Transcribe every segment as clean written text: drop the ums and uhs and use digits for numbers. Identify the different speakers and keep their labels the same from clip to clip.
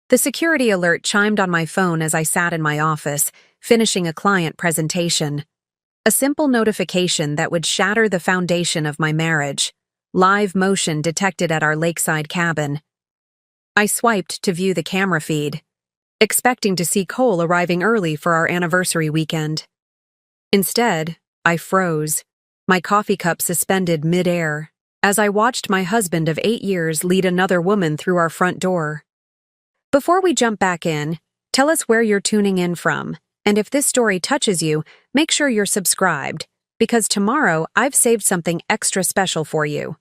Speaker 1: The security alert chimed on my phone as I sat in my office, finishing a client presentation. A simple notification that would shatter the foundation of my marriage. Live motion detected at our lakeside cabin. I swiped to view the camera feed, expecting to see Cole arriving early for our anniversary weekend. Instead, I froze, my coffee cup suspended mid-air, as I watched my husband of 8 years lead another woman through our front door. Before we jump back in, tell us where you're tuning in from, and if this story touches you, make sure you're subscribed, because tomorrow I've saved something extra special for you.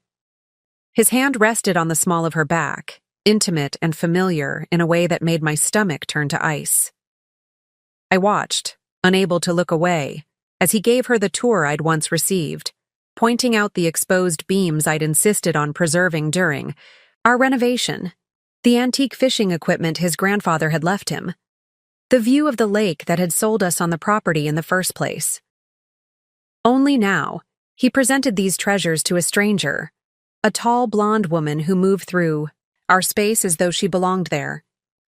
Speaker 1: His hand rested on the small of her back, intimate and familiar in a way that made my stomach turn to ice. I watched, unable to look away, as he gave her the tour I'd once received, pointing out the exposed beams I'd insisted on preserving during our renovation, the antique fishing equipment his grandfather had left him, the view of the lake that had sold us on the property in the first place. Only now, he presented these treasures to a stranger, a tall blonde woman who moved through our space as though she belonged there.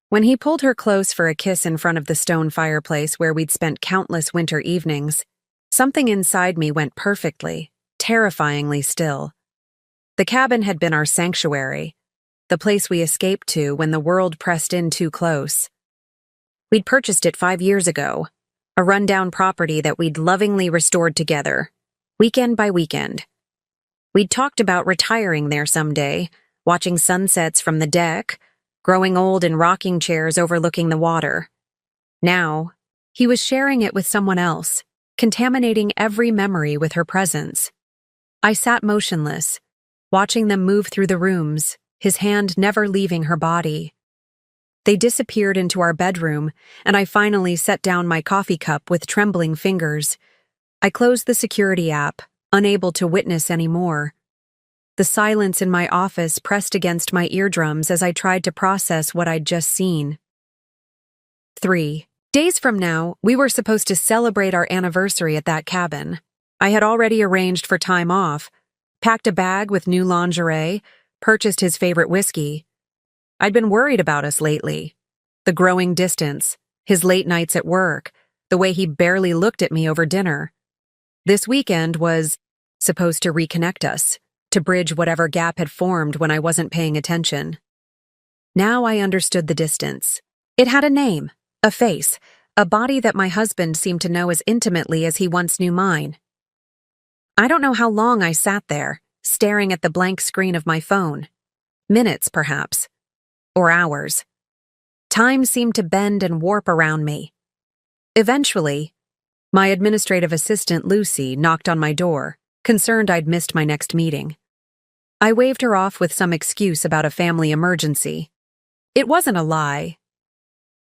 Speaker 1: When he pulled her close for a kiss in front of the stone fireplace where we'd spent countless winter evenings, something inside me went perfectly, terrifyingly still. The cabin had been our sanctuary, the place we escaped to when the world pressed in too close. We'd purchased it 5 years ago, a rundown property that we'd lovingly restored together, weekend by weekend. We'd talked about retiring there someday, watching sunsets from the deck, growing old in rocking chairs overlooking the water. Now, he was sharing it with someone else, contaminating every memory with her presence. I sat motionless, watching them move through the rooms, his hand never leaving her body. They disappeared into our bedroom, and I finally set down my coffee cup with trembling fingers. I closed the security app, unable to witness any more. The silence in my office pressed against my eardrums as I tried to process what I'd just seen. 3 days from now, we were supposed to celebrate our anniversary at that cabin. I had already arranged for time off, packed a bag with new lingerie, purchased his favorite whiskey. I'd been worried about us lately. The growing distance, his late nights at work, the way he barely looked at me over dinner. This weekend was supposed to reconnect us, to bridge whatever gap had formed when I wasn't paying attention. Now I understood the distance. It had a name, a face, a body that my husband seemed to know as intimately as he once knew mine. I don't know how long I sat there, staring at the blank screen of my phone. Minutes, perhaps. Or hours. Time seemed to bend and warp around me. Eventually, my administrative assistant, Lucy, knocked on my door, concerned I'd missed my next meeting. I waved her off with some excuse about a family emergency. It wasn't a lie.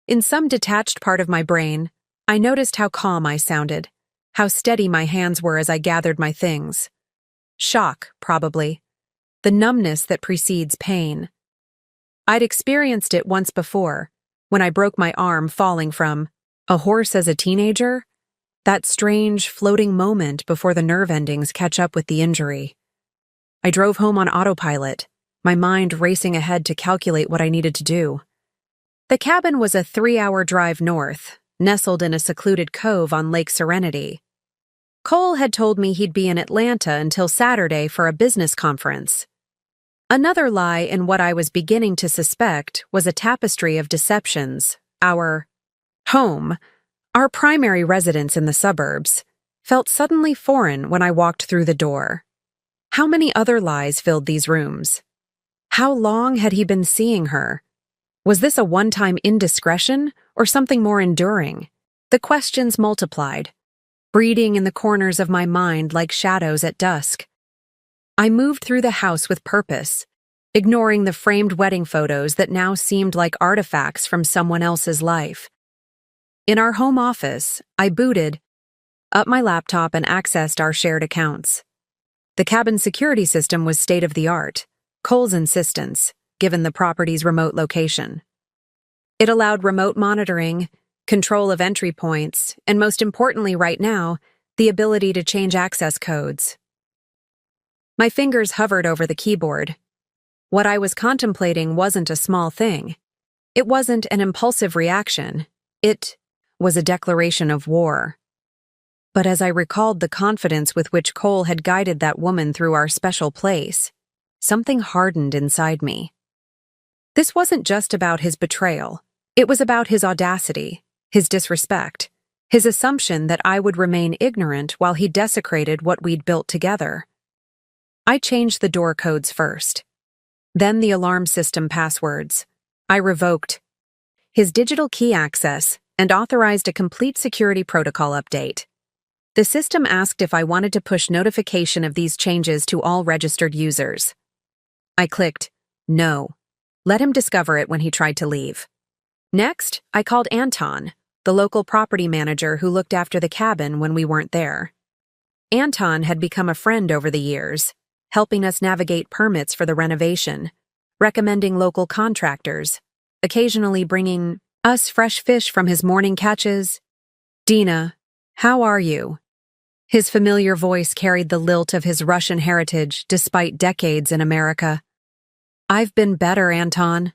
Speaker 1: In some detached part of my brain, I noticed how calm I sounded, how steady my hands were as I gathered my things. Shock, probably. The numbness that precedes pain. I'd experienced it once before, when I broke my arm falling from a horse as a teenager. That strange, floating moment before the nerve endings catch up with the injury. I drove home on autopilot, my mind racing ahead to calculate what I needed to do. The cabin was a 3-hour drive north, nestled in a secluded cove on Lake Serenity. Cole had told me he'd be in Atlanta until Saturday for a business conference. Another lie in what I was beginning to suspect was a tapestry of deceptions. Our home, our primary residence in the suburbs, felt suddenly foreign when I walked through the door. How many other lies filled these rooms? How long had he been seeing her? Was this a one-time indiscretion or something more enduring? The questions multiplied, breeding in the corners of my mind like shadows at dusk. I moved through the house with purpose, ignoring the framed wedding photos that now seemed like artifacts from someone else's life. In our home office, I booted up my laptop and accessed our shared accounts. The cabin security system was state-of-the-art, Cole's insistence, given the property's remote location. It allowed remote monitoring, control of entry points, and most importantly right now, the ability to change access codes. My fingers hovered over the keyboard. What I was contemplating wasn't a small thing. It wasn't an impulsive reaction. It was a declaration of war. But as I recalled the confidence with which Cole had guided that woman through our special place, something hardened inside me. This wasn't just about his betrayal. It was about his audacity, his disrespect, his assumption that I would remain ignorant while he desecrated what we'd built together. I changed the door codes first. Then the alarm system passwords. I revoked his digital key access and authorized a complete security protocol update. The system asked if I wanted to push notification of these changes to all registered users. I clicked no. Let him discover it when he tried to leave. Next, I called Anton, the local property manager who looked after the cabin when we weren't there. Anton had become a friend over the years, helping us navigate permits for the renovation, recommending local contractors, occasionally bringing us fresh fish from his morning catches. "Dina, how are you?" His familiar voice carried the lilt of his Russian heritage despite decades in America. "I've been better, Anton."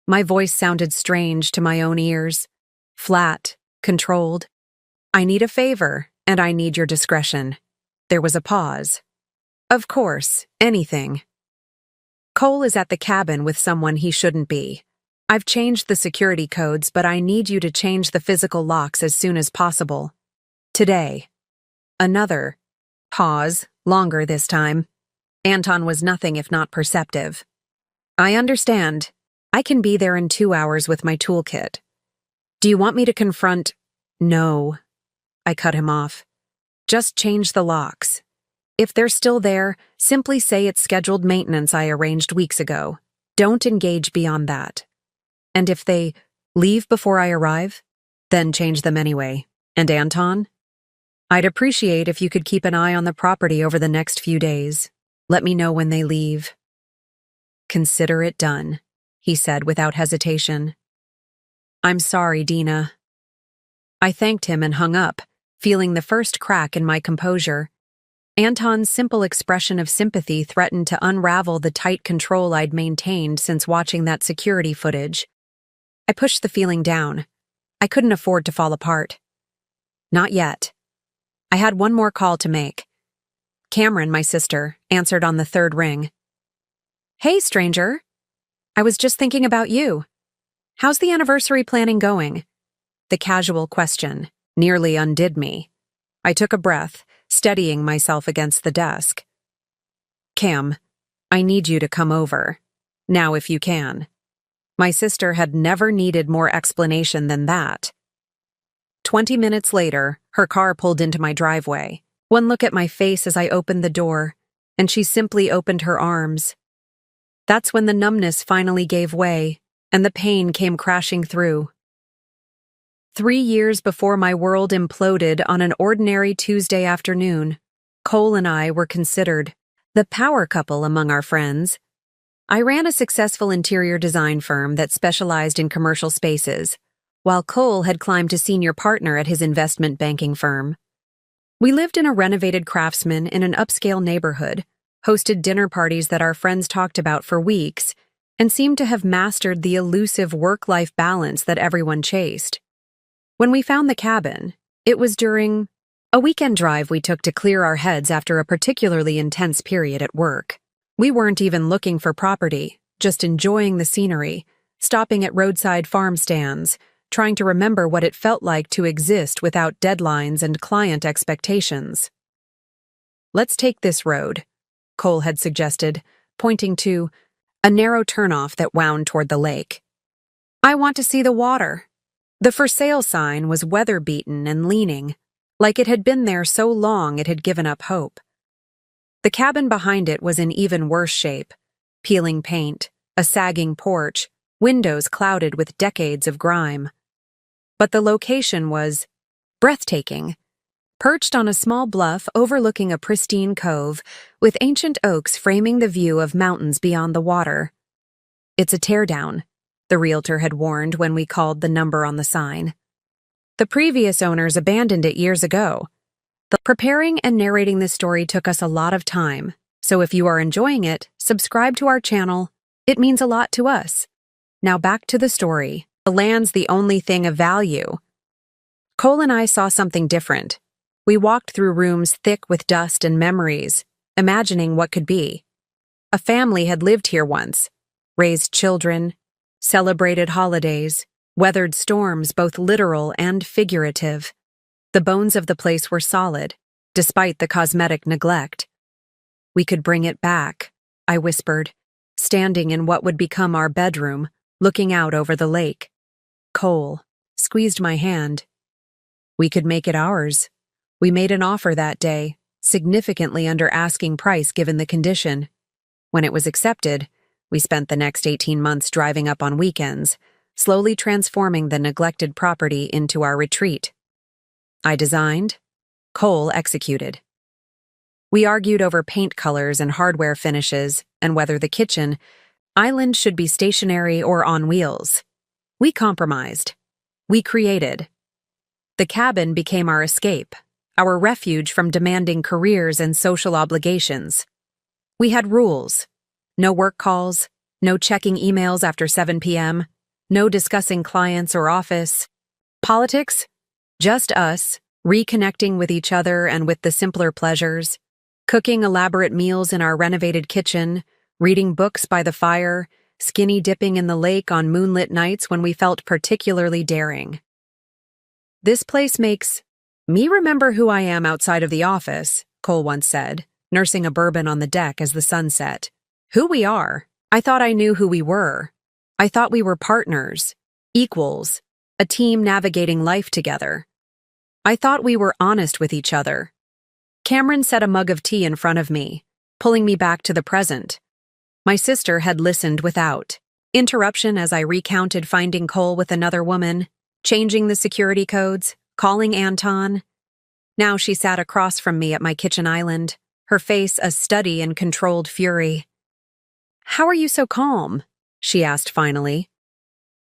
Speaker 1: My voice sounded strange to my own ears, flat, controlled. "I need a favor, and I need your discretion." There was a pause. "Of course, anything." "Cole is at the cabin with someone he shouldn't be. I've changed the security codes, but I need you to change the physical locks as soon as possible. Today." Another pause, longer this time. Anton was nothing if not perceptive. "I understand. I can be there in 2 hours with my toolkit. Do you want me to confront—" "No." I cut him off. "Just change the locks. If they're still there, simply say it's scheduled maintenance I arranged weeks ago. Don't engage beyond that. And if they leave before I arrive, then change them anyway. And Anton? I'd appreciate if you could keep an eye on the property over the next few days. Let me know when they leave." "Consider it done," he said without hesitation. "I'm sorry, Dina." I thanked him and hung up, feeling the first crack in my composure. Anton's simple expression of sympathy threatened to unravel the tight control I'd maintained since watching that security footage. I pushed the feeling down. I couldn't afford to fall apart. Not yet. I had one more call to make. Cameron, my sister, answered on the third ring. "Hey, stranger. I was just thinking about you. How's the anniversary planning going?" The casual question nearly undid me. I took a breath, steadying myself against the desk. "Cam, I need you to come over. Now if you can." My sister had never needed more explanation than that. 20 minutes later, her car pulled into my driveway. One look at my face as I opened the door, and she simply opened her arms. That's when the numbness finally gave way, and the pain came crashing through. 3 years before my world imploded on an ordinary Tuesday afternoon, Cole and I were considered the power couple among our friends. I ran a successful interior design firm that specialized in commercial spaces, while Cole had climbed to senior partner at his investment banking firm. We lived in a renovated Craftsman in an upscale neighborhood, hosted dinner parties that our friends talked about for weeks, and seemed to have mastered the elusive work-life balance that everyone chased. When we found the cabin, it was during a weekend drive we took to clear our heads after a particularly intense period at work. We weren't even looking for property, just enjoying the scenery, stopping at roadside farm stands, trying to remember what it felt like to exist without deadlines and client expectations. "Let's take this road," Cole had suggested, pointing to a narrow turnoff that wound toward the lake. "I want to see the water." The for sale sign was weather-beaten and leaning, like it had been there so long it had given up hope. The cabin behind it was in even worse shape: peeling paint, a sagging porch, windows clouded with decades of grime. But the location was breathtaking. Perched on a small bluff overlooking a pristine cove, with ancient oaks framing the view of mountains beyond the water. "It's a teardown," the realtor had warned when we called the number on the sign. The previous owners abandoned it years ago. Preparing and narrating this story took us a lot of time, so if you are enjoying it, subscribe to our channel. It means a lot to us. Now back to the story. The land's the only thing of value. Cole and I saw something different. We walked through rooms thick with dust and memories, imagining what could be. A family had lived here once, raised children, celebrated holidays, weathered storms both literal and figurative. The bones of the place were solid, despite the cosmetic neglect. We could bring it back, I whispered, standing in what would become our bedroom, looking out over the lake. Cole squeezed my hand. We could make it ours. We made an offer that day, significantly under asking price given the condition. When it was accepted, we spent the next 18 months driving up on weekends, slowly transforming the neglected property into our retreat. I designed, Cole executed. We argued over paint colors and hardware finishes and whether the kitchen island should be stationary or on wheels. We compromised. We created. The cabin became our escape, our refuge from demanding careers and social obligations. We had rules. No work calls, no checking emails after 7 p.m., no discussing clients or office. Politics? Just us, reconnecting with each other and with the simpler pleasures, cooking elaborate meals in our renovated kitchen, reading books by the fire, skinny dipping in the lake on moonlit nights when we felt particularly daring. This place makes me remember who I am outside of the office, Cole once said, nursing a bourbon on the deck as the sun set. Who we are. I thought I knew who we were. I thought we were partners, equals, a team navigating life together. I thought we were honest with each other. Cameron set a mug of tea in front of me, pulling me back to the present. My sister had listened without interruption as I recounted finding Cole with another woman, changing the security codes, calling Anton. Now she sat across from me at my kitchen island, her face a study in controlled fury. "How are you so calm?" she asked finally.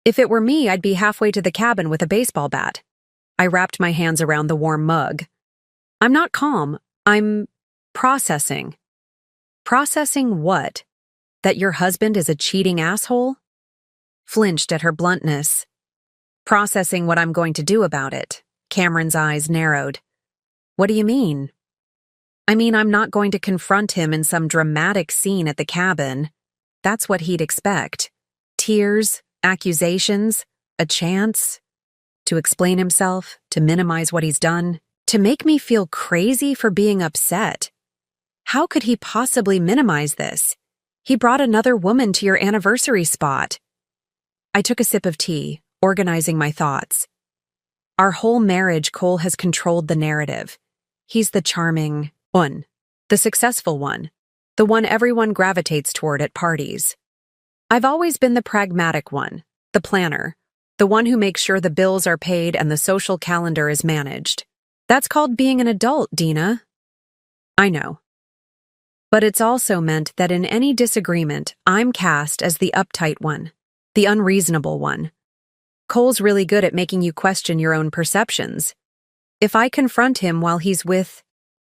Speaker 1: "If it were me, I'd be halfway to the cabin with a baseball bat." I wrapped my hands around the warm mug. "I'm not calm. I'm processing." "Processing what? That your husband is a cheating asshole?" Flinched at her bluntness. "Processing what I'm going to do about it." Cameron's eyes narrowed. "What do you mean?" "I mean, I'm not going to confront him in some dramatic scene at the cabin. That's what he'd expect. Tears, accusations, a chance to explain himself, to minimize what he's done, to make me feel crazy for being upset. How could he possibly minimize this? He brought another woman to your anniversary spot." I took a sip of tea, organizing my thoughts. Our whole marriage, Cole has controlled the narrative. He's the charming one, the successful one, the one everyone gravitates toward at parties. I've always been the pragmatic one, the planner, the one who makes sure the bills are paid and the social calendar is managed. That's called being an adult, Dina. I know. But it's also meant that in any disagreement, I'm cast as the uptight one, the unreasonable one. Cole's really good at making you question your own perceptions. If I confront him while he's with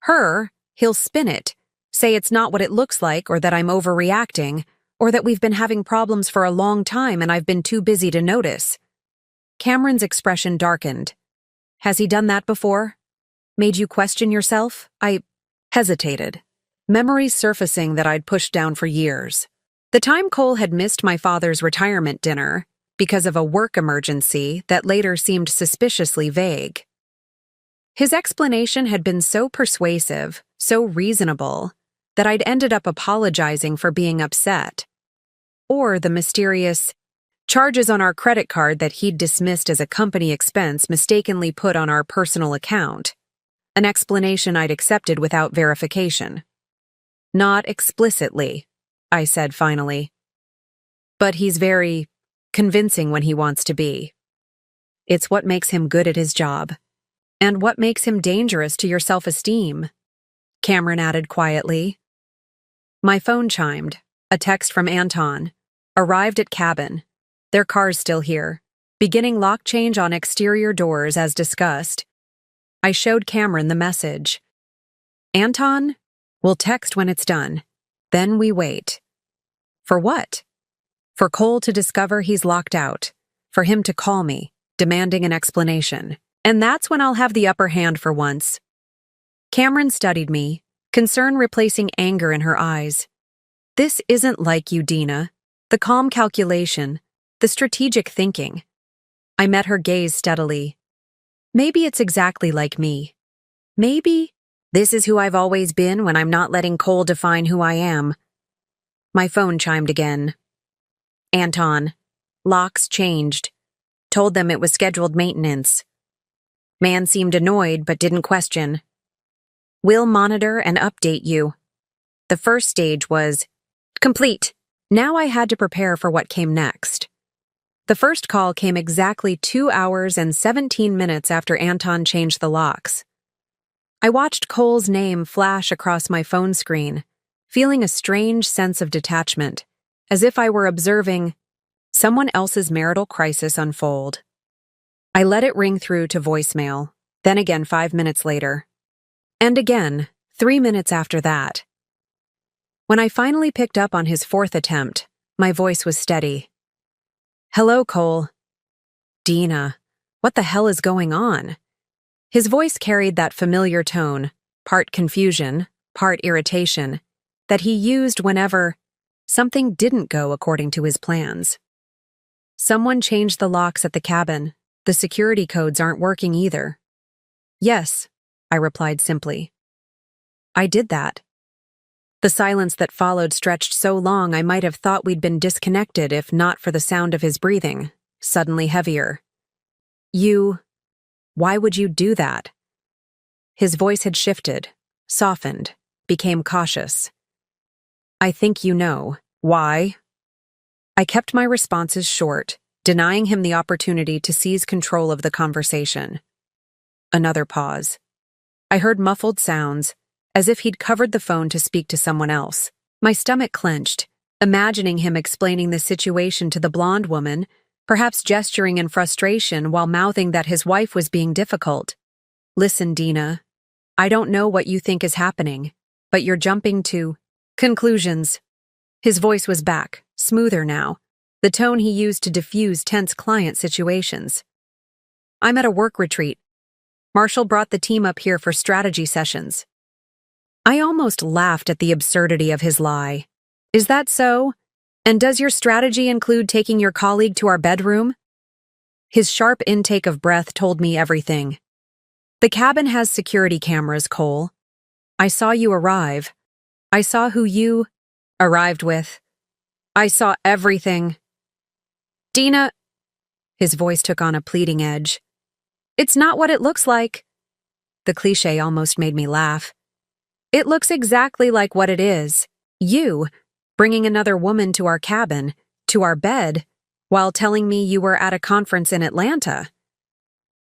Speaker 1: her, he'll spin it, say it's not what it looks like or that I'm overreacting, or that we've been having problems for a long time and I've been too busy to notice. Cameron's expression darkened. Has he done that before? Made you question yourself? I hesitated, memories surfacing that I'd pushed down for years. The time Cole had missed my father's retirement dinner because of a work emergency that later seemed suspiciously vague. His explanation had been so persuasive, so reasonable, that I'd ended up apologizing for being upset. Or the mysterious charges on our credit card that he'd dismissed as a company expense mistakenly put on our personal account. An explanation I'd accepted without verification. "Not explicitly," I said finally. "But he's very convincing when he wants to be. It's what makes him good at his job. And what makes him dangerous to your self-esteem," Cameron added quietly. My phone chimed. A text from Anton. Arrived at cabin. Their car's still here. Beginning lock change on exterior doors as discussed. I showed Cameron the message. "Anton, we'll text when it's done. Then we wait." For what? For Cole to discover he's locked out. For him to call me, demanding an explanation. And that's when I'll have the upper hand for once. Cameron studied me, concern replacing anger in her eyes. This isn't like you, Dina. The calm calculation, the strategic thinking. I met her gaze steadily. Maybe it's exactly like me. Maybe this is who I've always been when I'm not letting Cole define who I am. My phone chimed again. Anton. Locks changed. Told them it was scheduled maintenance. Man seemed annoyed but didn't question. We'll monitor and update you. The first stage was complete. Now I had to prepare for what came next. The first call came exactly 2 hours and 17 minutes after Anton changed the locks. I watched Cole's name flash across my phone screen, feeling a strange sense of detachment, as if I were observing someone else's marital crisis unfold. I let it ring through to voicemail, then again 5 minutes later. And again, 3 minutes after that. When I finally picked up on his fourth attempt, my voice was steady. Hello, Cole. Dina, what the hell is going on? His voice carried that familiar tone, part confusion, part irritation, that he used whenever something didn't go according to his plans. Someone changed the locks at the cabin. The security codes aren't working either. Yes, I replied simply. I did that. The silence that followed stretched so long I might have thought we'd been disconnected if not for the sound of his breathing, suddenly heavier. Why would you do that? His voice had shifted, softened, became cautious. I think you know. Why? I kept my responses short, denying him the opportunity to seize control of the conversation. Another pause. I heard muffled sounds, as if he'd covered the phone to speak to someone else. My stomach clenched, imagining him explaining the situation to the blonde woman, perhaps gesturing in frustration while mouthing that his wife was being difficult. Listen, Dina, I don't know what you think is happening, but you're jumping to conclusions. His voice was back, smoother now, the tone he used to diffuse tense client situations. I'm at a work retreat. Marshall brought the team up here for strategy sessions. I almost laughed at the absurdity of his lie. Is that so? And does your strategy include taking your colleague to our bedroom? His sharp intake of breath told me everything. The cabin has security cameras, Cole. I saw you arrive. I saw who you arrived with. I saw everything. Dina, his voice took on a pleading edge. It's not what it looks like. The cliché almost made me laugh. It looks exactly like what it is. You, bringing another woman to our cabin, to our bed, while telling me you were at a conference in Atlanta.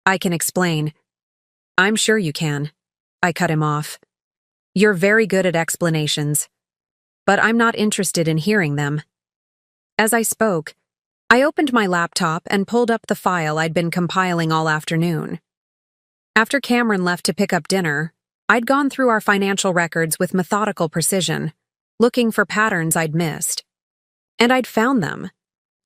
Speaker 1: I can explain. I'm sure you can. I cut him off. You're very good at explanations. But I'm not interested in hearing them. As I spoke, I opened my laptop and pulled up the file I'd been compiling all afternoon. After Cameron left to pick up dinner, I'd gone through our financial records with methodical precision, looking for patterns I'd missed. And I'd found them.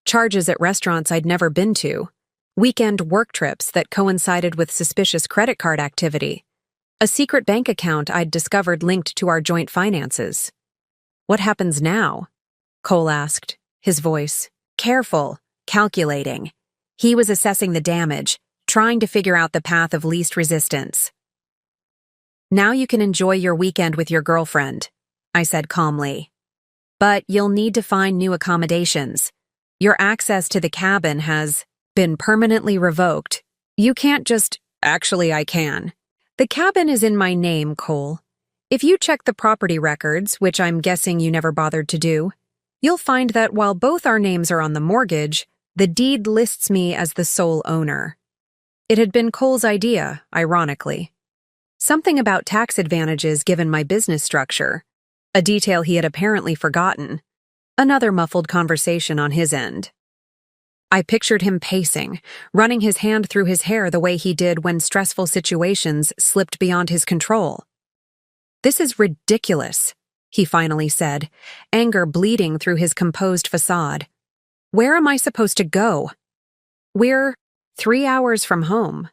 Speaker 1: Charges at restaurants I'd never been to, weekend work trips that coincided with suspicious credit card activity, a secret bank account I'd discovered linked to our joint finances. What happens now? Cole asked, his voice careful, calculating. He was assessing the damage, trying to figure out the path of least resistance. Now you can enjoy your weekend with your girlfriend, I said calmly. But you'll need to find new accommodations. Your access to the cabin has been permanently revoked. You can't just— Actually, I can. The cabin is in my name, Cole. If you check the property records, which I'm guessing you never bothered to do, you'll find that while both our names are on the mortgage, the deed lists me as the sole owner. It had been Cole's idea, ironically. Something about tax advantages given my business structure, a detail he had apparently forgotten. Another muffled conversation on his end. I pictured him pacing, running his hand through his hair the way he did when stressful situations slipped beyond his control. This is ridiculous, he finally said, anger bleeding through his composed facade. Where am I supposed to go? We're 3 hours from home.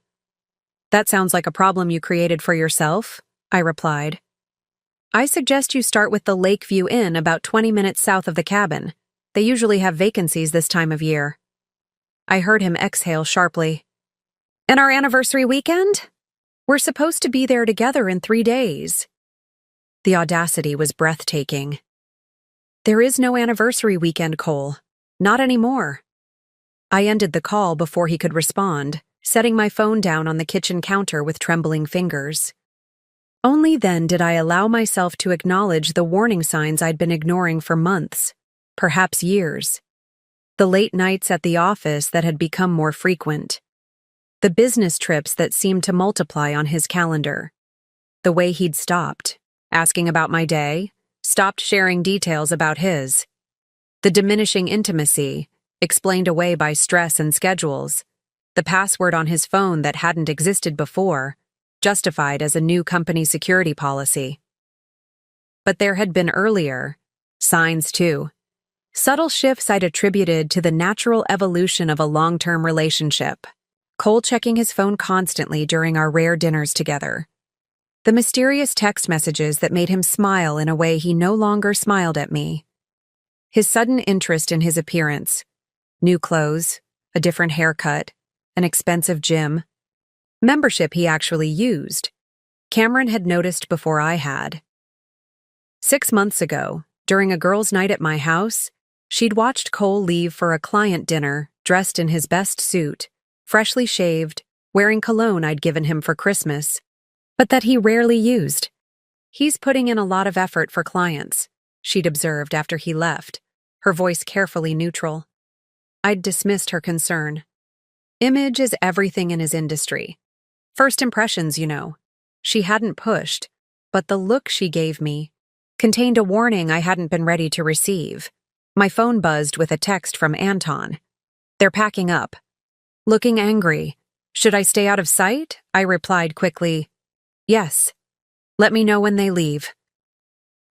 Speaker 1: That sounds like a problem you created for yourself, I replied. I suggest you start with the Lakeview Inn about 20 minutes south of the cabin. They usually have vacancies this time of year. I heard him exhale sharply. And our anniversary weekend? We're supposed to be there together in 3 days. The audacity was breathtaking. There is no anniversary weekend, Cole. Not anymore. I ended the call before he could respond, setting my phone down on the kitchen counter with trembling fingers. Only then did I allow myself to acknowledge the warning signs I'd been ignoring for months, perhaps years. The late nights at the office that had become more frequent. The business trips that seemed to multiply on his calendar. The way he'd stopped, asking about my day, stopped sharing details about his. The diminishing intimacy, explained away by stress and schedules. The password on his phone that hadn't existed before, justified as a new company security policy. But there had been earlier signs too. Subtle shifts I'd attributed to the natural evolution of a long-term relationship. Cole checking his phone constantly during our rare dinners together. The mysterious text messages that made him smile in a way he no longer smiled at me. His sudden interest in his appearance. New clothes, a different haircut, an expensive gym. Membership he actually used. Cameron had noticed before I had. 6 months ago, during a girls' night at my house, she'd watched Cole leave for a client dinner, dressed in his best suit, freshly shaved, wearing cologne I'd given him for Christmas, but that he rarely used. He's putting in a lot of effort for clients, she'd observed after he left, her voice carefully neutral. I'd dismissed her concern. Image is everything in his industry. First impressions, you know. She hadn't pushed, but the look she gave me contained a warning I hadn't been ready to receive. My phone buzzed with a text from Anton. They're packing up. Looking angry. Should I stay out of sight? I replied quickly. Yes. Let me know when they leave.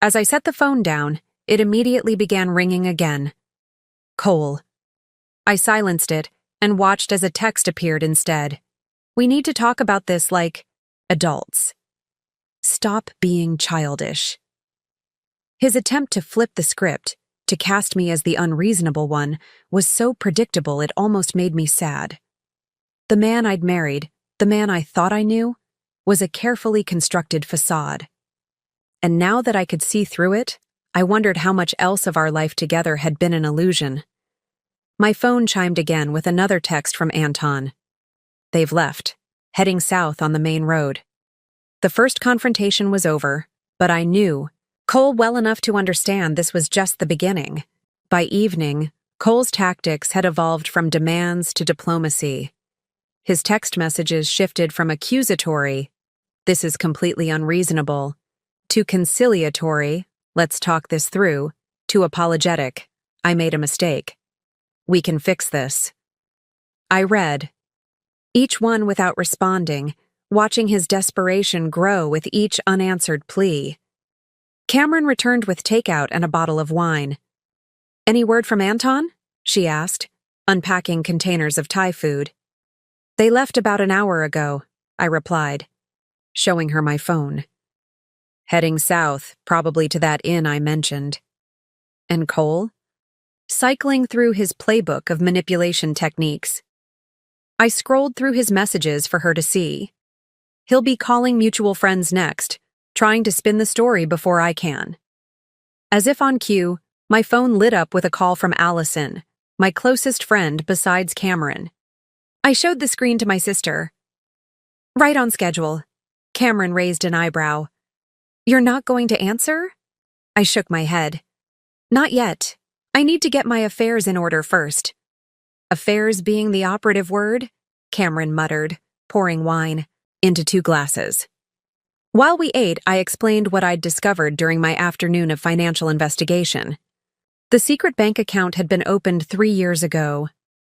Speaker 1: As I set the phone down, it immediately began ringing again. Cole. I silenced it and watched as a text appeared instead. We need to talk about this like adults. Stop being childish. His attempt to flip the script, to cast me as the unreasonable one, was so predictable it almost made me sad. The man I'd married, the man I thought I knew, was a carefully constructed facade. And now that I could see through it, I wondered how much else of our life together had been an illusion. My phone chimed again with another text from Anton. They've left, heading south on the main road. The first confrontation was over, but I knew Cole well enough to understand this was just the beginning. By evening, Cole's tactics had evolved from demands to diplomacy. His text messages shifted from accusatory, "This is completely unreasonable," to conciliatory, "Let's talk this through," to apologetic, "I made a mistake. We can fix this." I read, each one without responding, watching his desperation grow with each unanswered plea. Cameron returned with takeout and a bottle of wine. "Any word from Anton?" she asked, unpacking containers of Thai food. "They left about an hour ago," I replied, showing her my phone. "Heading south, probably to that inn I mentioned." "And Cole?" Cycling through his playbook of manipulation techniques. I scrolled through his messages for her to see. He'll be calling mutual friends next, trying to spin the story before I can. As if on cue, my phone lit up with a call from Allison, my closest friend besides Cameron. I showed the screen to my sister. "Right on schedule." Cameron raised an eyebrow. "You're not going to answer?" I shook my head. "Not yet. I need to get my affairs in order first." "Affairs being the operative word?" Cameron muttered, pouring wine into 2 glasses. While we ate, I explained what I'd discovered during my afternoon of financial investigation. The secret bank account had been opened 3 years ago,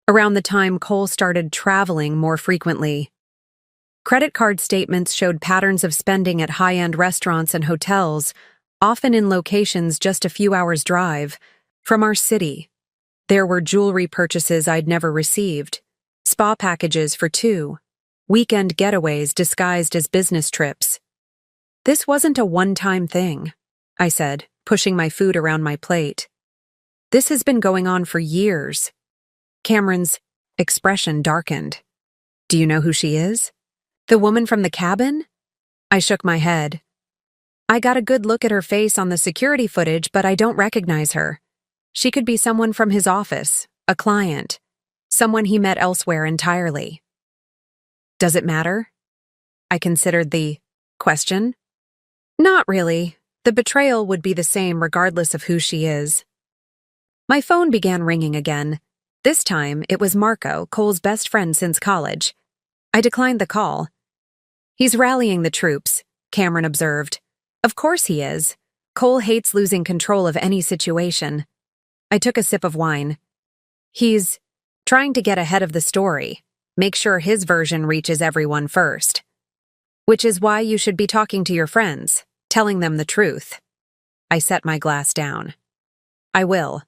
Speaker 1: around the time Cole started traveling more frequently. Credit card statements showed patterns of spending at high-end restaurants and hotels, often in locations just a few hours' drive from our city. There were jewelry purchases I'd never received, spa packages for two, weekend getaways disguised as business trips. This wasn't a one-time thing, I said, pushing my food around my plate. This has been going on for years. Cameron's expression darkened. Do you know who she is? The woman from the cabin? I shook my head. I got a good look at her face on the security footage, but I don't recognize her. She could be someone from his office, a client, someone he met elsewhere entirely. Does it matter? I considered the question. Not really. The betrayal would be the same regardless of who she is. My phone began ringing again. This time, it was Marco, Cole's best friend since college. I declined the call. He's rallying the troops, Cameron observed. Of course he is. Cole hates losing control of any situation. I took a sip of wine. He's trying to get ahead of the story, make sure his version reaches everyone first. Which is why you should be talking to your friends, telling them the truth. I set my glass down. I will.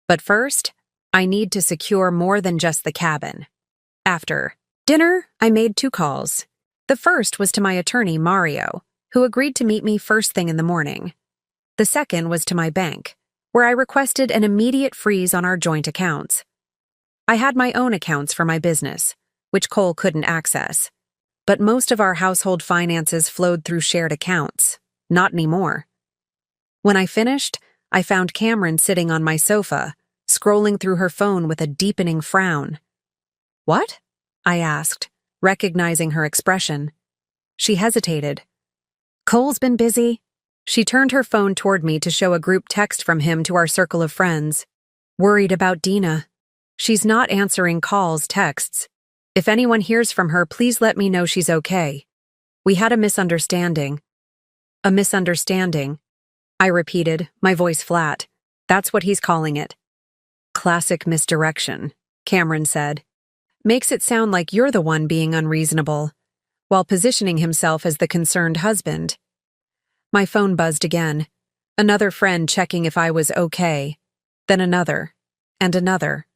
Speaker 1: But first, I need to secure more than just the cabin. After dinner, I made 2 calls. The first was to my attorney, Mario, who agreed to meet me first thing in the morning. The second was to my bank, where I requested an immediate freeze on our joint accounts. I had my own accounts for my business, which Cole couldn't access. But most of our household finances flowed through shared accounts. Not anymore. When I finished, I found Cameron sitting on my sofa, scrolling through her phone with a deepening frown. What? I asked, recognizing her expression. She hesitated. Cole's been busy. She turned her phone toward me to show a group text from him to our circle of friends. Worried about Dina. She's not answering calls, texts. If anyone hears from her, please let me know she's okay. We had a misunderstanding. A misunderstanding, I repeated, my voice flat. That's what he's calling it. Classic misdirection, Cameron said. Makes it sound like you're the one being unreasonable, while positioning himself as the concerned husband. My phone buzzed again. Another friend checking if I was okay. Then another. And another.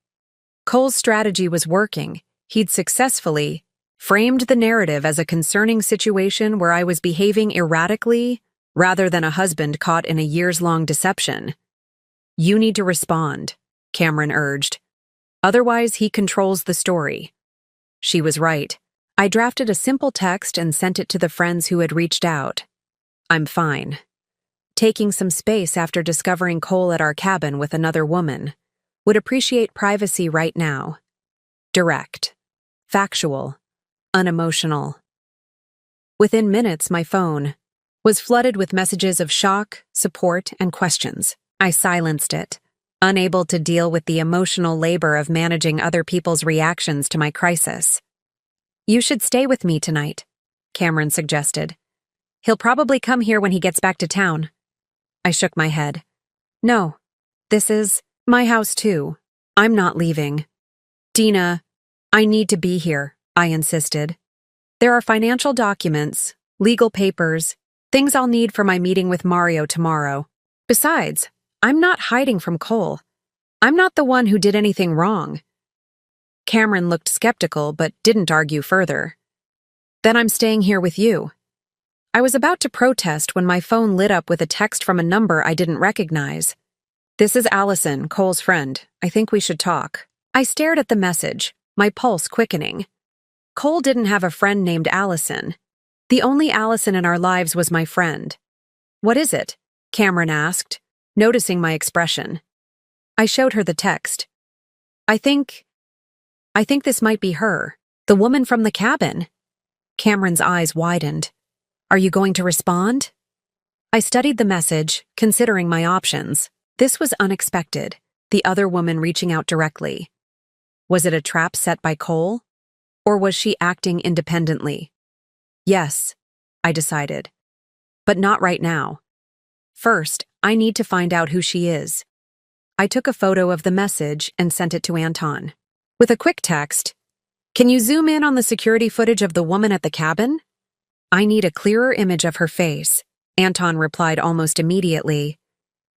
Speaker 1: Cole's strategy was working. He'd successfully framed the narrative as a concerning situation where I was behaving erratically rather than a husband caught in a years-long deception. You need to respond, Cameron urged. Otherwise, he controls the story. She was right. I drafted a simple text and sent it to the friends who had reached out. I'm fine. Taking some space after discovering Cole at our cabin with another woman. Would appreciate privacy right now. Direct. Factual. Unemotional. Within minutes, my phone was flooded with messages of shock, support, and questions. I silenced it, unable to deal with the emotional labor of managing other people's reactions to my crisis. You should stay with me tonight, Cameron suggested. He'll probably come here when he gets back to town. I shook my head. No, this is my house too. I'm not leaving. Dina, I need to be here, I insisted. There are financial documents, legal papers, things I'll need for my meeting with Mario tomorrow. Besides, I'm not hiding from Cole. I'm not the one who did anything wrong. Cameron looked skeptical but didn't argue further. Then I'm staying here with you. I was about to protest when my phone lit up with a text from a number I didn't recognize. This is Allison, Cole's friend. I think we should talk. I stared at the message, my pulse quickening. Cole didn't have a friend named Allison. The only Allison in our lives was my friend. What is it? Cameron asked, noticing my expression. I showed her the text. I think this might be her, the woman from the cabin. Cameron's eyes widened. Are you going to respond? I studied the message, considering my options. This was unexpected, the other woman reaching out directly. Was it a trap set by Cole? Or was she acting independently? Yes, I decided. But not right now. First, I need to find out who she is. I took a photo of the message and sent it to Anton. With a quick text, can you zoom in on the security footage of the woman at the cabin? I need a clearer image of her face. Anton replied almost immediately.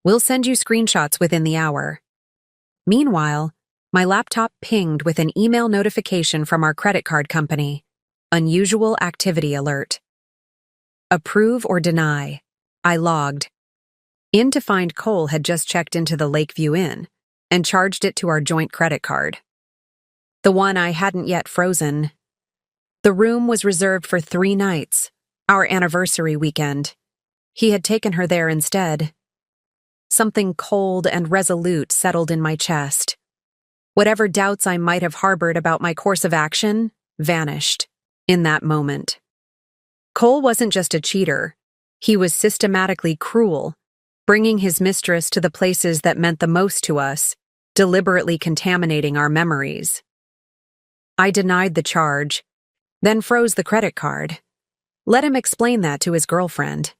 Speaker 1: We'll send you screenshots within the hour. Meanwhile, my laptop pinged with an email notification from our credit card company. Unusual activity alert. Approve or deny. I logged in to find Cole had just checked into the Lakeview Inn and charged it to our joint credit card. The one I hadn't yet frozen. The room was reserved for 3 nights, our anniversary weekend. He had taken her there instead. Something cold and resolute settled in my chest. Whatever doubts I might have harbored about my course of action vanished in that moment. Cole wasn't just a cheater. He was systematically cruel, bringing his mistress to the places that meant the most to us, deliberately contaminating our memories. I denied the charge, then froze the credit card. Let him explain that to his girlfriend.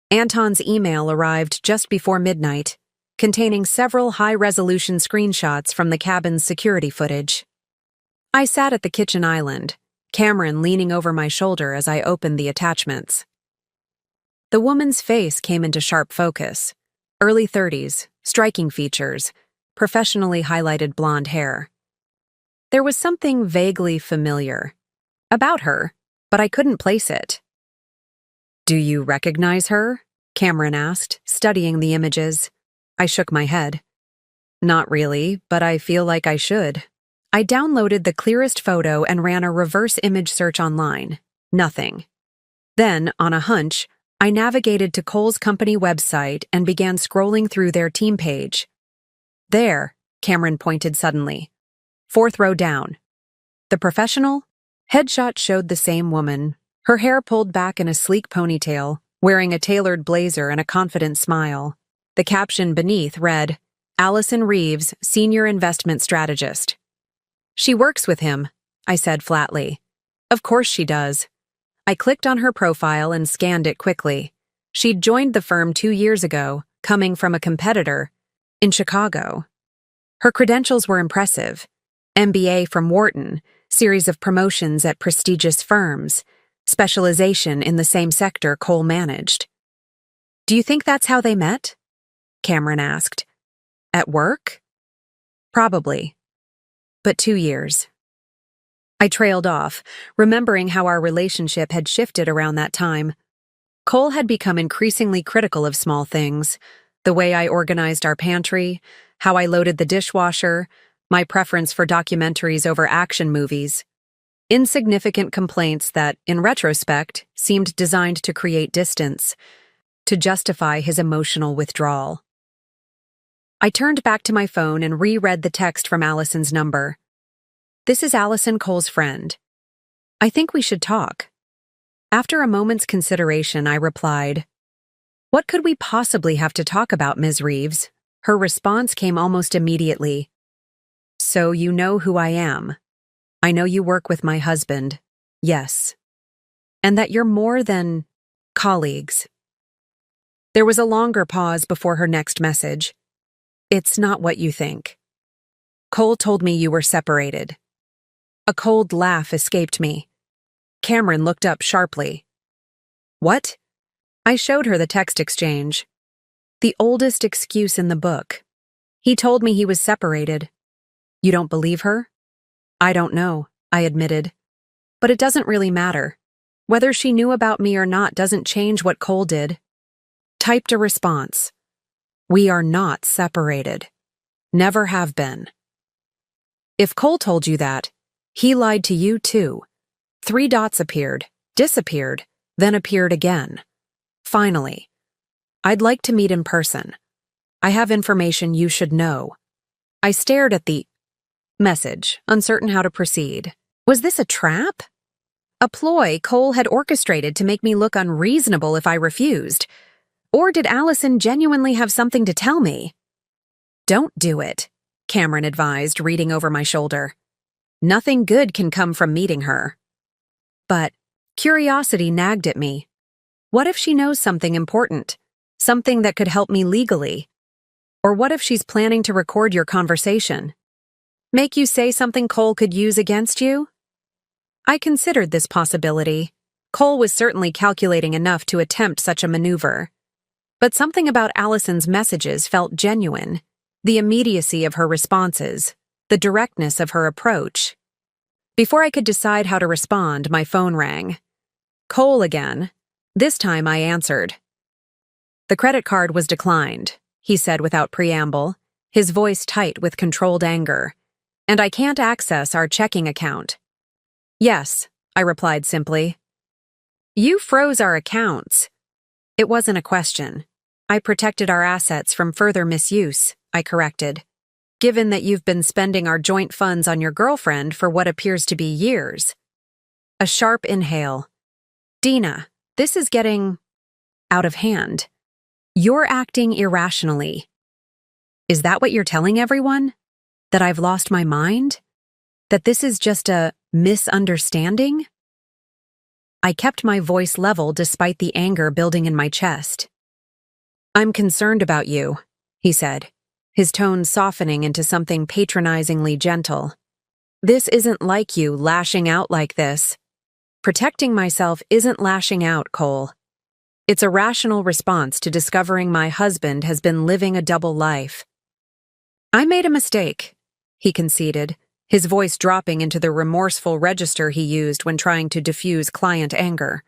Speaker 1: Anton's email arrived just before midnight, containing several high-resolution screenshots from the cabin's security footage. I sat at the kitchen island, Cameron leaning over my shoulder as I opened the attachments. The woman's face came into sharp focus. Early 30s, striking features, professionally highlighted blonde hair. There was something vaguely familiar about her, but I couldn't place it. "Do you recognize her?" Cameron asked, studying the images. I shook my head. "Not really, but I feel like I should." I downloaded the clearest photo and ran a reverse image search online. Nothing. Then, on a hunch, I navigated to Cole's company website and began scrolling through their team page. "There," Cameron pointed suddenly. 4th row down. The professional? Headshot showed the same woman, her hair pulled back in a sleek ponytail, wearing a tailored blazer and a confident smile. The caption beneath read, "Allison Reeves, Senior Investment Strategist." "She works with him," I said flatly. "Of course she does." I clicked on her profile and scanned it quickly. She'd joined the firm 2 years ago, coming from a competitor in Chicago. Her credentials were impressive. MBA from Wharton, series of promotions at prestigious firms, specialization in the same sector Cole managed. "Do you think that's how they met?" Cameron asked. "At work?" "Probably. But 2 years. I trailed off, remembering how our relationship had shifted around that time. Cole had become increasingly critical of small things, the way I organized our pantry, how I loaded the dishwasher, my preference for documentaries over action movies. Insignificant complaints that, in retrospect, seemed designed to create distance, to justify his emotional withdrawal. I turned back to my phone and reread the text from Allison's number. "This is Allison, Cole's friend. I think we should talk." After a moment's consideration, I replied, "What could we possibly have to talk about, Ms. Reeves?" Her response came almost immediately. "So you know who I am. I know you work with my husband. Yes. And that you're more than colleagues." There was a longer pause before her next message. "It's not what you think. Cole told me you were separated." A cold laugh escaped me. Cameron looked up sharply. "What?" I showed her the text exchange. The oldest excuse in the book. He told me he was separated. "You don't believe her?" "I don't know," I admitted. "But it doesn't really matter. Whether she knew about me or not doesn't change what Cole did." Typed a response. "We are not separated. Never have been." "If Cole told you that, he lied to you too." 3 dots appeared, disappeared, then appeared again. Finally, "I'd like to meet in person. I have information you should know." I stared at the message, uncertain how to proceed. Was this a trap? A ploy Cole had orchestrated to make me look unreasonable if I refused? Or did Allison genuinely have something to tell me? "Don't do it," Cameron advised, reading over my shoulder. "Nothing good can come from meeting her." But curiosity nagged at me. What if she knows something important? Something that could help me legally? Or what if she's planning to record your conversation? Make you say something Cole could use against you? I considered this possibility. Cole was certainly calculating enough to attempt such a maneuver. But something about Allison's messages felt genuine. the immediacy of her responses, the directness of her approach. Before I could decide how to respond, my phone rang. Cole again. This time I answered. The credit card was declined, he said without preamble, his voice tight with controlled anger. And I can't access our checking account. Yes, I replied simply. You froze our accounts. It wasn't a question. I protected our assets from further misuse, I corrected. Given that you've been spending our joint funds on your girlfriend for what appears to be years. A sharp inhale. Dina, this is getting out of hand. You're acting irrationally. Is that what you're telling everyone? That I've lost my mind? That this is just a misunderstanding? I kept my voice level despite the anger building in my chest. I'm concerned about you, he said, his tone softening into something patronizingly gentle. This isn't like you lashing out like this. Protecting myself isn't lashing out, Cole. It's a rational response to discovering my husband has been living a double life. I made a mistake, he conceded, his voice dropping into the remorseful register he used when trying to diffuse client anger.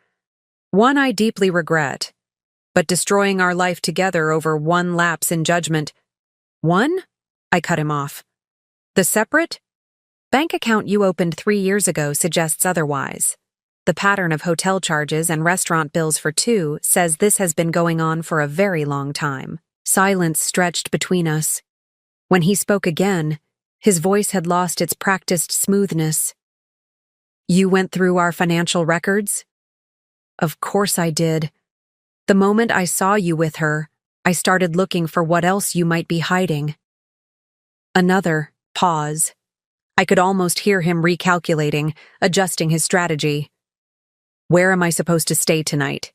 Speaker 1: One I deeply regret. But destroying our life together over one lapse in judgment. One? I cut him off. The separate? Bank account you opened 3 years ago suggests otherwise. The pattern of hotel charges and restaurant bills for two says this has been going on for a very long time. Silence stretched between us. When he spoke again, his voice had lost its practiced smoothness. You went through our financial records? Of course I did. The moment I saw you with her, I started looking for what else you might be hiding. Another pause. I could almost hear him recalculating, adjusting his strategy. Where am I supposed to stay tonight?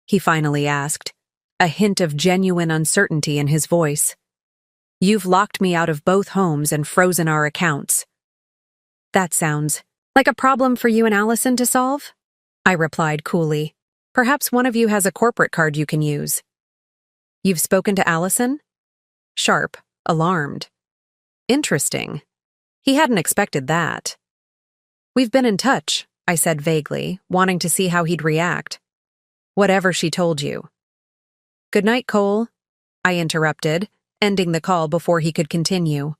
Speaker 1: He finally asked, a hint of genuine uncertainty in his voice. You've locked me out of both homes and frozen our accounts. That sounds like a problem for you and Allison to solve? I replied coolly. Perhaps one of you has a corporate card you can use. You've spoken to Allison? Sharp, alarmed. Interesting. He hadn't expected that. We've been in touch, I said vaguely, wanting to see how he'd react. Whatever she told you. Good night, Cole, I interrupted, ending the call before he could continue.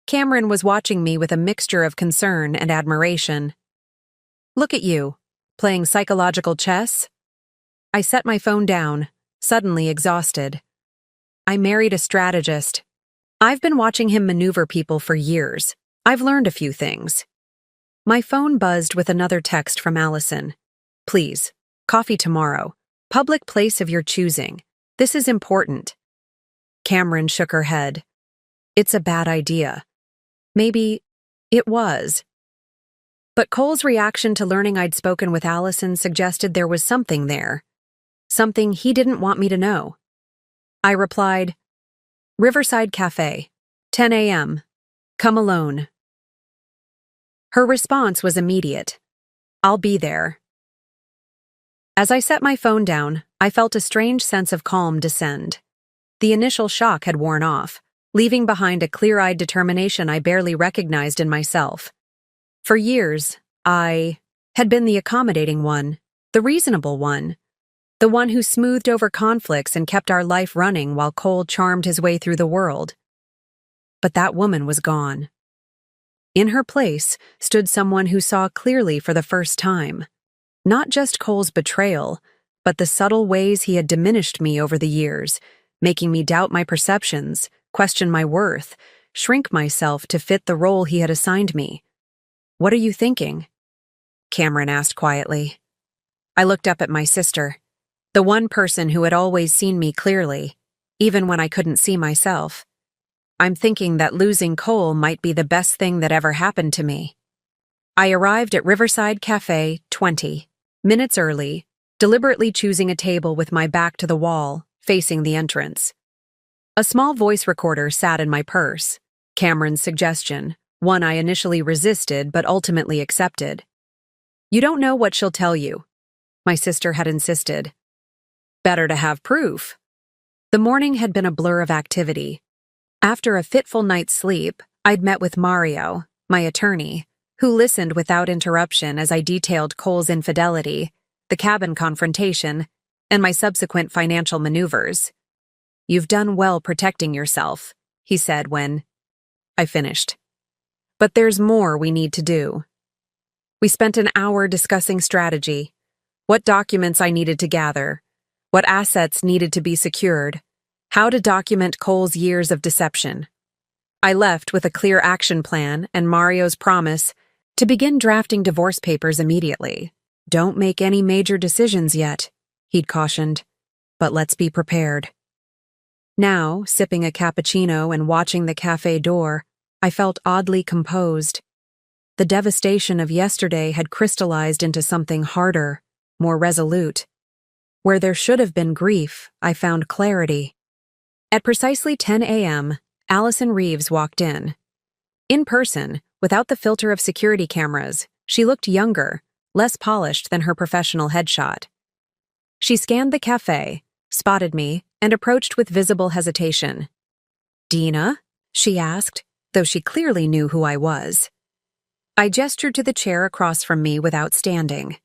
Speaker 1: Cameron was watching me with a mixture of concern and admiration. Look at you, playing psychological chess? I set my phone down, suddenly exhausted. I married a strategist. I've been watching him maneuver people for years. I've learned a few things. My phone buzzed with another text from Allison. Please, coffee tomorrow. Public place of your choosing. This is important. Cameron shook her head. It's a bad idea. Maybe it was. But Cole's reaction to learning I'd spoken with Allison suggested there was something there. Something he didn't want me to know. I replied, Riverside Cafe, 10 a.m. Come alone. Her response was immediate. I'll be there. As I set my phone down, I felt a strange sense of calm descend. The initial shock had worn off, leaving behind a clear-eyed determination I barely recognized in myself. For years, I had been the accommodating one, the reasonable one, the one who smoothed over conflicts and kept our life running while Cole charmed his way through the world. But that woman was gone. In her place stood someone who saw clearly for the first time, not just Cole's betrayal, but the subtle ways he had diminished me over the years, making me doubt my perceptions, question my worth, shrink myself to fit the role he had assigned me. What are you thinking? Cameron asked quietly. I looked up at my sister, the one person who had always seen me clearly, even when I couldn't see myself. I'm thinking that losing Cole might be the best thing that ever happened to me. I arrived at Riverside Cafe 20 minutes early, deliberately choosing a table with my back to the wall, facing the entrance. A small voice recorder sat in my purse, Cameron's suggestion, one I initially resisted but ultimately accepted. You don't know what she'll tell you, my sister had insisted. Better to have proof. The morning had been a blur of activity. After a fitful night's sleep, I'd met with Mario, my attorney, who listened without interruption as I detailed Cole's infidelity, the cabin confrontation, and my subsequent financial maneuvers. "You've done well protecting yourself," he said when I finished. "But there's more we need to do." We spent an hour discussing strategy, what documents I needed to gather, what assets needed to be secured, how to document Cole's years of deception. I left with a clear action plan and Mario's promise to begin drafting divorce papers immediately. "Don't make any major decisions yet," he'd cautioned, "but let's be prepared." Now, sipping a cappuccino and watching the cafe door, I felt oddly composed. The devastation of yesterday had crystallized into something harder, more resolute. Where there should have been grief, I found clarity. At precisely 10 a.m., Allison Reeves walked in. In person, without the filter of security cameras, she looked younger, less polished than her professional headshot. She scanned the cafe, spotted me, and approached with visible hesitation. "Dina?" she asked, though she clearly knew who I was. I gestured to the chair across from me without standing.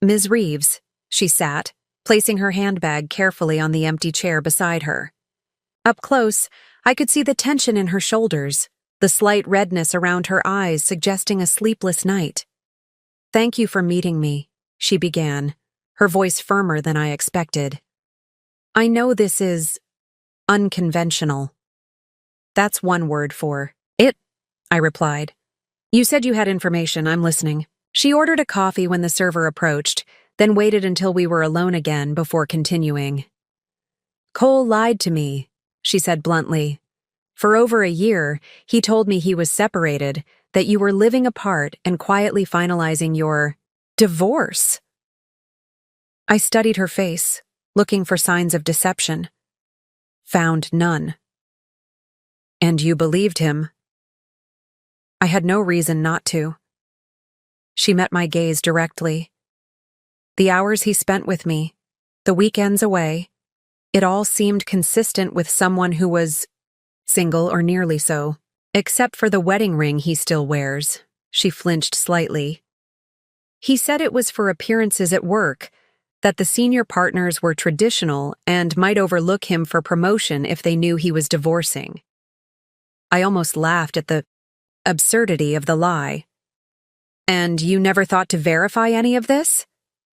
Speaker 1: "Ms. Reeves," she sat, placing her handbag carefully on the empty chair beside her. Up close, I could see the tension in her shoulders, the slight redness around her eyes suggesting a sleepless night. "Thank you for meeting me," she began, her voice firmer than I expected. "I know this is unconventional." "That's one word for it," I replied. "You said you had information, I'm listening." She ordered a coffee when the server approached, then waited until we were alone again before continuing. "Cole lied to me," she said bluntly. "For over a year, he told me he was separated, that you were living apart and quietly finalizing your divorce." I studied her face, looking for signs of deception. Found none. "And you believed him?" I had no reason not to. She met my gaze directly. The hours he spent with me, the weekends away, it all seemed consistent with someone who was single or nearly so, except for the wedding ring he still wears. She flinched slightly. "He said it was for appearances at work, that the senior partners were traditional and might overlook him for promotion if they knew he was divorcing." I almost laughed at the absurdity of the lie. "And you never thought to verify any of this?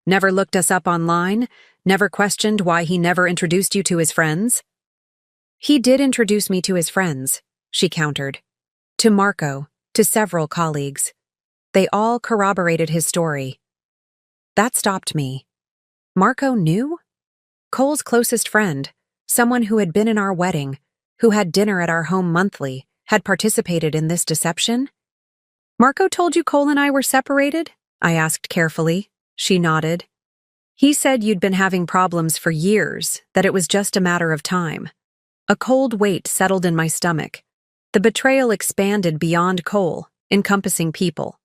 Speaker 1: Never looked us up online? Never questioned why he never introduced you to his friends?" "He did introduce me to his friends," she countered. "To Marco, to several colleagues. They all corroborated his story." That stopped me. Marco knew? Cole's closest friend, someone who had been in our wedding, who had dinner at our home monthly, had participated in this deception? "Marco told you Cole and I were separated?" I asked carefully. She nodded. "He said you'd been having problems for years, that it was just a matter of time." A cold weight settled in my stomach. The betrayal expanded beyond Cole, encompassing people.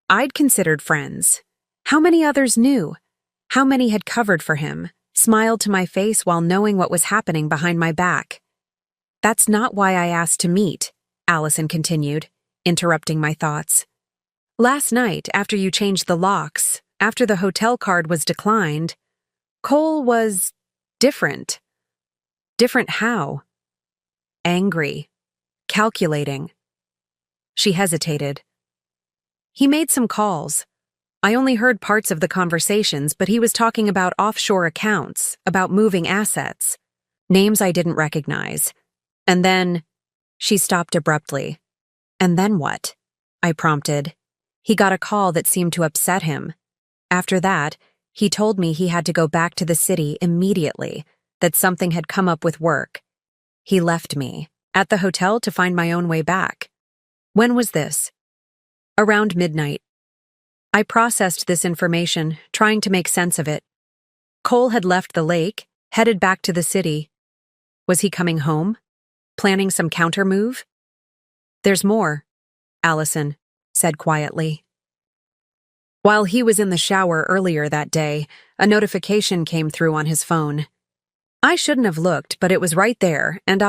Speaker 1: I'd considered friends. How many others knew? How many had covered for him, smiled to my face while knowing what was happening behind my back? "That's not why I asked to meet," Allison continued, interrupting my thoughts. "Last night, after you changed the locks, after the hotel card was declined, Cole was different." "Different how?" "Angry. Calculating." She hesitated. "He made some calls. I only heard parts of the conversations, but he was talking about offshore accounts, about moving assets, names I didn't recognize. And then..." She stopped abruptly. "And then what?" I prompted. "He got a call that seemed to upset him. After that, he told me he had to go back to the city immediately, that something had come up with work. He left me at the hotel to find my own way back." "When was this?" "Around midnight." I processed this information, trying to make sense of it. Cole had left the lake, headed back to the city. Was he coming home? Planning some counter-move? "There's more," Allison said quietly. While he was in the shower earlier that day, a notification came through on his phone. I shouldn't have looked, but it was right there, and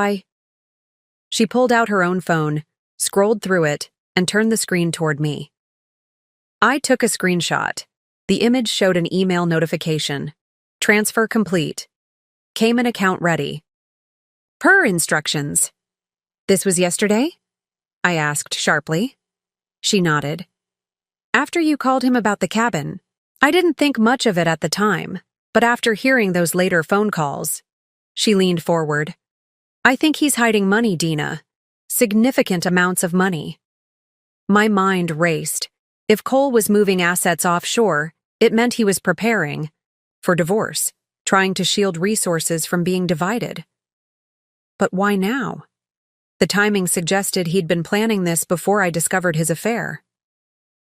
Speaker 1: She pulled out her own phone, scrolled through it, and turned the screen toward me. I took a screenshot. The image showed an email notification. Transfer complete. Cayman account ready. Per instructions. This was yesterday? I asked sharply. She nodded. After you called him about the cabin. I didn't think much of it at the time, but after hearing those later phone calls. She leaned forward. I think he's hiding money, Dina. Significant amounts of money. My mind raced. If Cole was moving assets offshore, it meant he was preparing for divorce, trying to shield resources from being divided. But why now? The timing suggested he'd been planning this before I discovered his affair.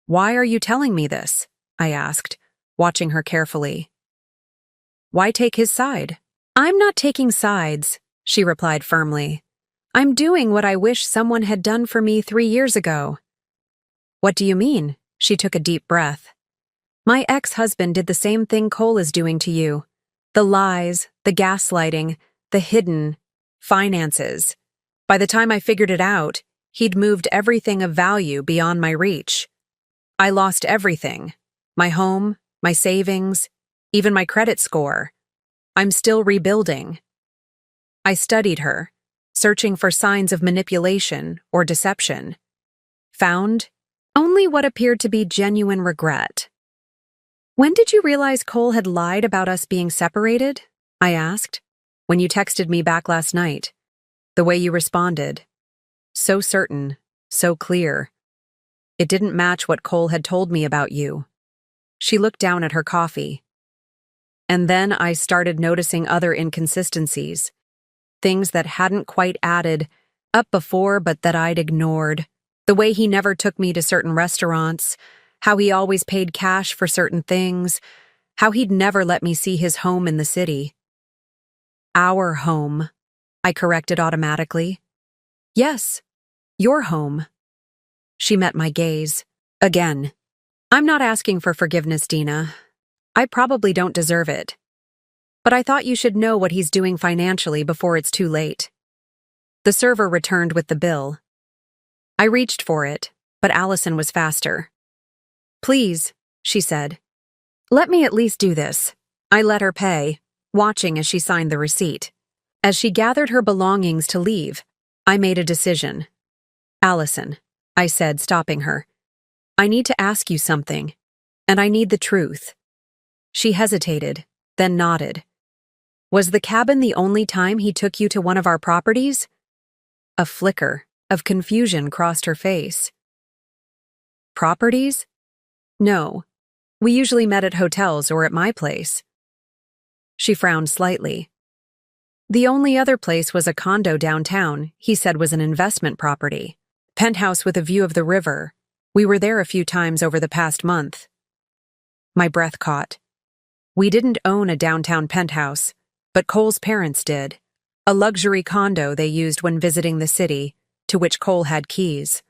Speaker 1: Why are you telling me this? I asked, watching her carefully. Why take his side? I'm not taking sides, she replied firmly. I'm doing what I wish someone had done for me 3 years ago. What do you mean? She took a deep breath. My ex-husband did the same thing Cole is doing to you. The lies, the gaslighting, the hidden finances. By the time I figured it out, he'd moved everything of value beyond my reach. I lost everything. My home, my savings, even my credit score. I'm still rebuilding. I studied her, searching for signs of manipulation or deception. Found only what appeared to be genuine regret. When did you realize Cole had lied about us being separated? I asked. When you texted me back last night. The way you responded. So certain, so clear. It didn't match what Cole had told me about you. She looked down at her coffee. And then I started noticing other inconsistencies. Things that hadn't quite added up before but that I'd ignored. The way he never took me to certain restaurants, how he always paid cash for certain things, how he'd never let me see his home in the city. Our home, I corrected automatically. Yes, your home. She met my gaze. Again. I'm not asking for forgiveness, Dina. I probably don't deserve it. But I thought you should know what he's doing financially before it's too late. The server returned with the bill. I reached for it, but Allison was faster. Please, she said. Let me at least do this. I let her pay, watching as she signed the receipt. As she gathered her belongings to leave, I made a decision. Allison, I said, stopping her. I need to ask you something, and I need the truth. She hesitated, then nodded. Was the cabin the only time he took you to one of our properties? A flicker of confusion crossed her face. Properties? No. We usually met at hotels or at my place. She frowned slightly. The only other place was a condo downtown, he said was an investment property. Penthouse with a view of the river. We were there a few times over the past month. My breath caught. We didn't own a downtown penthouse, but Cole's parents did. A luxury condo they used when visiting the city, to which Cole had keys.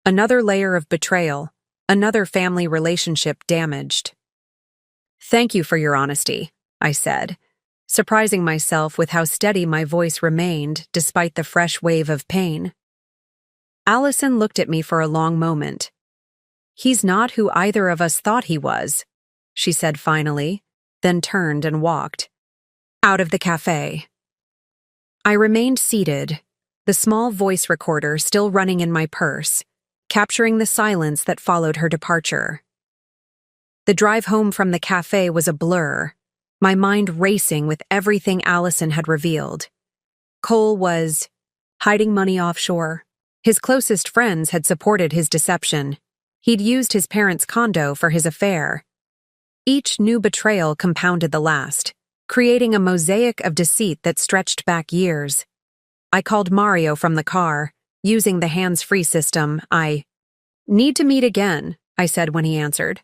Speaker 1: Another layer of betrayal, another family relationship damaged. Thank you for your honesty, I said, surprising myself with how steady my voice remained despite the fresh wave of pain. Allison looked at me for a long moment. He's not who either of us thought he was, she said finally, then turned and walked out of the cafe. I remained seated, the small voice recorder still running in my purse, capturing the silence that followed her departure. The drive home from the cafe was a blur, my mind racing with everything Allison had revealed. Cole was hiding money offshore. His closest friends had supported his deception. He'd used his parents' condo for his affair. Each new betrayal compounded the last, creating a mosaic of deceit that stretched back years. I called Mario from the car, using the hands-free system. I need to meet again, I said when he answered.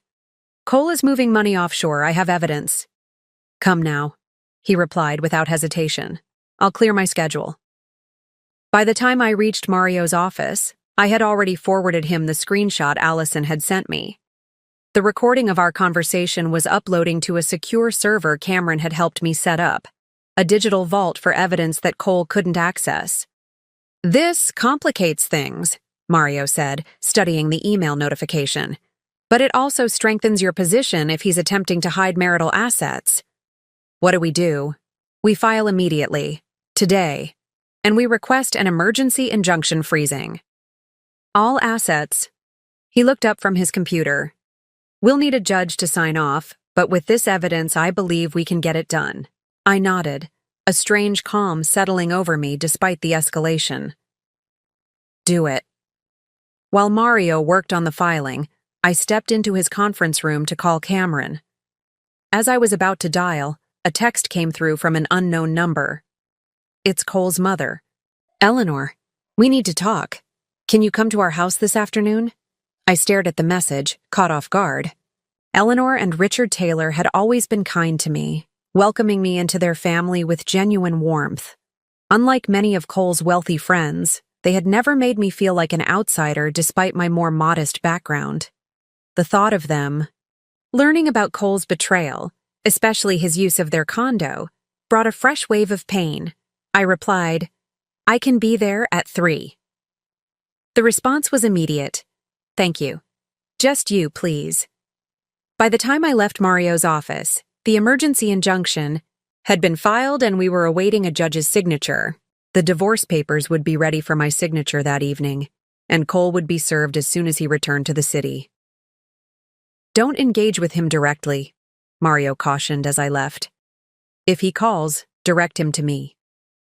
Speaker 1: Cole is moving money offshore, I have evidence. Come now, he replied without hesitation. I'll clear my schedule. By the time I reached Mario's office, I had already forwarded him the screenshot Allison had sent me. The recording of our conversation was uploading to a secure server Cameron had helped me set up, a digital vault for evidence that Cole couldn't access. This complicates things, Mario said, studying the email notification. But it also strengthens your position if he's attempting to hide marital assets. What do? We file immediately, today, and we request an emergency injunction freezing. All assets. He looked up from his computer. We'll need a judge to sign off, but with this evidence, I believe we can get it done. I nodded, a strange calm settling over me despite the escalation. Do it. While Mario worked on the filing, I stepped into his conference room to call Cameron. As I was about to dial, a text came through from an unknown number. It's Cole's mother. Eleanor, we need to talk. Can you come to our house this afternoon? I stared at the message, caught off guard. Eleanor and Richard Taylor had always been kind to me, welcoming me into their family with genuine warmth. Unlike many of Cole's wealthy friends, they had never made me feel like an outsider despite my more modest background. The thought of them, learning about Cole's betrayal, especially his use of their condo, brought a fresh wave of pain. I replied, I can be there at 3. The response was immediate. Thank you. Just you, please. By the time I left Mario's office, the emergency injunction had been filed and we were awaiting a judge's signature. The divorce papers would be ready for my signature that evening, and Cole would be served as soon as he returned to the city. Don't engage with him directly, Mario cautioned as I left. If he calls, direct him to me.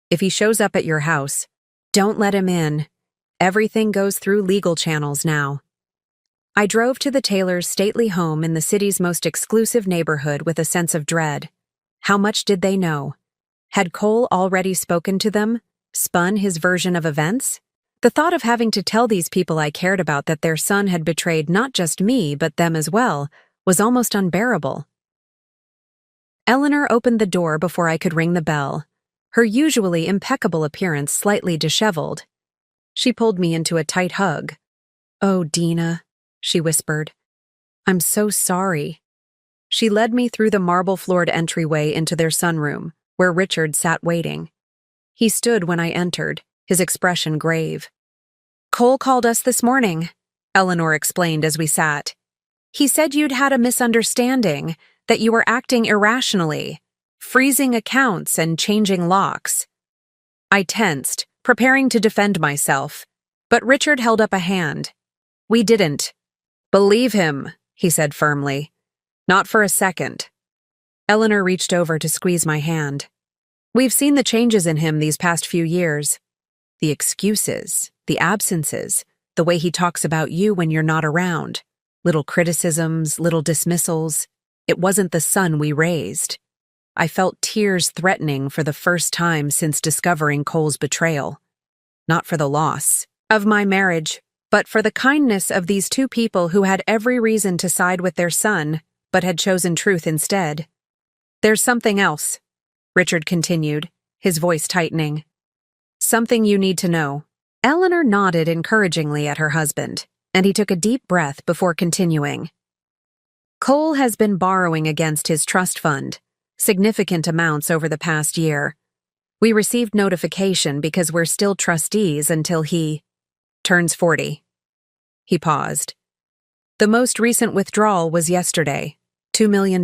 Speaker 1: If he shows up at your house, don't let him in. Everything goes through legal channels now. I drove to the Taylors' stately home in the city's most exclusive neighborhood with a sense of dread. How much did they know? Had Cole already spoken to them, spun his version of events? The thought of having to tell these people I cared about that their son had betrayed not just me but them as well was almost unbearable. Eleanor opened the door before I could ring the bell, her usually impeccable appearance slightly disheveled. She pulled me into a tight hug. "Oh, Dina," she whispered. "I'm so sorry." She led me through the marble-floored entryway into their sunroom, where Richard sat waiting. He stood when I entered, his expression grave. "Cole called us this morning," Eleanor explained as we sat. "He said you'd had a misunderstanding, that you were acting irrationally, freezing accounts and changing locks." I tensed, preparing to defend myself, but Richard held up a hand. "We didn't." "Believe him," he said firmly. "Not for a second." Eleanor reached over to squeeze my hand. "We've seen the changes in him these past few years. The excuses, the absences, the way he talks about you when you're not around. Little criticisms, little dismissals. It wasn't the son we raised." I felt tears threatening for the first time since discovering Cole's betrayal. Not for the loss of my marriage, but for the kindness of these two people who had every reason to side with their son, but had chosen truth instead. "There's something else," Richard continued, his voice tightening. "Something you need to know." Eleanor nodded encouragingly at her husband, and he took a deep breath before continuing. "Cole has been borrowing against his trust fund, significant amounts over the past year. We received notification because we're still trustees until he turns 40. He paused. "The most recent withdrawal was yesterday, $2 million.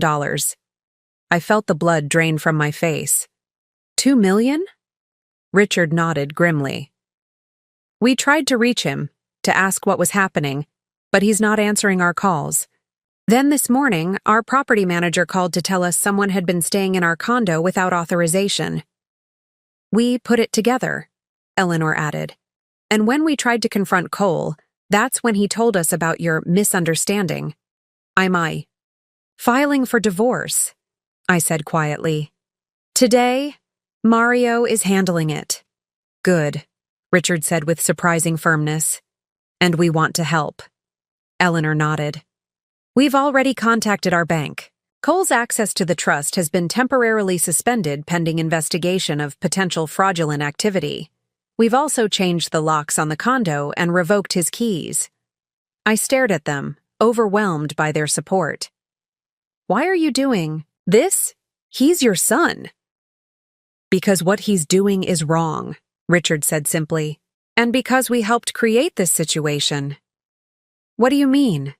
Speaker 1: I felt the blood drain from my face. $2 million? Richard nodded grimly. "We tried to reach him, to ask what was happening, but he's not answering our calls. Then this morning, our property manager called to tell us someone had been staying in our condo without authorization. We put it together," Eleanor added. "And when we tried to confront Cole, that's when he told us about your misunderstanding. I'm filing for divorce," I said quietly. "Today, Mario is handling it." "Good," Richard said with surprising firmness. "And we want to help." Eleanor nodded. "We've already contacted our bank. Cole's access to the trust has been temporarily suspended pending investigation of potential fraudulent activity. We've also changed the locks on the condo and revoked his keys." I stared at them, overwhelmed by their support. "Why are you doing this? He's your son." "Because what he's doing is wrong," Richard said simply. And because we helped create this situation. What do you mean?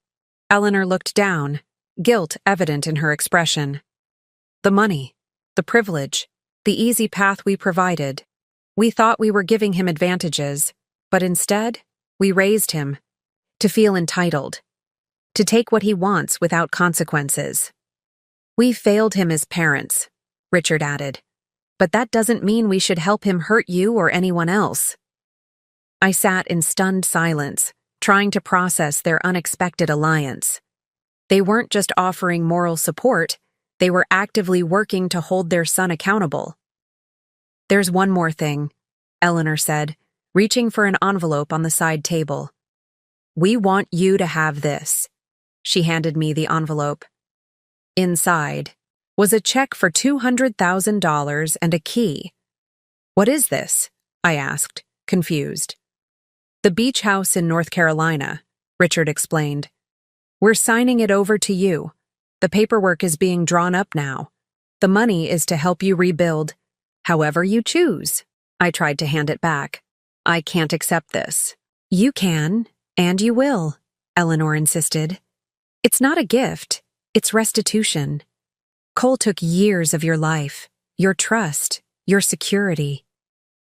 Speaker 1: Eleanor looked down, guilt evident in her expression. The money, the privilege, the easy path we provided. We thought we were giving him advantages, but instead, we raised him to feel entitled, to take what he wants without consequences. We failed him as parents, Richard added, but that doesn't mean we should help him hurt you or anyone else. I sat in stunned silence, trying to process their unexpected alliance. They weren't just offering moral support, they were actively working to hold their son accountable. There's one more thing, Eleanor said, reaching for an envelope on the side table. We want you to have this. She handed me the envelope. Inside was a check for $200,000 and a key. What is this? I asked, confused. The beach house in North Carolina, Richard explained. We're signing it over to you. The paperwork is being drawn up now. The money is to help you rebuild, however you choose. I tried to hand it back. I can't accept this. You can, and you will, Eleanor insisted. It's not a gift, it's restitution. Cole took years of your life, your trust, your security.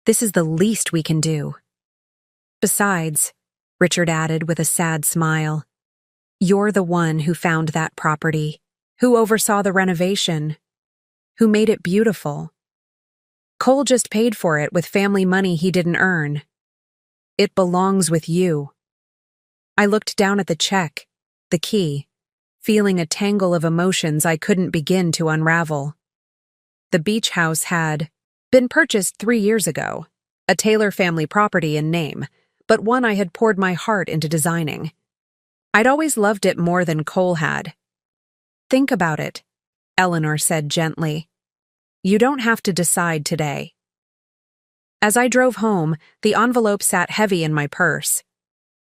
Speaker 1: This is the least we can do. Besides, Richard added with a sad smile, you're the one who found that property, who oversaw the renovation, who made it beautiful. Cole just paid for it with family money he didn't earn. It belongs with you. I looked down at the check, the key, feeling a tangle of emotions I couldn't begin to unravel. The beach house had been purchased 3 years ago, a Taylor family property in name, but one I had poured my heart into designing. I'd always loved it more than Cole had. Think about it, Eleanor said gently. You don't have to decide today. As I drove home, the envelope sat heavy in my purse.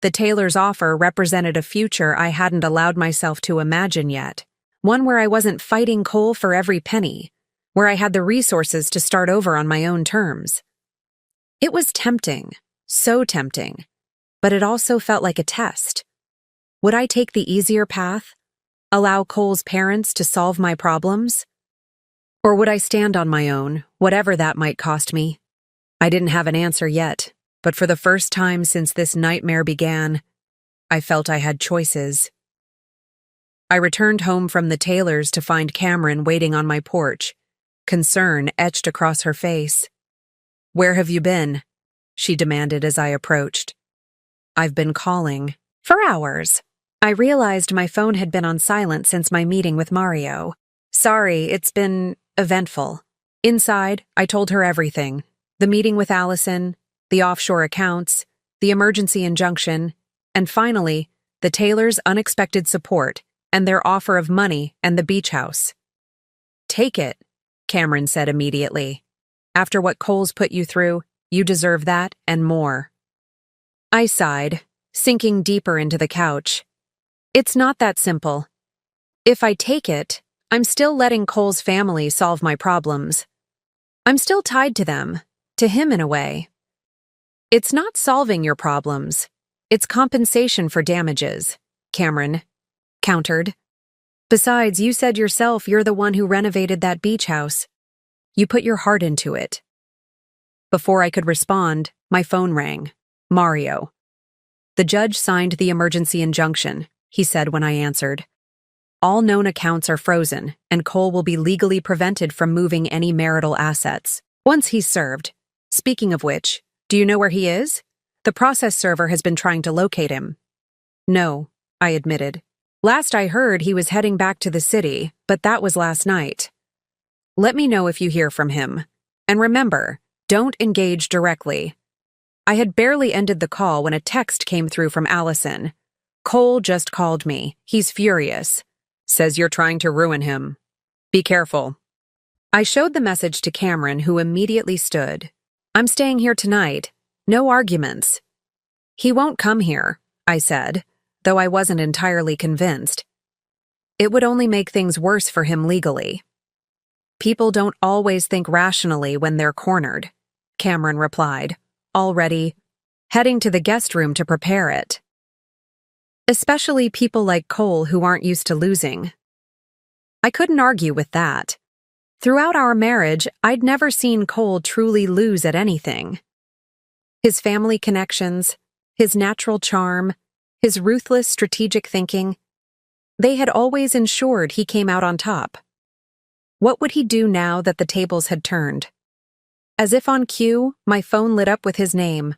Speaker 1: The Taylor's offer represented a future I hadn't allowed myself to imagine yet, one where I wasn't fighting Cole for every penny, where I had the resources to start over on my own terms. It was tempting, so tempting, but it also felt like a test. Would I take the easier path, allow Cole's parents to solve my problems? Or would I stand on my own, whatever that might cost me? I didn't have an answer yet, but for the first time since this nightmare began, I felt I had choices. I returned home from the Taylors to find Cameron waiting on my porch, concern etched across her face. Where have you been? She demanded as I approached. I've been calling. For hours. I realized my phone had been on silent since my meeting with Mario. Sorry, it's been eventful. Inside, I told her everything. The meeting with Allison, the offshore accounts, the emergency injunction, and finally, the Taylors' unexpected support and their offer of money and the beach house. Take it, Cameron said immediately. After what Cole's put you through, you deserve that and more. I sighed, sinking deeper into the couch. It's not that simple. If I take it, I'm still letting Cole's family solve my problems. I'm still tied to them, to him in a way. It's not solving your problems. It's compensation for damages, Cameron countered. Besides, you said yourself you're the one who renovated that beach house. You put your heart into it. Before I could respond, my phone rang. Mario. The judge signed the emergency injunction, he said when I answered. All known accounts are frozen, and Cole will be legally prevented from moving any marital assets once he's served. Speaking of which, do you know where he is? The process server has been trying to locate him. No, I admitted. Last I heard, he was heading back to the city, but that was last night. Let me know if you hear from him. And remember, don't engage directly. I had barely ended the call when a text came through from Allison. Cole just called me. He's furious. Says you're trying to ruin him. Be careful. I showed the message to Cameron, who immediately stood. I'm staying here tonight. No arguments. He won't come here, I said, though I wasn't entirely convinced. It would only make things worse for him legally. People don't always think rationally when they're cornered, Cameron replied, already heading to the guest room to prepare it. Especially people like Cole who aren't used to losing. I couldn't argue with that. Throughout our marriage, I'd never seen Cole truly lose at anything. His family connections, his natural charm, his ruthless strategic thinking, they had always ensured he came out on top. What would he do now that the tables had turned? As if on cue, my phone lit up with his name.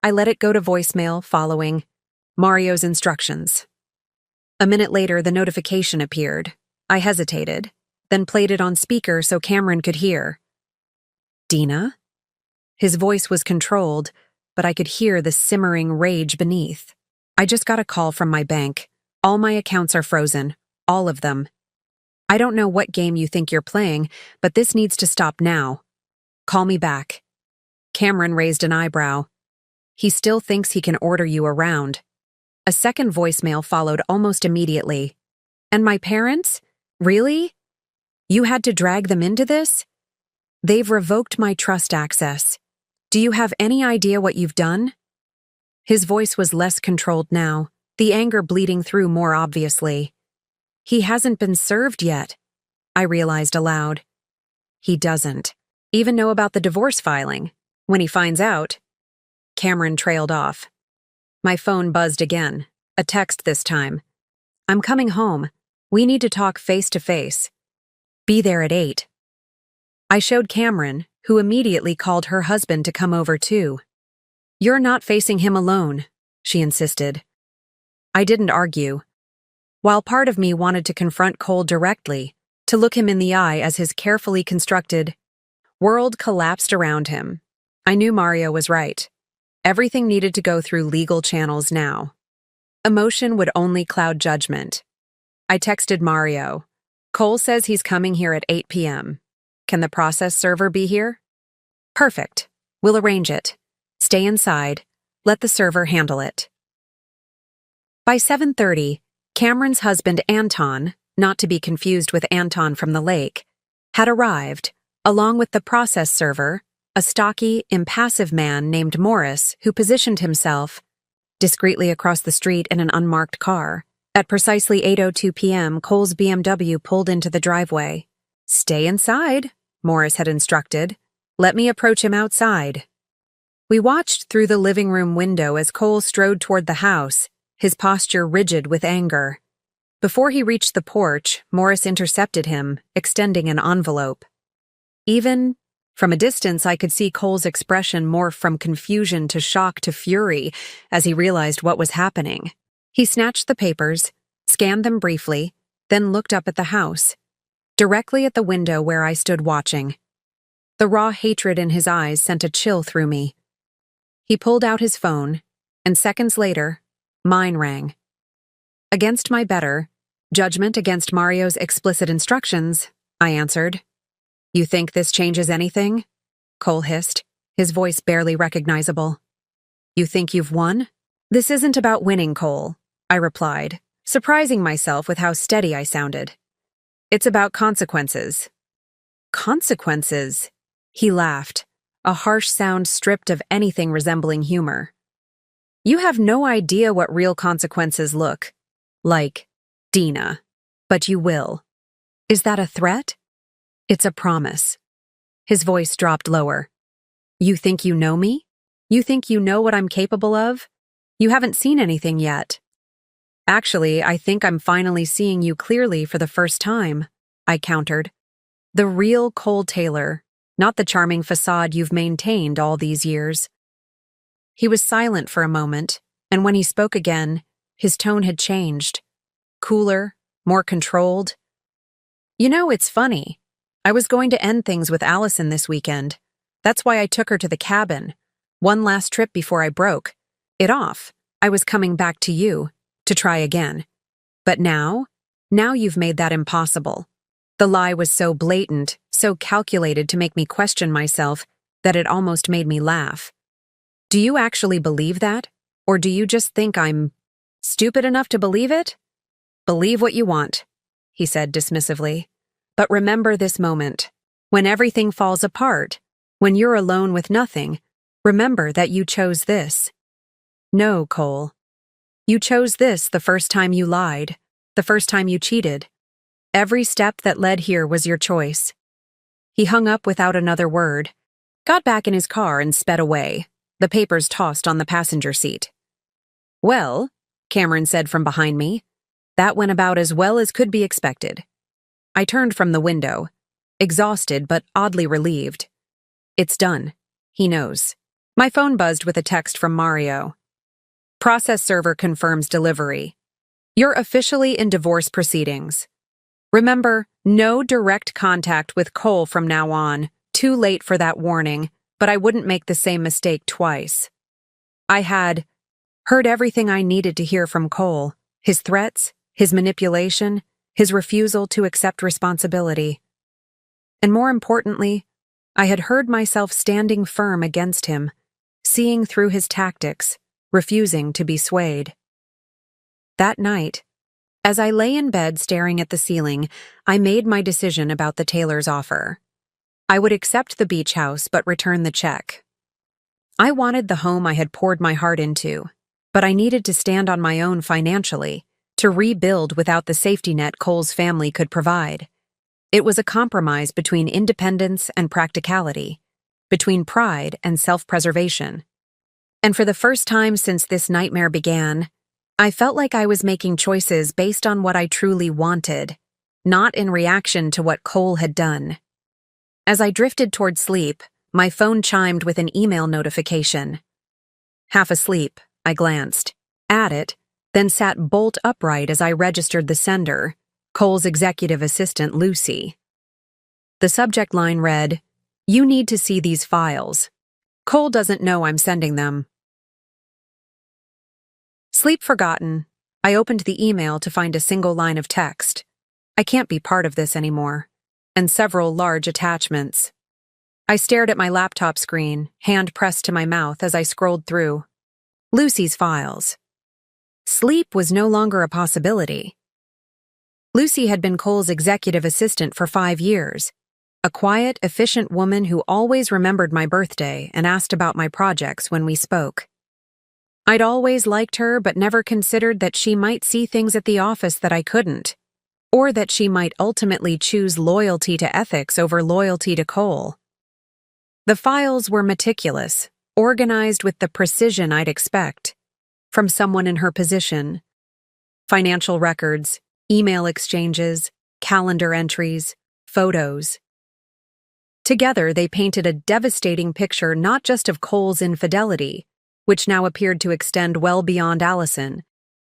Speaker 1: I let it go to voicemail following Mario's instructions. A minute later, the notification appeared. I hesitated, then played it on speaker so Cameron could hear. Dina? His voice was controlled, but I could hear the simmering rage beneath. I just got a call from my bank. All my accounts are frozen. All of them. I don't know what game you think you're playing, but this needs to stop now. Call me back. Cameron raised an eyebrow. He still thinks he can order you around. A second voicemail followed almost immediately. And my parents? Really? You had to drag them into this? They've revoked my trust access. Do you have any idea what you've done? His voice was less controlled now, the anger bleeding through more obviously. He hasn't been served yet, I realized aloud. He doesn't even know about the divorce filing. When he finds out, Cameron trailed off. My phone buzzed again, a text this time. I'm coming home. We need to talk face to face. Be there at 8. I showed Cameron, who immediately called her husband to come over too. You're not facing him alone, she insisted. I didn't argue. While part of me wanted to confront Cole directly, to look him in the eye as his carefully constructed world collapsed around him, I knew Mario was right. Everything needed to go through legal channels now. Emotion would only cloud judgment. I texted Mario. Cole says he's coming here at 8 p.m. Can the process server be here? Perfect. We'll arrange it. Stay inside. Let the server handle it. By 7:30, Cameron's husband Anton, not to be confused with Anton from the lake, had arrived, along with the process server, a stocky, impassive man named Morris who positioned himself discreetly across the street in an unmarked car. At precisely 8:02 p.m., Cole's BMW pulled into the driveway. Stay inside, Morris had instructed. Let me approach him outside. We watched through the living room window as Cole strode toward the house, his posture rigid with anger. Before he reached the porch, Morris intercepted him, extending an envelope. Even from a distance, I could see Cole's expression morph from confusion to shock to fury as he realized what was happening. He snatched the papers, scanned them briefly, then looked up at the house, directly at the window where I stood watching. The raw hatred in his eyes sent a chill through me. He pulled out his phone, and seconds later, mine rang. Against my better judgment against Mario's explicit instructions, I answered. You think this changes anything? Cole hissed, his voice barely recognizable. You think you've won? This isn't about winning, Cole, I replied, surprising myself with how steady I sounded. It's about consequences. Consequences? He laughed, a harsh sound stripped of anything resembling humor. You have no idea what real consequences look like, Dina, but you will. Is that a threat? It's a promise. His voice dropped lower. You think you know me? You think you know what I'm capable of? You haven't seen anything yet. Actually, I think I'm finally seeing you clearly for the first time, I countered. The real Cole Taylor, not the charming facade you've maintained all these years. He was silent for a moment, and when he spoke again, his tone had changed. Cooler, more controlled. You know, it's funny. I was going to end things with Allison this weekend. That's why I took her to the cabin. One last trip before I broke it off. I was coming back to you to try again. But now you've made that impossible. The lie was so blatant, so calculated to make me question myself that it almost made me laugh. Do you actually believe that? Or do you just think I'm stupid enough to believe it? Believe what you want, he said dismissively. But remember this moment. When everything falls apart, when you're alone with nothing, Remember that you chose this. No, Cole. You chose this the first time you lied, the first time you cheated. Every step that led here was your choice. He hung up without another word, got back in his car and sped away, the papers tossed on the passenger seat. Well, Cameron said from behind me, that went about as well as could be expected. I turned from the window, exhausted but oddly relieved. It's done. He knows. My phone buzzed with a text from Mario. Process server confirms delivery. You're officially in divorce proceedings. Remember, no direct contact with Cole from now on. Too late for that warning, but I wouldn't make the same mistake twice. I had heard everything I needed to hear from Cole, his threats, his manipulation, his refusal to accept responsibility. And more importantly, I had heard myself standing firm against him, seeing through his tactics, refusing to be swayed. That night, as I lay in bed staring at the ceiling, I made my decision about the tailor's offer. I would accept the beach house but return the check. I wanted the home I had poured my heart into, but I needed to stand on my own financially, to rebuild without the safety net Cole's family could provide. It was a compromise between independence and practicality, between pride and self-preservation. And for the first time since this nightmare began, I felt like I was making choices based on what I truly wanted, not in reaction to what Cole had done. As I drifted toward sleep, my phone chimed with an email notification. Half asleep, I glanced at it, then sat bolt upright as I registered the sender, Cole's executive assistant, Lucy. The subject line read, "You need to see these files. Cole doesn't know I'm sending them." Sleep forgotten, I opened the email to find a single line of text. I can't be part of this anymore. And several large attachments. I stared at my laptop screen, hand pressed to my mouth as I scrolled through. Lucy's files. Sleep was no longer a possibility. Lucy had been Cole's executive assistant for 5 years, a quiet, efficient woman who always remembered my birthday and asked about my projects when we spoke. I'd always liked her but never considered that she might see things at the office that I couldn't, or that she might ultimately choose loyalty to ethics over loyalty to Cole. The files were meticulous, organized with the precision I'd expect from someone in her position. Financial records, email exchanges, calendar entries, photos. Together, they painted a devastating picture not just of Cole's infidelity, which now appeared to extend well beyond Allison,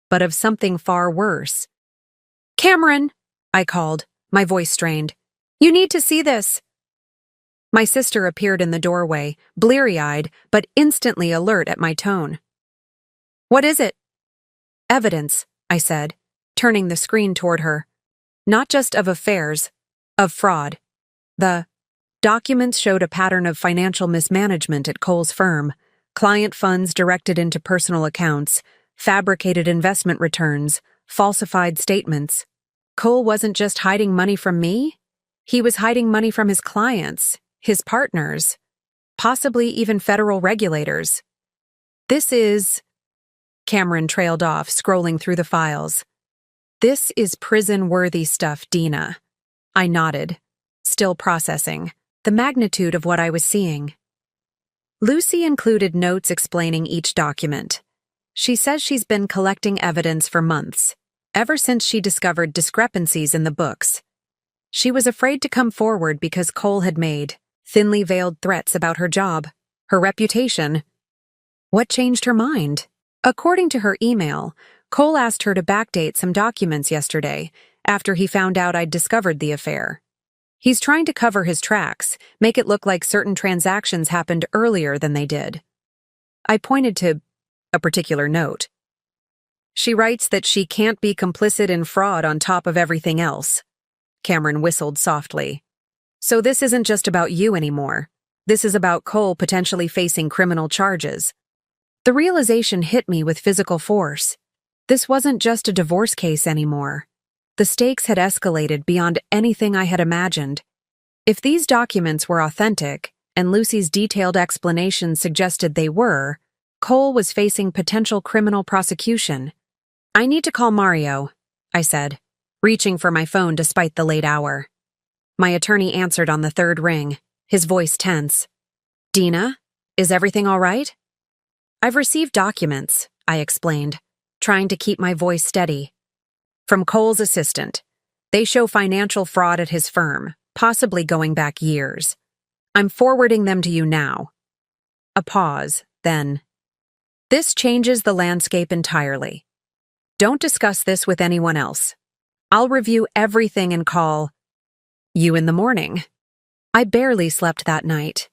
Speaker 1: but of something far worse. "Cameron," I called, my voice strained. "You need to see this." My sister appeared in the doorway, bleary-eyed, but instantly alert at my tone. "What is it?" "Evidence," I said, turning the screen toward her. "Not just of affairs, of fraud. The documents showed a pattern of financial mismanagement at Cole's firm, client funds directed into personal accounts, fabricated investment returns, falsified statements. Cole wasn't just hiding money from me. He was hiding money from his clients, his partners, possibly even federal regulators. This is..." Cameron trailed off, scrolling through the files. "This is prison-worthy stuff, Dina." I nodded, still processing the magnitude of what I was seeing. Lucy included notes explaining each document. She says she's been collecting evidence for months, ever since she discovered discrepancies in the books. She was afraid to come forward because Cole had made thinly veiled threats about her job, her reputation. What changed her mind? According to her email, Cole asked her to backdate some documents yesterday after he found out I'd discovered the affair. He's trying to cover his tracks, make it look like certain transactions happened earlier than they did. I pointed to a particular note. She writes that she can't be complicit in fraud on top of everything else. Cameron whistled softly. "So this isn't just about you anymore. This is about Cole potentially facing criminal charges." The realization hit me with physical force. This wasn't just a divorce case anymore. The stakes had escalated beyond anything I had imagined. If these documents were authentic, and Lucy's detailed explanation suggested they were, Cole was facing potential criminal prosecution. "I need to call Mario," I said, reaching for my phone despite the late hour. My attorney answered on the third ring, his voice tense. "Dina, is everything all right?" "I've received documents," I explained, trying to keep my voice steady. "From Cole's assistant. They show financial fraud at his firm, possibly going back years. I'm forwarding them to you now." A pause, then. "This changes the landscape entirely. Don't discuss this with anyone else. I'll review everything and call you in the morning." I barely slept that night.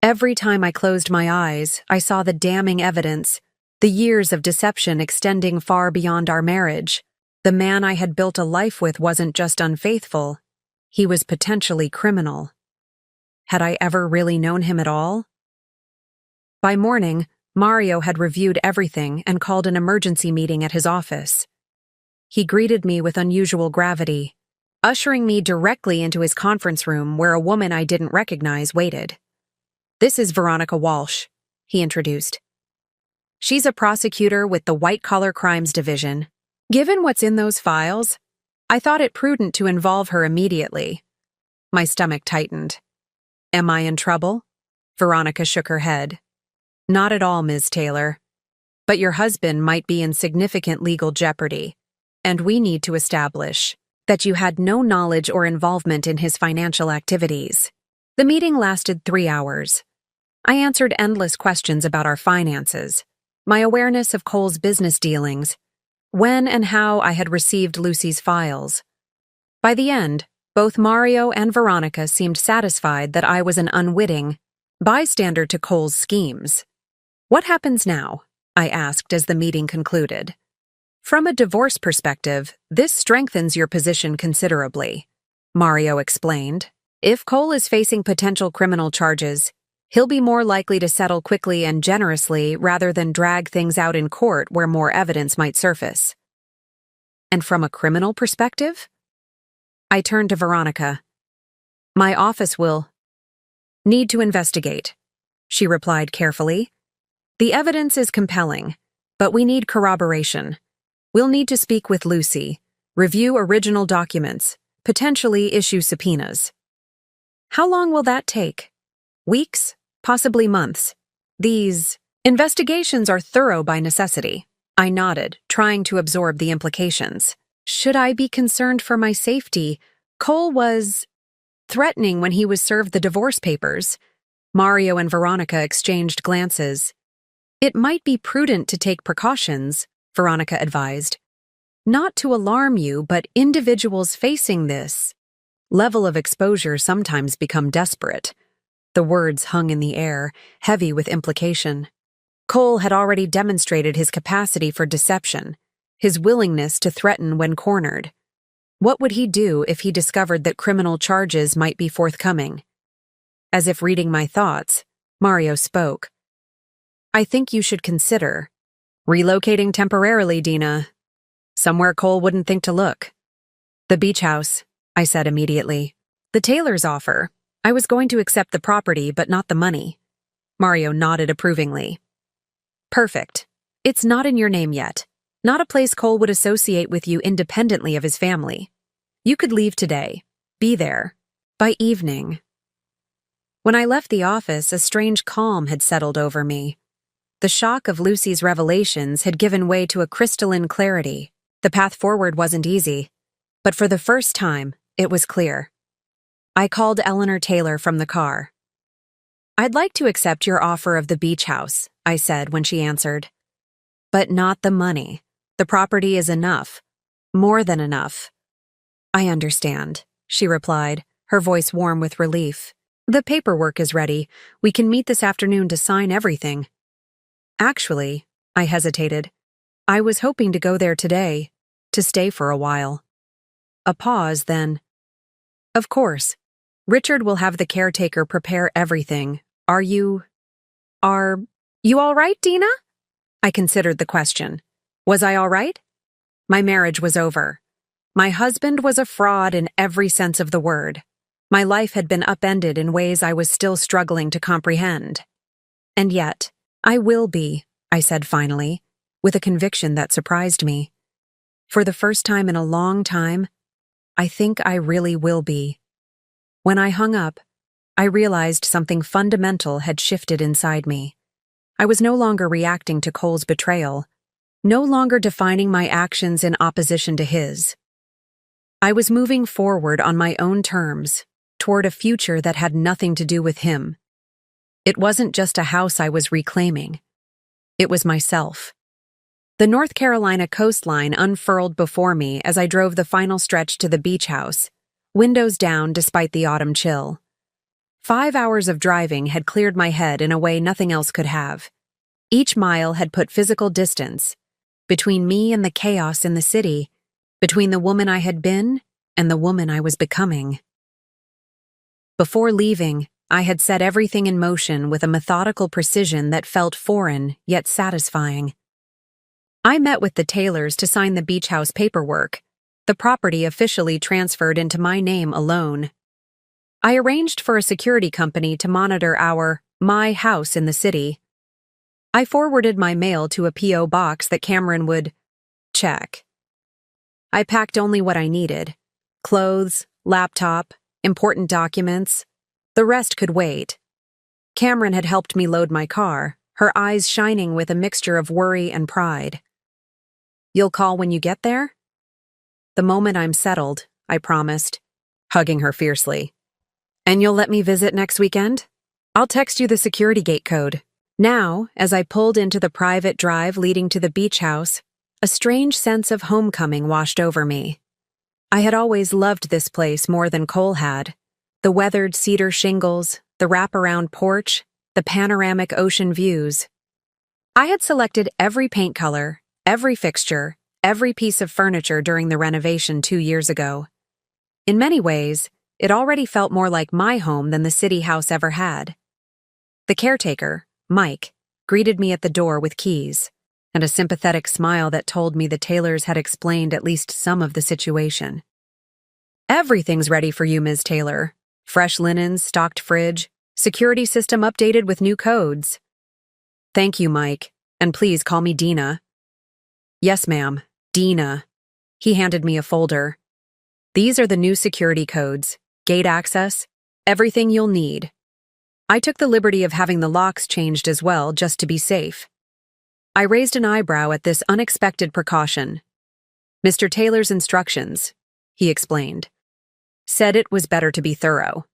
Speaker 1: Every time I closed my eyes, I saw the damning evidence, the years of deception extending far beyond our marriage. The man I had built a life with wasn't just unfaithful, he was potentially criminal. Had I ever really known him at all? By morning, Mario had reviewed everything and called an emergency meeting at his office. He greeted me with unusual gravity, ushering me directly into his conference room where a woman I didn't recognize waited. "This is Veronica Walsh," he introduced. "She's a prosecutor with the White Collar Crimes Division. Given what's in those files, I thought it prudent to involve her immediately." My stomach tightened. "Am I in trouble?" Veronica shook her head. "Not at all, Ms. Taylor. But your husband might be in significant legal jeopardy, and we need to establish that you had no knowledge or involvement in his financial activities." The meeting lasted 3 hours. I answered endless questions about our finances, my awareness of Cole's business dealings, when and how I had received Lucy's files. By the end, both Mario and Veronica seemed satisfied that I was an unwitting bystander to Cole's schemes. "What happens now?" I asked as the meeting concluded. "From a divorce perspective, this strengthens your position considerably," Mario explained. "If Cole is facing potential criminal charges, he'll be more likely to settle quickly and generously rather than drag things out in court where more evidence might surface." "And from a criminal perspective?" I turned to Veronica. "My office will need to investigate," she replied carefully. "The evidence is compelling, but we need corroboration. We'll need to speak with Lucy, review original documents, potentially issue subpoenas." "How long will that take?" "Weeks, possibly months. These investigations are thorough by necessity." I nodded, trying to absorb the implications. Should I be concerned for my safety? Cole was threatening when he was served the divorce papers. Mario and Veronica exchanged glances. "It might be prudent to take precautions," Veronica advised. "Not to alarm you, but individuals facing this level of exposure sometimes become desperate." The words hung in the air, heavy with implication. Cole had already demonstrated his capacity for deception, his willingness to threaten when cornered. What would he do if he discovered that criminal charges might be forthcoming? As if reading my thoughts, Mario spoke. "I think you should consider relocating temporarily, Dina. Somewhere Cole wouldn't think to look." "The beach house," I said immediately. "The Taylor's offer. I was going to accept the property, but not the money." Mario nodded approvingly. "Perfect. It's not in your name yet. Not a place Cole would associate with you independently of his family. You could leave today. Be there. By evening." When I left the office, a strange calm had settled over me. The shock of Lucy's revelations had given way to a crystalline clarity. The path forward wasn't easy, but for the first time, it was clear. I called Eleanor Taylor from the car. "I'd like to accept your offer of the beach house," I said when she answered. "But not the money. The property is enough. More than enough." "I understand," she replied, her voice warm with relief. "The paperwork is ready. We can meet this afternoon to sign everything." "Actually," I hesitated, "I was hoping to go there today, to stay for a while." A pause, then. "Of course. Richard will have the caretaker prepare everything. Are you all right, Dina?" I considered the question. Was I all right? My marriage was over. My husband was a fraud in every sense of the word. My life had been upended in ways I was still struggling to comprehend. And yet, I will be, I said finally, with a conviction that surprised me. For the first time in a long time, I think I really will be. When I hung up, I realized something fundamental had shifted inside me. I was no longer reacting to Cole's betrayal, no longer defining my actions in opposition to his. I was moving forward on my own terms, toward a future that had nothing to do with him. It wasn't just a house I was reclaiming. It was myself. The North Carolina coastline unfurled before me as I drove the final stretch to the beach house, windows down despite the autumn chill. 5 hours of driving had cleared my head in a way nothing else could have. Each mile had put physical distance between me and the chaos in the city, between the woman I had been and the woman I was becoming. Before leaving, I had set everything in motion with a methodical precision that felt foreign yet satisfying. I met with the Taylors to sign the beach house paperwork, the property officially transferred into my name alone. I arranged for a security company to monitor my house in the city. I forwarded my mail to a P.O. box that Cameron would check. I packed only what I needed: clothes, laptop, important documents. The rest could wait. Cameron had helped me load my car, her eyes shining with a mixture of worry and pride. "You'll call when you get there?" "The moment I'm settled," I promised, hugging her fiercely. "And you'll let me visit next weekend? I'll text you the security gate code." Now, as I pulled into the private drive leading to the beach house, a strange sense of homecoming washed over me. I had always loved this place more than Cole had. The weathered cedar shingles, the wraparound porch, the panoramic ocean views. I had selected every paint color, every fixture, every piece of furniture during the renovation 2 years ago. In many ways, it already felt more like my home than the city house ever had. The caretaker, Mike, greeted me at the door with keys, and a sympathetic smile that told me the Taylors had explained at least some of the situation. "Everything's ready for you, Ms. Taylor. Fresh linens, stocked fridge, security system updated with new codes." "Thank you, Mike, and please call me Dina." "Yes, ma'am, Dina." He handed me a folder. "These are the new security codes, gate access, everything you'll need." I took the liberty of having the locks changed as well, just to be safe. I raised an eyebrow at this unexpected precaution. "Mr. Taylor's instructions," he explained, "said it was better to be thorough."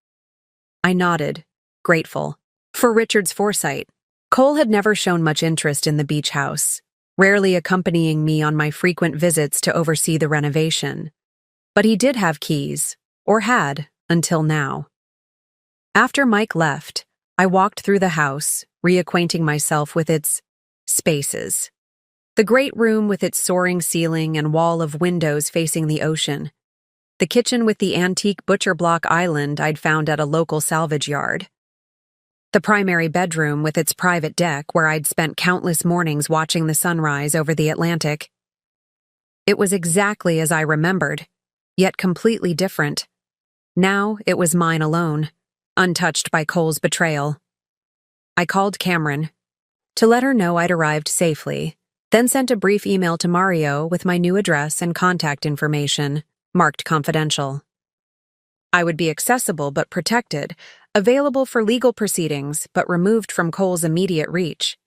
Speaker 1: I nodded, grateful. For Richard's foresight, Cole had never shown much interest in the beach house, rarely accompanying me on my frequent visits to oversee the renovation. But he did have keys, or had, until now. After Mike left, I walked through the house, reacquainting myself with its spaces. The great room with its soaring ceiling and wall of windows facing the ocean. The kitchen with the antique butcher block island I'd found at a local salvage yard. The primary bedroom with its private deck where I'd spent countless mornings watching the sunrise over the Atlantic. It was exactly as I remembered, yet completely different. Now it was mine alone, untouched by Cole's betrayal. I called Cameron to let her know I'd arrived safely, then sent a brief email to Mario with my new address and contact information, marked confidential. I would be accessible but protected, available for legal proceedings but removed from Cole's immediate reach.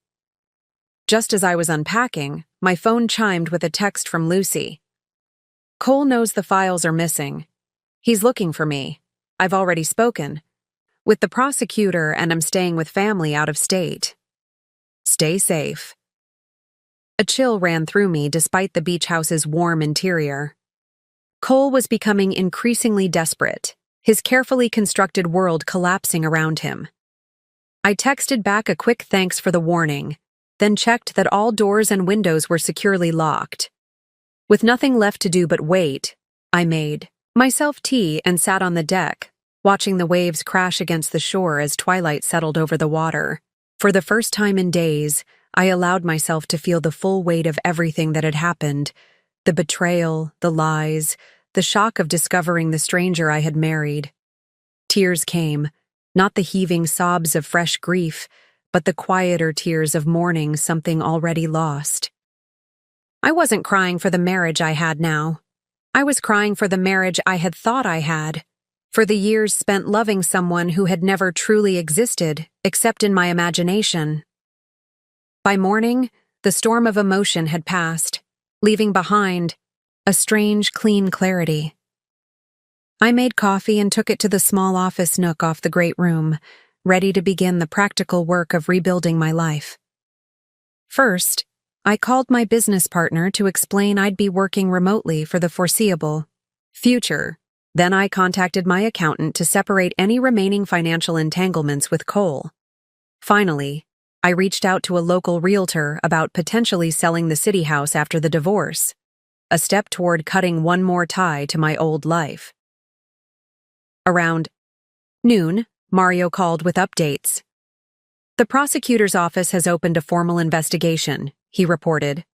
Speaker 1: Just as I was unpacking, my phone chimed with a text from Lucy. "Cole knows the files are missing. He's looking for me. I've already spoken with the prosecutor and I'm staying with family out of state. Stay safe." A chill ran through me despite the beach house's warm interior. Cole was becoming increasingly desperate, his carefully constructed world collapsing around him. I texted back a quick thanks for the warning, then checked that all doors and windows were securely locked. With nothing left to do but wait, I made myself tea and sat on the deck, watching the waves crash against the shore as twilight settled over the water. For the first time in days, I allowed myself to feel the full weight of everything that had happened: the betrayal, the lies, the shock of discovering the stranger I had married. Tears came, not the heaving sobs of fresh grief, but the quieter tears of mourning something already lost. I wasn't crying for the marriage I had now. I was crying for the marriage I had thought I had, for the years spent loving someone who had never truly existed, except in my imagination. By morning, the storm of emotion had passed, leaving behind a strange, clean clarity. I made coffee and took it to the small office nook off the great room, ready to begin the practical work of rebuilding my life. First, I called my business partner to explain I'd be working remotely for the foreseeable future. Then I contacted my accountant to separate any remaining financial entanglements with Cole. Finally, I reached out to a local realtor about potentially selling the city house after the divorce, a step toward cutting one more tie to my old life. Around noon, Mario called with updates. The prosecutor's office has opened a formal investigation, he reported.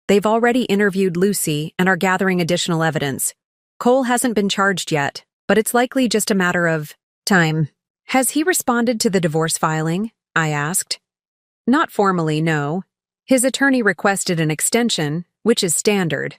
Speaker 1: They've already interviewed Lucy and are gathering additional evidence. Cole hasn't been charged yet, but it's likely just a matter of time. Has he responded to the divorce filing? I asked. Not formally, no. His attorney requested an extension, which is standard.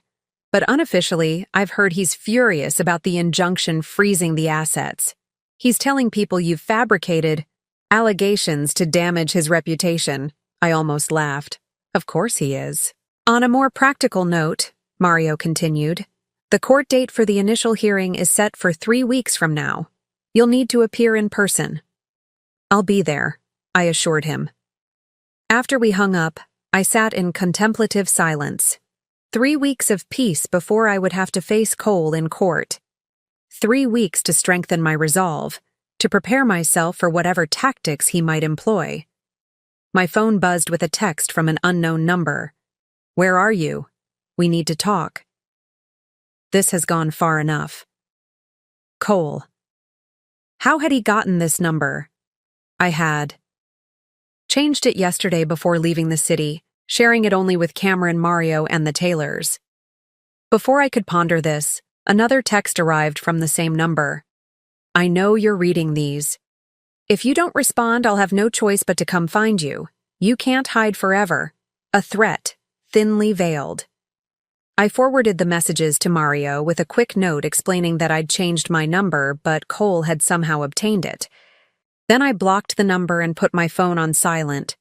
Speaker 1: But unofficially, I've heard he's furious about the injunction freezing the assets. He's telling people you've fabricated allegations to damage his reputation. I almost laughed. Of course he is. On a more practical note, Mario continued, the court date for the initial hearing is set for 3 weeks from now. You'll need to appear in person. I'll be there, I assured him. After we hung up, I sat in contemplative silence. 3 weeks of peace before I would have to face Cole in court. 3 weeks to strengthen my resolve, to prepare myself for whatever tactics he might employ. My phone buzzed with a text from an unknown number. Where are you? We need to talk. This has gone far enough. Cole. How had he gotten this number? I had changed it yesterday before leaving the city, sharing it only with Cameron, Mario, and the Taylors. Before I could ponder this, another text arrived from the same number. I know you're reading these. If you don't respond, I'll have no choice but to come find you. You can't hide forever. A threat, thinly veiled. I forwarded the messages to Mario with a quick note explaining that I'd changed my number, but Cole had somehow obtained it. Then I blocked the number and put my phone on silent.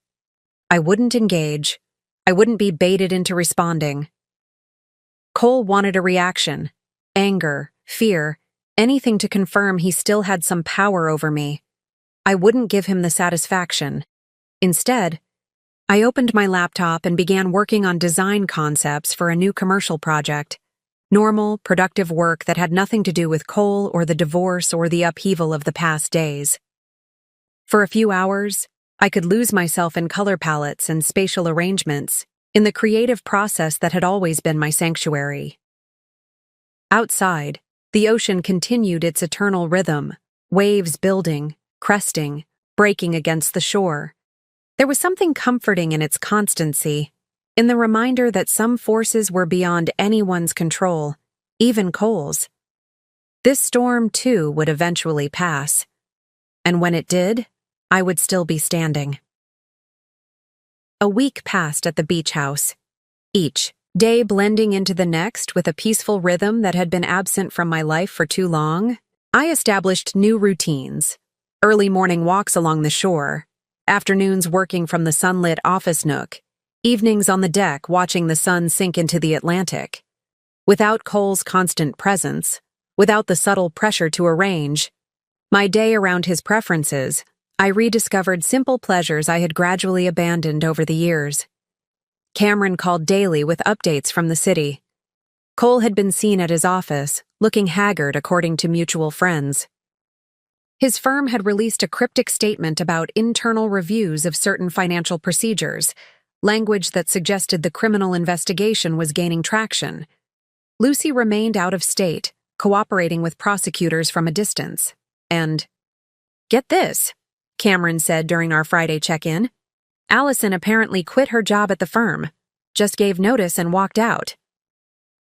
Speaker 1: I wouldn't engage. I wouldn't be baited into responding. Cole wanted a reaction. Anger, fear, anything to confirm he still had some power over me. I wouldn't give him the satisfaction. Instead, I opened my laptop and began working on design concepts for a new commercial project. Normal, productive work that had nothing to do with Cole or the divorce or the upheaval of the past days. For a few hours, I could lose myself in color palettes and spatial arrangements, in the creative process that had always been my sanctuary. Outside, the ocean continued its eternal rhythm, waves building, cresting, breaking against the shore. There was something comforting in its constancy, in the reminder that some forces were beyond anyone's control, even Cole's. This storm, too, would eventually pass. And when it did, I would still be standing. A week passed at the beach house, each day blending into the next with a peaceful rhythm that had been absent from my life for too long. I established new routines, early morning walks along the shore, afternoons working from the sunlit office nook, evenings on the deck watching the sun sink into the Atlantic. Without Cole's constant presence, without the subtle pressure to arrange my day around his preferences, I rediscovered simple pleasures I had gradually abandoned over the years. Cameron called daily with updates from the city. Cole had been seen at his office, looking haggard according to mutual friends. His firm had released a cryptic statement about internal reviews of certain financial procedures, language that suggested the criminal investigation was gaining traction. Lucy remained out of state, cooperating with prosecutors from a distance. And, get this, Cameron said during our Friday check-in. Allison apparently quit her job at the firm, just gave notice and walked out.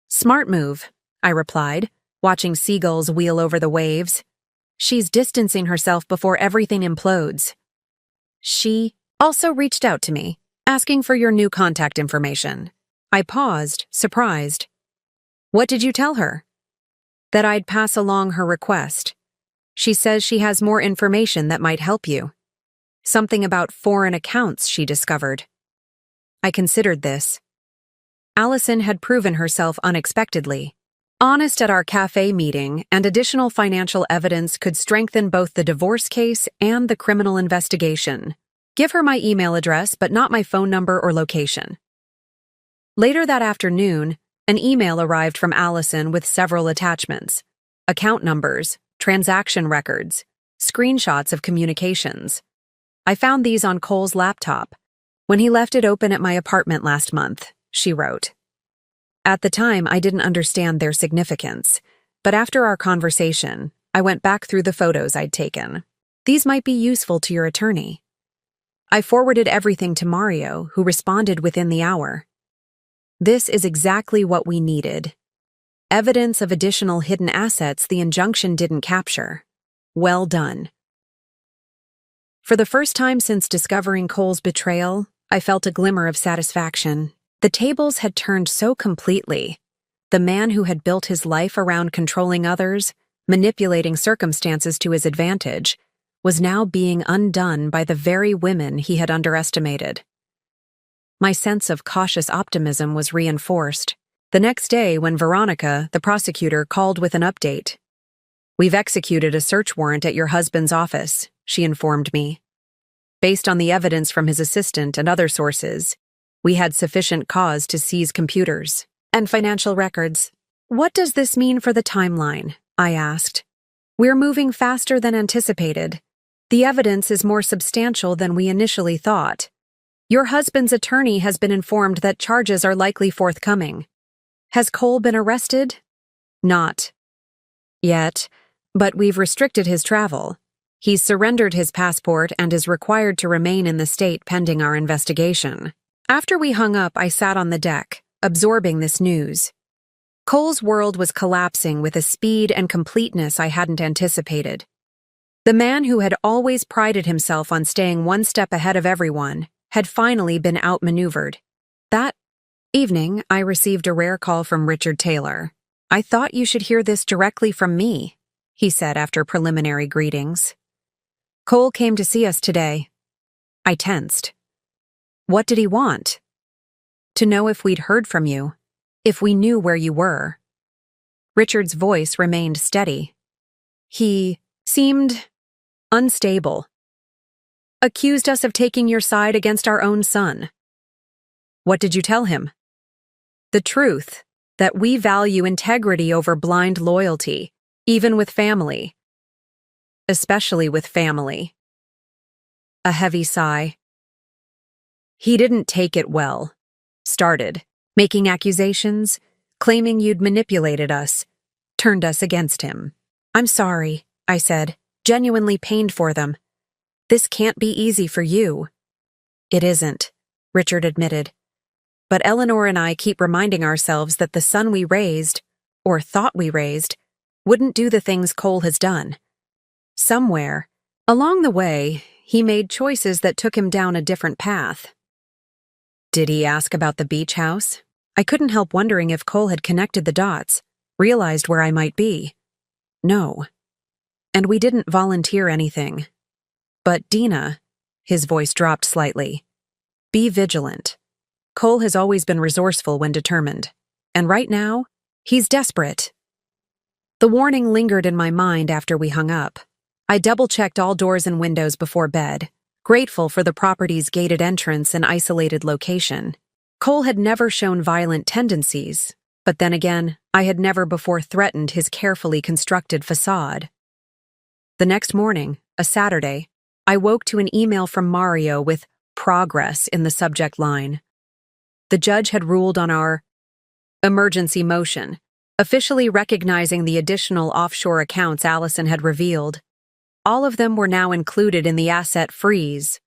Speaker 1: Smart move, I replied, watching seagulls wheel over the waves. She's distancing herself before everything implodes. She also reached out to me, asking for your new contact information. I paused, surprised. What did you tell her? That I'd pass along her request. She says she has more information that might help you. Something about foreign accounts she discovered. I considered this. Allison had proven herself unexpectedly honest at our cafe meeting, and additional financial evidence could strengthen both the divorce case and the criminal investigation. Give her my email address, but not my phone number or location. Later that afternoon, an email arrived from Allison with several attachments: account numbers, transaction records, screenshots of communications. I found these on Cole's laptop when he left it open at my apartment last month, she wrote. At the time, I didn't understand their significance, but after our conversation, I went back through the photos I'd taken. These might be useful to your attorney. I forwarded everything to Mario, who responded within the hour. This is exactly what we needed. Evidence of additional hidden assets the injunction didn't capture. Well done. For the first time since discovering Cole's betrayal, I felt a glimmer of satisfaction. The tables had turned so completely. The man who had built his life around controlling others, manipulating circumstances to his advantage, was now being undone by the very women he had underestimated. My sense of cautious optimism was reinforced. The next day, when Veronica, the prosecutor, called with an update. We've executed a search warrant at your husband's office, she informed me. Based on the evidence from his assistant and other sources, we had sufficient cause to seize computers and financial records. What does this mean for the timeline? I asked. We're moving faster than anticipated. The evidence is more substantial than we initially thought. Your husband's attorney has been informed that charges are likely forthcoming. Has Cole been arrested? Not yet, but we've restricted his travel. He's surrendered his passport and is required to remain in the state pending our investigation. After we hung up, I sat on the deck, absorbing this news. Cole's world was collapsing with a speed and completeness I hadn't anticipated. The man who had always prided himself on staying one step ahead of everyone had finally been outmaneuvered. That evening, I received a rare call from Richard Taylor. I thought you should hear this directly from me, he said after preliminary greetings. Cole came to see us today. I tensed. What did he want? To know if we'd heard from you, if we knew where you were. Richard's voice remained steady. He seemed unstable. Accused us of taking your side against our own son. What did you tell him? The truth, that we value integrity over blind loyalty, even with family. Especially with family. A heavy sigh. He didn't take it well. Started making accusations, claiming you'd manipulated us, turned us against him. I'm sorry, I said, genuinely pained for them. This can't be easy for you. It isn't, Richard admitted. But Eleanor and I keep reminding ourselves that the son we raised, or thought we raised, wouldn't do the things Cole has done. Somewhere, along the way, he made choices that took him down a different path. Did he ask about the beach house? I couldn't help wondering if Cole had connected the dots, realized where I might be. No. And we didn't volunteer anything. But Dina, his voice dropped slightly. Be vigilant. Cole has always been resourceful when determined. And right now, he's desperate. The warning lingered in my mind after we hung up. I double-checked all doors and windows before bed, grateful for the property's gated entrance and isolated location. Cole had never shown violent tendencies, but then again, I had never before threatened his carefully constructed facade. The next morning, a Saturday, I woke to an email from Mario with "progress" in the subject line. The judge had ruled on our emergency motion, officially recognizing the additional offshore accounts Allison had revealed. All of them were now included in the asset freeze.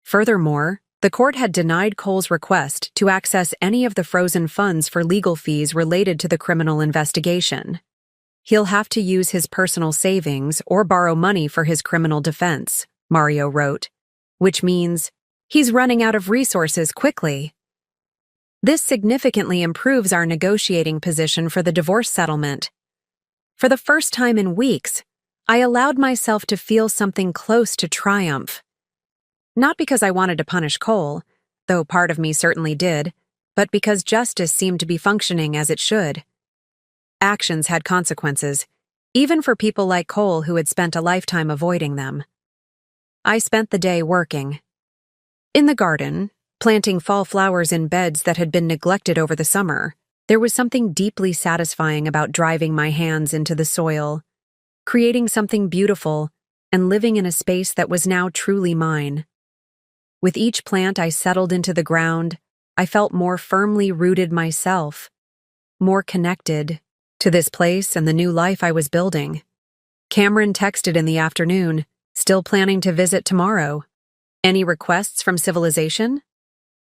Speaker 1: Furthermore, the court had denied Cole's request to access any of the frozen funds for legal fees related to the criminal investigation. He'll have to use his personal savings or borrow money for his criminal defense, Mario wrote, which means he's running out of resources quickly. This significantly improves our negotiating position for the divorce settlement. For the first time in weeks, I allowed myself to feel something close to triumph. Not because I wanted to punish Cole, though part of me certainly did, but because justice seemed to be functioning as it should. Actions had consequences, even for people like Cole who had spent a lifetime avoiding them. I spent the day working. In the garden, planting fall flowers in beds that had been neglected over the summer, there was something deeply satisfying about driving my hands into the soil, creating something beautiful, and living in a space that was now truly mine. With each plant I settled into the ground, I felt more firmly rooted myself, more connected to this place and the new life I was building. Cameron texted in the afternoon, still planning to visit tomorrow. Any requests from civilization?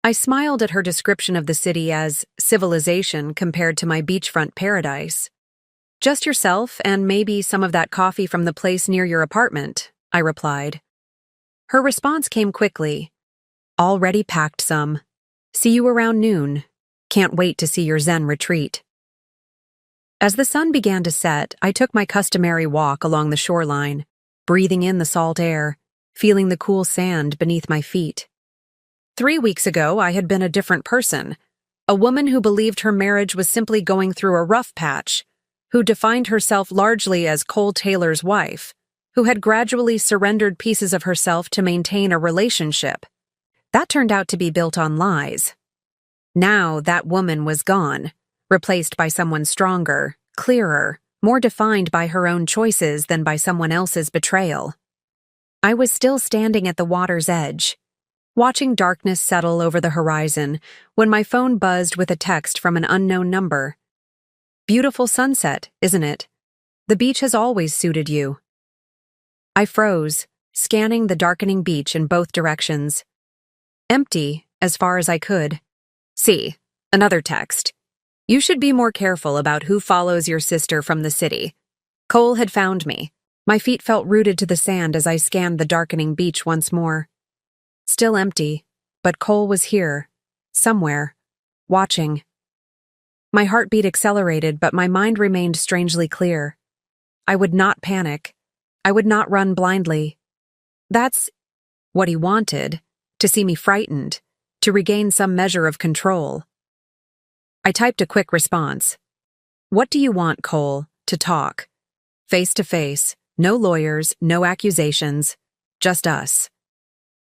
Speaker 1: I smiled at her description of the city as civilization compared to my beachfront paradise. Just yourself and maybe some of that coffee from the place near your apartment, I replied. Her response came quickly. Already packed some. See you around noon. Can't wait to see your Zen retreat. As the sun began to set, I took my customary walk along the shoreline, breathing in the salt air, feeling the cool sand beneath my feet. 3 weeks ago, I had been a different person, a woman who believed her marriage was simply going through a rough patch, who defined herself largely as Cole Taylor's wife, who had gradually surrendered pieces of herself to maintain a relationship. That turned out to be built on lies. Now that woman was gone, replaced by someone stronger, clearer, more defined by her own choices than by someone else's betrayal. I was still standing at the water's edge, watching darkness settle over the horizon, when my phone buzzed with a text from an unknown number. Beautiful sunset, isn't it? The beach has always suited you. I froze, scanning the darkening beach in both directions. Empty, as far as I could. See, another text. You should be more careful about who follows your sister from the city. Cole had found me. My feet felt rooted to the sand as I scanned the darkening beach once more. Still empty, but Cole was here, somewhere, watching. My heartbeat accelerated, but my mind remained strangely clear. I would not panic. I would not run blindly. That's what he wanted, to see me frightened, to regain some measure of control. I typed a quick response. What do you want, Cole? To talk. Face to face, no lawyers, no accusations, just us.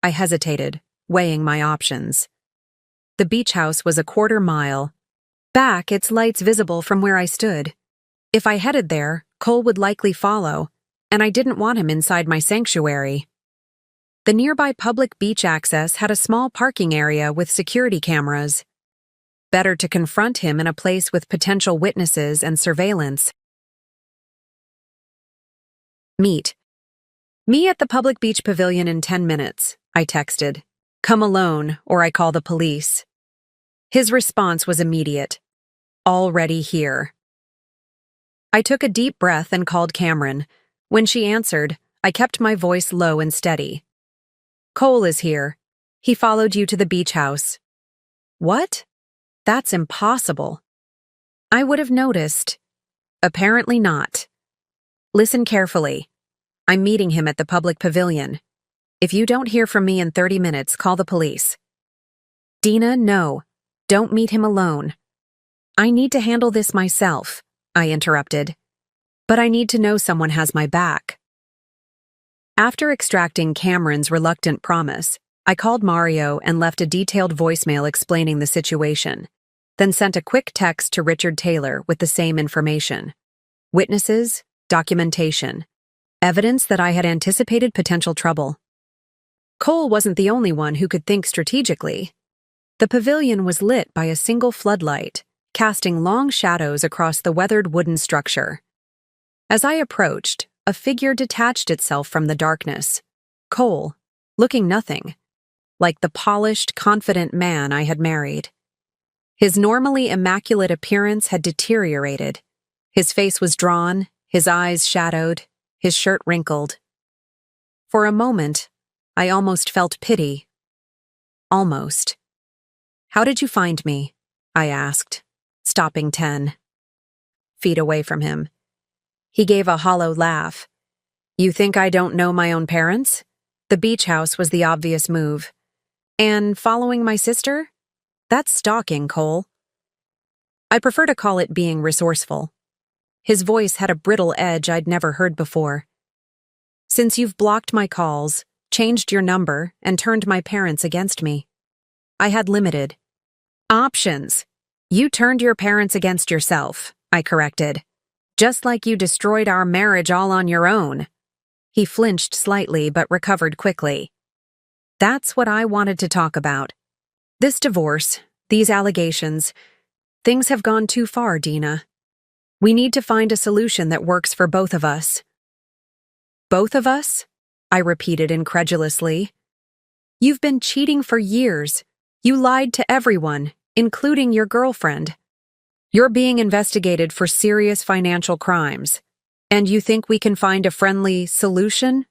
Speaker 1: I hesitated, weighing my options. The beach house was a quarter mile. Back, its lights visible from where I stood. If I headed there, Cole would likely follow, and I didn't want him inside my sanctuary. The nearby public beach access had a small parking area with security cameras. Better to confront him in a place with potential witnesses and surveillance. Meet. Me at the public beach pavilion in 10 minutes, I texted. Come alone, or I call the police. His response was immediate. Already here. I took a deep breath and called Cameron. When she answered, I kept my voice low and steady. Cole is here. He followed you to the beach house. What? That's impossible. I would have noticed. Apparently not. Listen carefully. I'm meeting him at the public pavilion. If you don't hear from me in 30 minutes, call the police. Dina, no. Don't meet him alone. I need to handle this myself, I interrupted. But I need to know someone has my back. After extracting Cameron's reluctant promise, I called Mario and left a detailed voicemail explaining the situation, then sent a quick text to Richard Taylor with the same information. Witnesses, documentation, evidence that I had anticipated potential trouble. Cole wasn't the only one who could think strategically. The pavilion was lit by a single floodlight, casting long shadows across the weathered wooden structure. As I approached, a figure detached itself from the darkness. Cole, looking nothing, like the polished, confident man I had married. His normally immaculate appearance had deteriorated, His face was drawn, his eyes shadowed, his shirt wrinkled. For a moment, I almost felt pity. Almost. "How did you find me?" I asked, stopping 10 feet away from him. He gave a hollow laugh. "You think I don't know my own parents? The beach house was the obvious move. And following my sister? That's stalking, Cole." I prefer to call it being resourceful. His voice had a brittle edge I'd never heard before. "Since you've blocked my calls, changed your number, and turned my parents against me, I had limited options." "You turned your parents against yourself," I corrected. "Just like you destroyed our marriage all on your own." He flinched slightly but recovered quickly. "That's what I wanted to talk about. This divorce, these allegations. Things have gone too far, Dina. We need to find a solution that works for both of us." "Both of us?" I repeated incredulously. "You've been cheating for years. You lied to everyone, including your girlfriend. You're being investigated for serious financial crimes. And you think we can find a friendly solution?"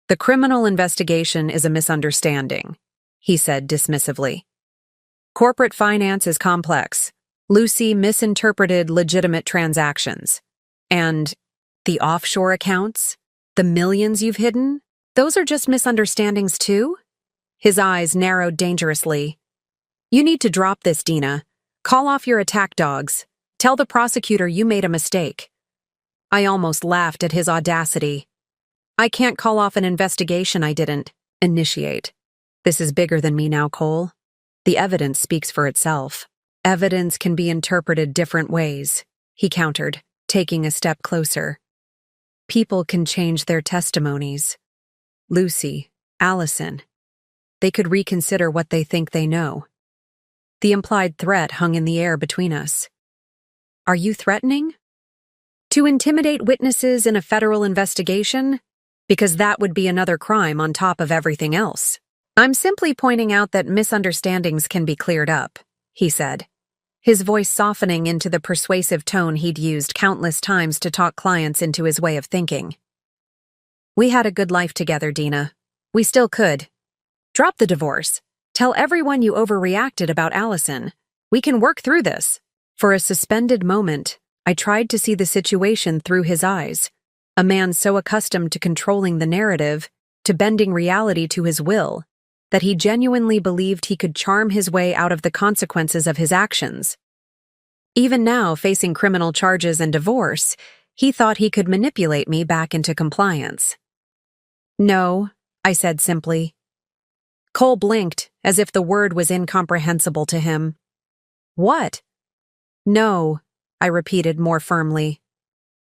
Speaker 1: "The criminal investigation is a misunderstanding," he said dismissively. "Corporate finance is complex. Lucy misinterpreted legitimate transactions. And the offshore accounts? The millions you've hidden? Those are just misunderstandings too?" His eyes narrowed dangerously. "You need to drop this, Dina. Call off your attack dogs. Tell the prosecutor you made a mistake." I almost laughed at his audacity. "I can't call off an investigation I didn't initiate. This is bigger than me now, Cole. The evidence speaks for itself." "Evidence can be interpreted different ways," he countered, taking a step closer. "People can change their testimonies. Lucy, Allison. They could reconsider what they think they know." The implied threat hung in the air between us. "Are you threatening? To intimidate witnesses in a federal investigation? Because that would be another crime on top of everything else." "I'm simply pointing out that misunderstandings can be cleared up," he said, his voice softening into the persuasive tone he'd used countless times to talk clients into his way of thinking. "We had a good life together, Dina. We still could. Drop the divorce. Tell everyone you overreacted about Allison. We can work through this." For a suspended moment, I tried to see the situation through his eyes, a man so accustomed to controlling the narrative, to bending reality to his will, that he genuinely believed he could charm his way out of the consequences of his actions. Even now, facing criminal charges and divorce, he thought he could manipulate me back into compliance. "No," I said simply. Cole blinked, as if the word was incomprehensible to him. "What?" "No," I repeated more firmly.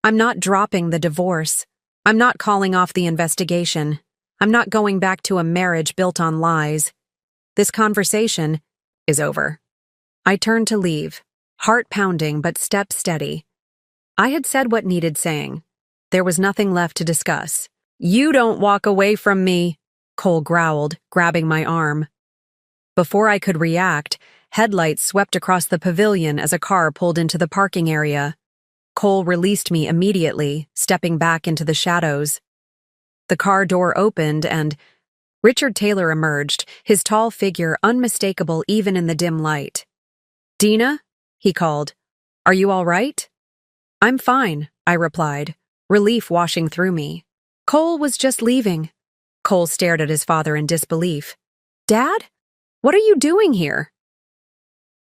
Speaker 1: "I'm not dropping the divorce. I'm not calling off the investigation. I'm not going back to a marriage built on lies. This conversation is over." I turned to leave, heart pounding but step steady. I had said what needed saying. There was nothing left to discuss. "You don't walk away from me," Cole growled, grabbing my arm. Before I could react, headlights swept across the pavilion as a car pulled into the parking area. Cole released me immediately, stepping back into the shadows. The car door opened and Richard Taylor emerged, his tall figure unmistakable even in the dim light. "Dina?" he called. "Are you all right?" "I'm fine," I replied, relief washing through me. "Cole was just leaving." Cole stared at his father in disbelief. "Dad? What are you doing here?"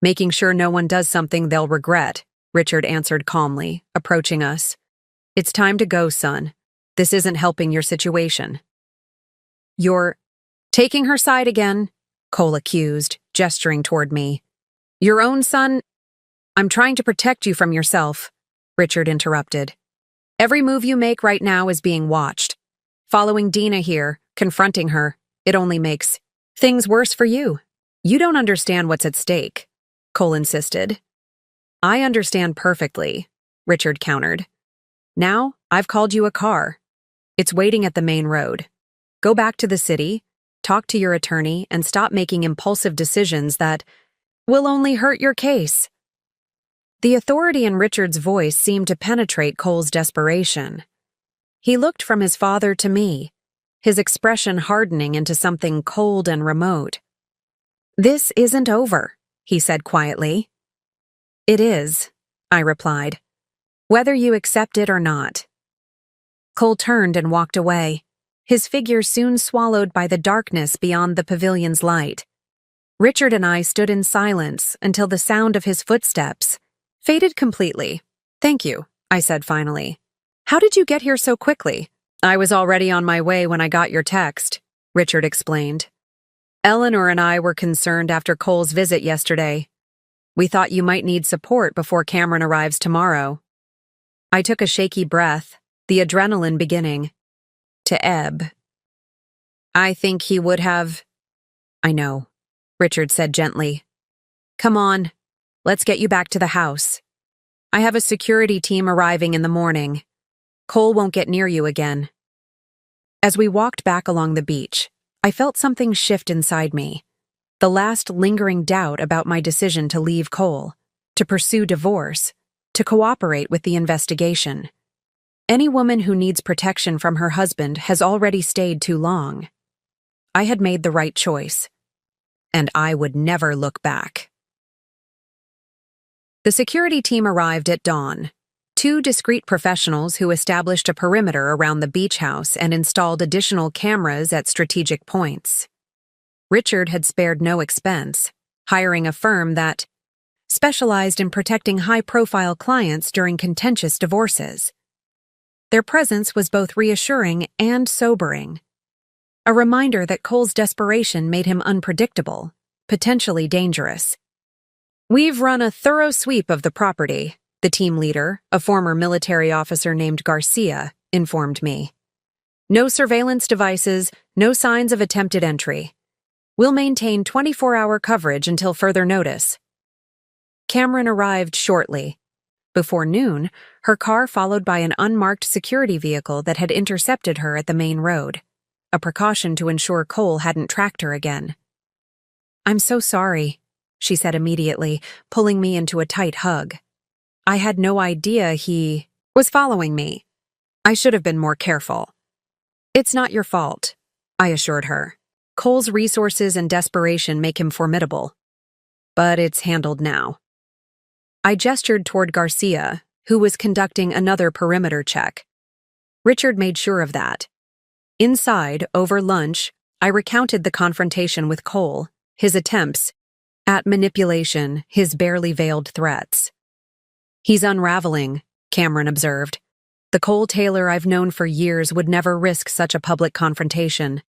Speaker 1: "Making sure no one does something they'll regret," Richard answered calmly, approaching us. "It's time to go, son. This isn't helping your situation." "You're taking her side again," Cole accused, gesturing toward me. "Your own son—" "I'm trying to protect you from yourself," Richard interrupted. "Every move you make right now is being watched. Following Dina here, confronting her, it only makes things worse for you. You don't understand what's at stake," Cole insisted. "I understand perfectly," Richard countered. "Now, I've called you a car. It's waiting at the main road. Go back to the city, talk to your attorney, and stop making impulsive decisions that will only hurt your case." The authority in Richard's voice seemed to penetrate Cole's desperation. He looked from his father to me, his expression hardening into something cold and remote. "This isn't over," he said quietly. "It is," I replied, "whether you accept it or not." Cole turned and walked away, his figure soon swallowed by the darkness beyond the pavilion's light. Richard and I stood in silence until the sound of his footsteps faded completely. "Thank you," I said finally. "How did you get here so quickly?" "I was already on my way when I got your text," Richard explained. "Eleanor and I were concerned after Cole's visit yesterday. We thought you might need support before Cameron arrives tomorrow." I took a shaky breath, the adrenaline beginning to ebb. "I think he would have—" "I know," Richard said gently. "Come on, let's get you back to the house. I have a security team arriving in the morning. Cole won't get near you again." As we walked back along the beach, I felt something shift inside me. The last lingering doubt about my decision to leave Cole, to pursue divorce, to cooperate with the investigation. Any woman who needs protection from her husband has already stayed too long. I had made the right choice, and I would never look back. The security team arrived at dawn. Two discreet professionals who established a perimeter around the beach house and installed additional cameras at strategic points. Richard had spared no expense, hiring a firm that specialized in protecting high-profile clients during contentious divorces. Their presence was both reassuring and sobering. A reminder that Cole's desperation made him unpredictable, potentially dangerous. "We've run a thorough sweep of the property," the team leader, a former military officer named Garcia, informed me. "No surveillance devices, no signs of attempted entry. We'll maintain 24-hour coverage until further notice." Cameron arrived shortly. Before noon, her car followed by an unmarked security vehicle that had intercepted her at the main road, a precaution to ensure Cole hadn't tracked her again. "I'm so sorry," she said immediately, pulling me into a tight hug. "I had no idea he was following me. I should have been more careful." "It's not your fault," I assured her. "Cole's resources and desperation make him formidable. But it's handled now." I gestured toward Garcia, who was conducting another perimeter check. Richard made sure of that. Inside, over lunch, I recounted the confrontation with Cole, his attempts at manipulation, his barely veiled threats. "He's unraveling," Cameron observed. "The Cole Taylor I've known for years would never risk such a public confrontation.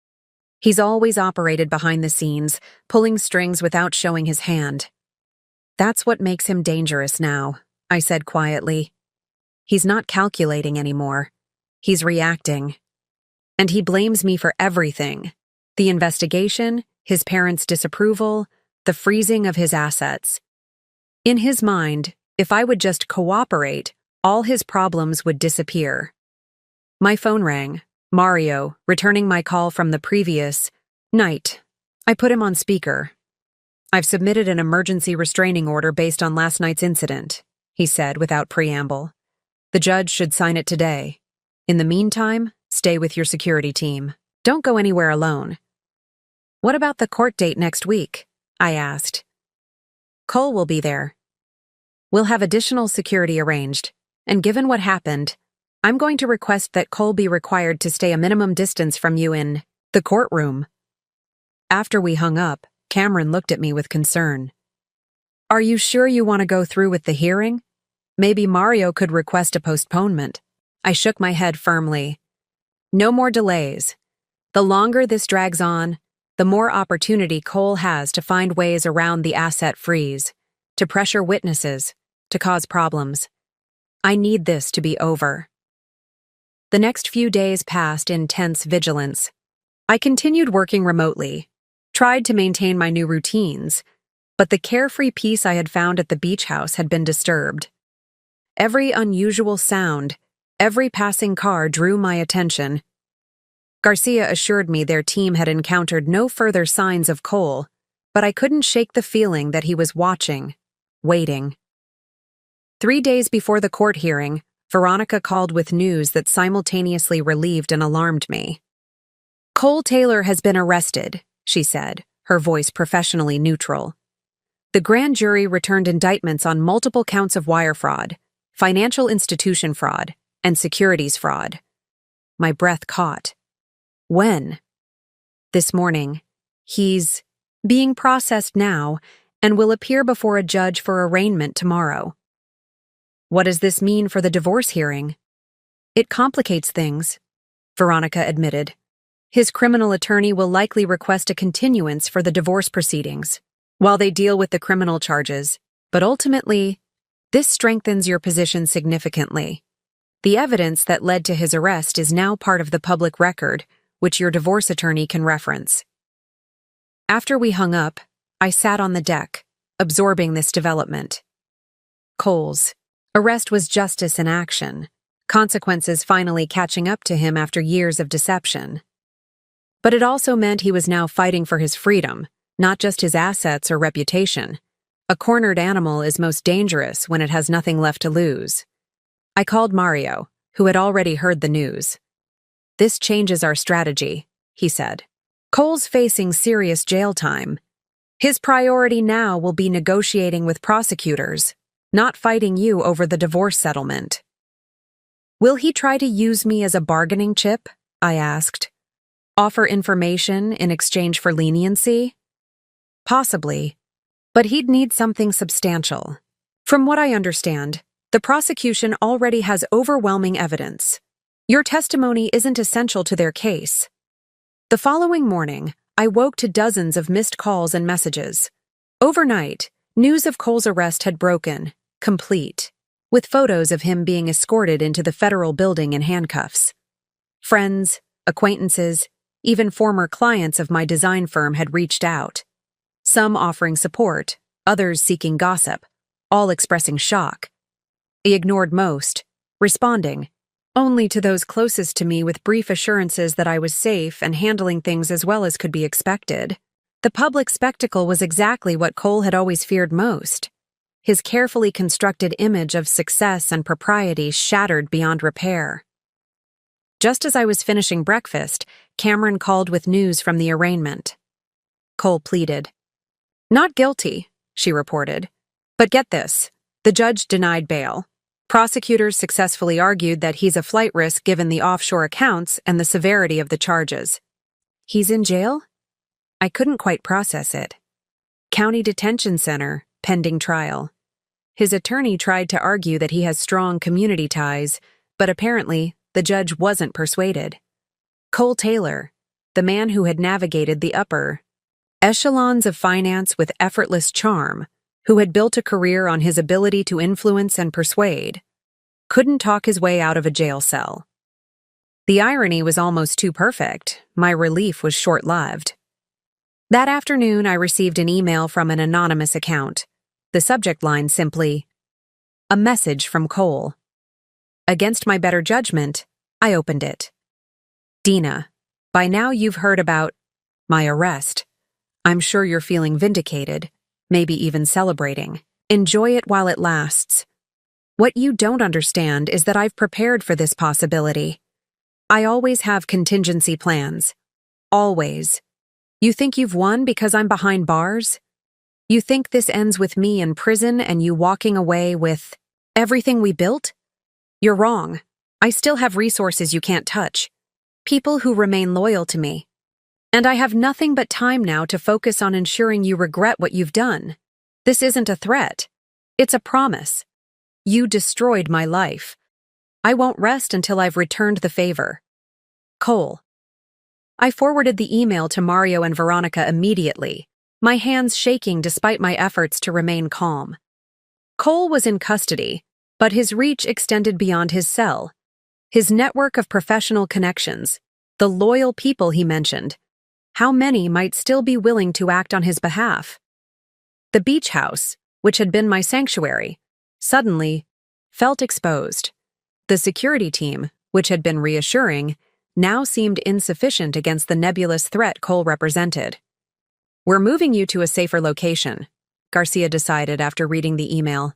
Speaker 1: He's always operated behind the scenes, pulling strings without showing his hand. That's what makes him dangerous now," I said quietly. "He's not calculating anymore. He's reacting. And he blames me for everything. The investigation, his parents' disapproval, the freezing of his assets. In his mind, if I would just cooperate, all his problems would disappear." My phone rang. Mario, returning my call from the previous night. I put him on speaker. "I've submitted an emergency restraining order based on last night's incident," he said without preamble. "The judge should sign it today. In the meantime, stay with your security team. Don't go anywhere alone." "What about the court date next week?" I asked. "Cole will be there. We'll have additional security arranged, and given what happened, I'm going to request that Cole be required to stay a minimum distance from you in the courtroom." After we hung up, Cameron looked at me with concern. "Are you sure you want to go through with the hearing? Maybe Mario could request a postponement." I shook my head firmly. "No more delays. The longer this drags on, the more opportunity Cole has to find ways around the asset freeze, to pressure witnesses, to cause problems. I need this to be over." The next few days passed in tense vigilance. I continued working remotely, tried to maintain my new routines, but the carefree peace I had found at the beach house had been disturbed. Every unusual sound, every passing car drew my attention. Garcia assured me their team had encountered no further signs of Cole, but I couldn't shake the feeling that he was watching, waiting. 3 days before the court hearing, Veronica called with news that simultaneously relieved and alarmed me. "Cole Taylor has been arrested," she said, her voice professionally neutral. "The grand jury returned indictments on multiple counts of wire fraud, financial institution fraud, and securities fraud." My breath caught. "When?" "This morning. He's being processed now and will appear before a judge for arraignment tomorrow." "What does this mean for the divorce hearing?" "It complicates things," Veronica admitted. "His criminal attorney will likely request a continuance for the divorce proceedings while they deal with the criminal charges, but ultimately, this strengthens your position significantly. The evidence that led to his arrest is now part of the public record, which your divorce attorney can reference." After we hung up, I sat on the deck, absorbing this development. Cole's arrest was justice in action, consequences finally catching up to him after years of deception. But it also meant he was now fighting for his freedom, not just his assets or reputation. A cornered animal is most dangerous when it has nothing left to lose. I called Mario, who had already heard the news. "This changes our strategy," he said. "Cole's facing serious jail time. His priority now will be negotiating with prosecutors, not fighting you over the divorce settlement." "Will he try to use me as a bargaining chip?" I asked. "Offer information in exchange for leniency?" "Possibly, but he'd need something substantial. From what I understand, the prosecution already has overwhelming evidence. Your testimony isn't essential to their case." The following morning, I woke to dozens of missed calls and messages. Overnight, news of Cole's arrest had broken, complete, with photos of him being escorted into the federal building in handcuffs. Friends, acquaintances, even former clients of my design firm had reached out. Some offering support, others seeking gossip, all expressing shock. I ignored most, responding only to those closest to me with brief assurances that I was safe and handling things as well as could be expected. The public spectacle was exactly what Cole had always feared most. His carefully constructed image of success and propriety shattered beyond repair. Just as I was finishing breakfast, Cameron called with news from the arraignment. Cole pleaded. "Not guilty," she reported. "But get this, the judge denied bail. Prosecutors successfully argued that he's a flight risk given the offshore accounts and the severity of the charges." "He's in jail?" I couldn't quite process it. "County Detention Center, pending trial." His attorney tried to argue that he has strong community ties, but apparently the judge wasn't persuaded. Cole Taylor, the man who had navigated the upper echelons of finance with effortless charm, who had built a career on his ability to influence and persuade, couldn't talk his way out of a jail cell. The irony was almost too perfect. My relief was short-lived. That afternoon, I received an email from an anonymous account. The subject line simply, "A message from Cole." Against my better judgment, I opened it. "Dina, by now you've heard about my arrest. I'm sure you're feeling vindicated, maybe even celebrating. Enjoy it while it lasts. What you don't understand is that I've prepared for this possibility. I always have contingency plans. Always. You think you've won because I'm behind bars? You think this ends with me in prison and you walking away with everything we built? You're wrong. I still have resources you can't touch. People who remain loyal to me. And I have nothing but time now to focus on ensuring you regret what you've done. This isn't a threat. It's a promise. You destroyed my life. I won't rest until I've returned the favor. Cole." I forwarded the email to Mario and Veronica immediately, my hands shaking despite my efforts to remain calm. Cole was in custody, but his reach extended beyond his cell. His network of professional connections, the loyal people he mentioned, how many might still be willing to act on his behalf? The beach house, which had been my sanctuary, suddenly felt exposed. The security team, which had been reassuring, now seemed insufficient against the nebulous threat Cole represented. "We're moving you to a safer location," Garcia decided after reading the email.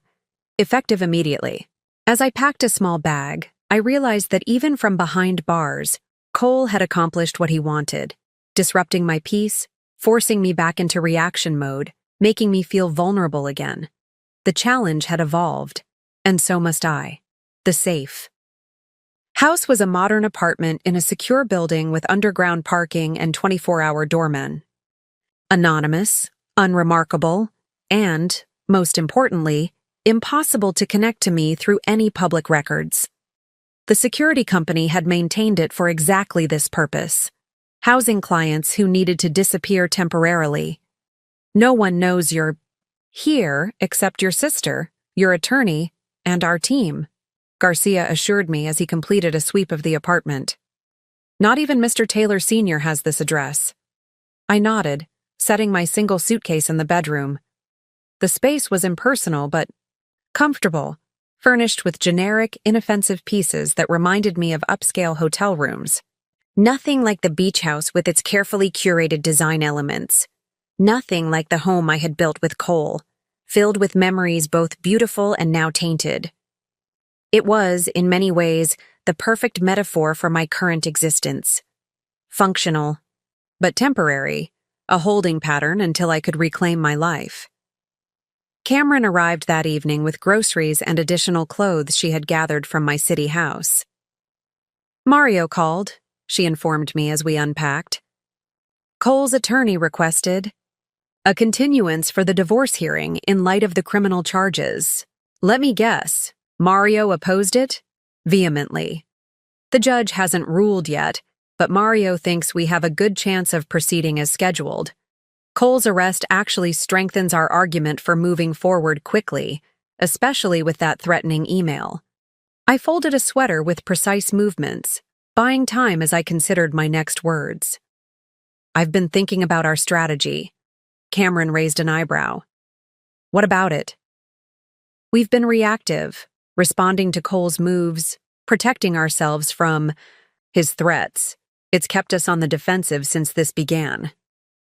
Speaker 1: effective immediately. As I packed a small bag, I realized that even from behind bars, Cole had accomplished what he wanted, disrupting my peace, forcing me back into reaction mode, making me feel vulnerable again. The challenge had evolved, and so must I. The safe. House was a modern apartment in a secure building with underground parking and 24-hour doormen. Anonymous, unremarkable, and, most importantly, impossible to connect to me through any public records. The security company had maintained it for exactly this purpose, housing clients who needed to disappear temporarily. No one knows you're here except your sister, your attorney, and our team, Garcia assured me as he completed a sweep of the apartment. Not even Mr. Taylor Sr. has this address. I nodded, setting my single suitcase in the bedroom. The space was impersonal but comfortable, furnished with generic, inoffensive pieces that reminded me of upscale hotel rooms. Nothing like the beach house with its carefully curated design elements. Nothing like the home I had built with Cole, filled with memories both beautiful and now tainted. It was, in many ways, the perfect metaphor for my current existence. Functional, but temporary, a holding pattern until I could reclaim my life. Cameron arrived that evening with groceries and additional clothes she had gathered from my city house. Mario called, she informed me as we unpacked. Cole's attorney requested a continuance for the divorce hearing in light of the criminal charges. Let me guess, Mario opposed it? Vehemently. The judge hasn't ruled yet, but Mario thinks we have a good chance of proceeding as scheduled. Cole's arrest actually strengthens our argument for moving forward quickly, especially with that threatening email. I folded a sweater with precise movements, buying time as I considered my next words. I've been thinking about our strategy. Cameron raised an eyebrow. What about it? We've been reactive, responding to Cole's moves, protecting ourselves from his threats. It's kept us on the defensive since this began.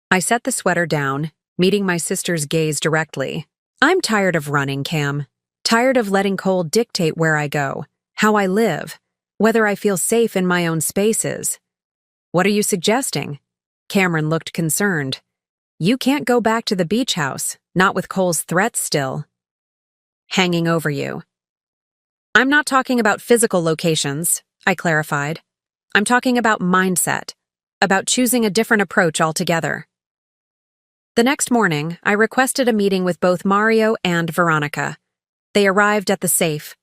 Speaker 1: I set the sweater down, meeting my sister's gaze directly. I'm tired of running, Cam. Tired of letting Cole dictate where I go, how I live, whether I feel safe in my own spaces. What are you suggesting? Cameron looked concerned. You can't go back to the beach house, not with Cole's threats still hanging over you. I'm not talking about physical locations, I clarified. I'm talking about mindset, about choosing a different approach altogether. The next morning, I requested a meeting with both Mario and Veronica. They arrived at the safe.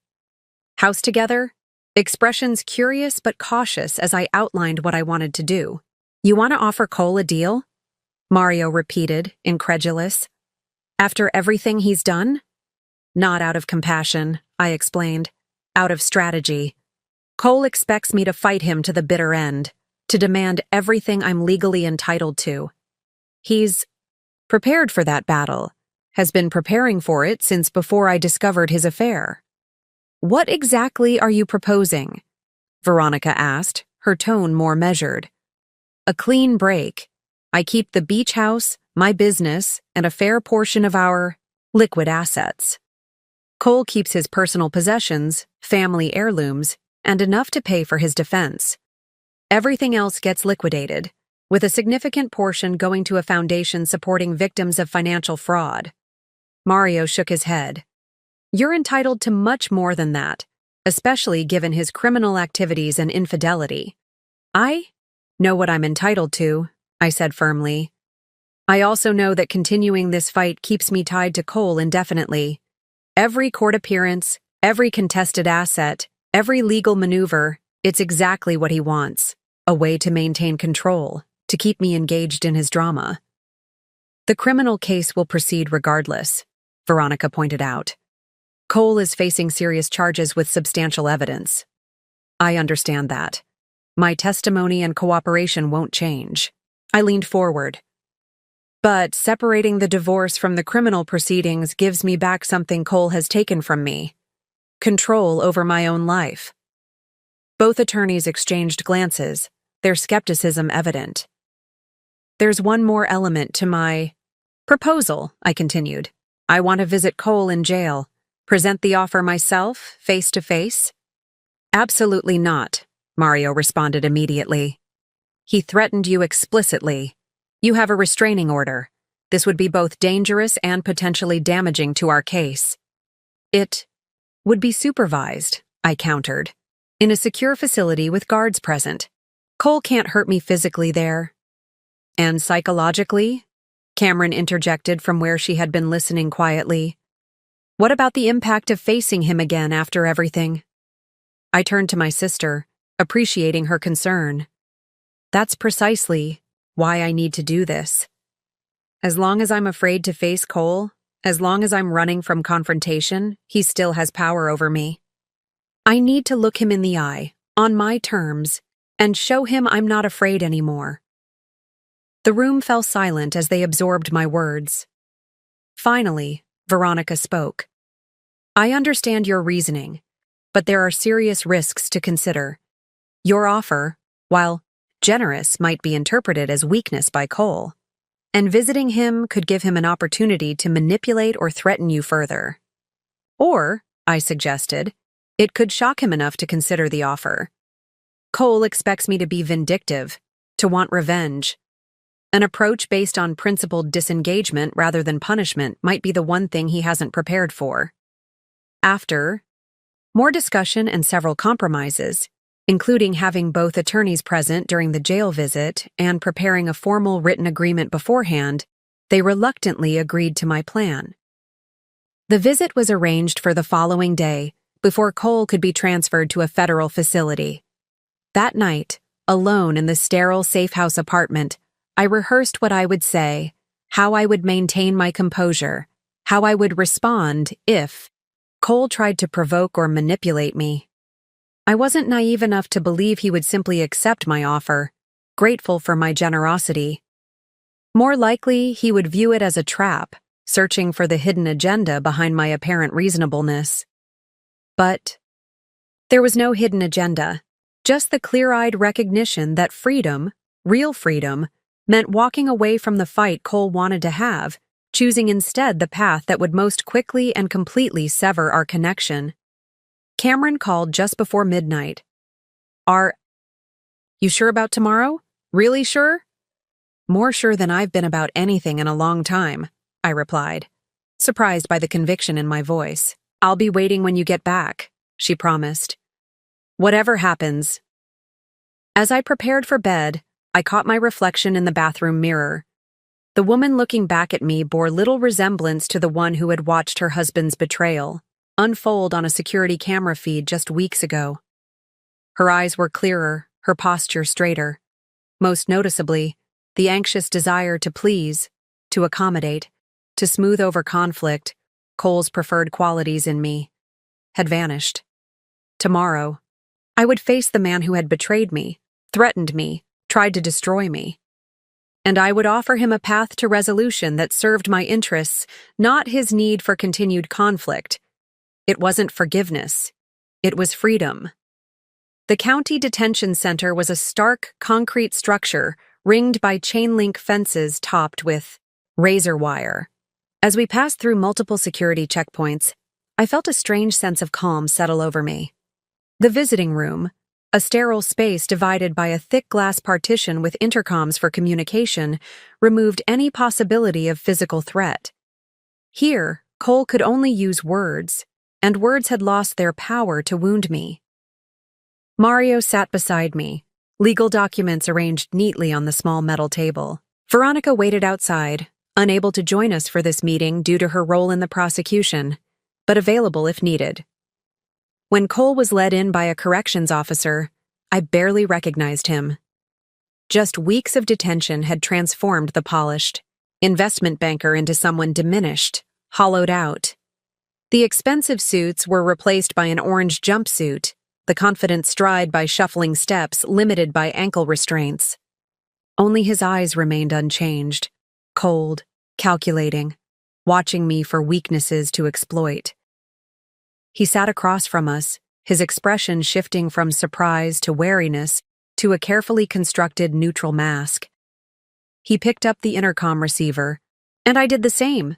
Speaker 1: House together, expressions curious but cautious as I outlined what I wanted to do. You want to offer Cole a deal? Mario repeated, incredulous. After everything he's done? Not out of compassion, I explained. Out of strategy. Cole expects me to fight him to the bitter end, to demand everything I'm legally entitled to. He's prepared for that battle, has been preparing for it since before I discovered his affair. What exactly are you proposing? Veronica asked, her tone more measured. A clean break. I keep the beach house, my business, and a fair portion of our liquid assets. Cole keeps his personal possessions, family heirlooms, and enough to pay for his defense. Everything else gets liquidated, with a significant portion going to a foundation supporting victims of financial fraud. Mario shook his head. You're entitled to much more than that, especially given his criminal activities and infidelity. I know what I'm entitled to, I said firmly. I also know that continuing this fight keeps me tied to Cole indefinitely. Every court appearance, every contested asset, every legal maneuver, it's exactly what he wants. A way to maintain control, to keep me engaged in his drama. The criminal case will proceed regardless, Veronica pointed out. Cole is facing serious charges with substantial evidence. I understand that. My testimony and cooperation won't change. I leaned forward. But separating the divorce from the criminal proceedings gives me back something Cole has taken from me. Control over my own life. Both attorneys exchanged glances, their skepticism evident. There's one more element to my proposal, I continued. I want to visit Cole in jail, Present the offer myself, face to face? Absolutely not, Mario responded immediately. He threatened you explicitly. You have a restraining order. This would be both dangerous and potentially damaging to our case. It would be supervised, I countered, in a secure facility with guards present. Cole can't hurt me physically there. And psychologically? Cameron interjected from where she had been listening quietly. What about the impact of facing him again after everything? I turned to my sister, appreciating her concern. That's precisely why I need to do this. As long as I'm afraid to face Cole, as long as I'm running from confrontation, he still has power over me. I need to look him in the eye, on my terms, and show him I'm not afraid anymore. The room fell silent as they absorbed my words. Finally, Veronica spoke. I understand your reasoning, but there are serious risks to consider. Your offer, while generous, might be interpreted as weakness by Cole, and visiting him could give him an opportunity to manipulate or threaten you further. Or, I suggested, it could shock him enough to consider the offer. Cole expects me to be vindictive, to want revenge. An approach based on principled disengagement rather than punishment might be the one thing he hasn't prepared for. After more discussion and several compromises, including having both attorneys present during the jail visit and preparing a formal written agreement beforehand, they reluctantly agreed to my plan. The visit was arranged for the following day, before Cole could be transferred to a federal facility. That night, alone in the sterile safe house apartment, I rehearsed what I would say, how I would maintain my composure, how I would respond if Cole tried to provoke or manipulate me. I wasn't naive enough to believe he would simply accept my offer, grateful for my generosity. More likely, he would view it as a trap, searching for the hidden agenda behind my apparent reasonableness. But there was no hidden agenda, just the clear-eyed recognition that freedom, real freedom, meant walking away from the fight Cole wanted to have, choosing instead the path that would most quickly and completely sever our connection. Cameron called just before midnight. Are you sure about tomorrow? Really sure? More sure than I've been about anything in a long time, I replied, surprised by the conviction in my voice. I'll be waiting when you get back, she promised. Whatever happens. As I prepared for bed, I caught my reflection in the bathroom mirror. The woman looking back at me bore little resemblance to the one who had watched her husband's betrayal unfold on a security camera feed just weeks ago. Her eyes were clearer, her posture straighter. Most noticeably, the anxious desire to please, to accommodate, to smooth over conflict, Cole's preferred qualities in me, had vanished. Tomorrow, I would face the man who had betrayed me, threatened me, tried to destroy me. And I would offer him a path to resolution that served my interests, not his need for continued conflict. It wasn't forgiveness. It was freedom. The county detention center was a stark, concrete structure ringed by chain-link fences topped with razor wire. As we passed through multiple security checkpoints, I felt a strange sense of calm settle over me. The visiting room, a sterile space divided by a thick glass partition with intercoms for communication, removed any possibility of physical threat. Here, Cole could only use words, and words had lost their power to wound me. Mario sat beside me, legal documents arranged neatly on the small metal table. Veronica waited outside, unable to join us for this meeting due to her role in the prosecution, but available if needed. When Cole was led in by a corrections officer, I barely recognized him. Just weeks of detention had transformed the polished investment banker into someone diminished, hollowed out. The expensive suits were replaced by an orange jumpsuit, the confident stride by shuffling steps limited by ankle restraints. Only his eyes remained unchanged, cold, calculating, watching me for weaknesses to exploit. He sat across from us, his expression shifting from surprise to wariness to a carefully constructed neutral mask. He picked up the intercom receiver, and I did the same.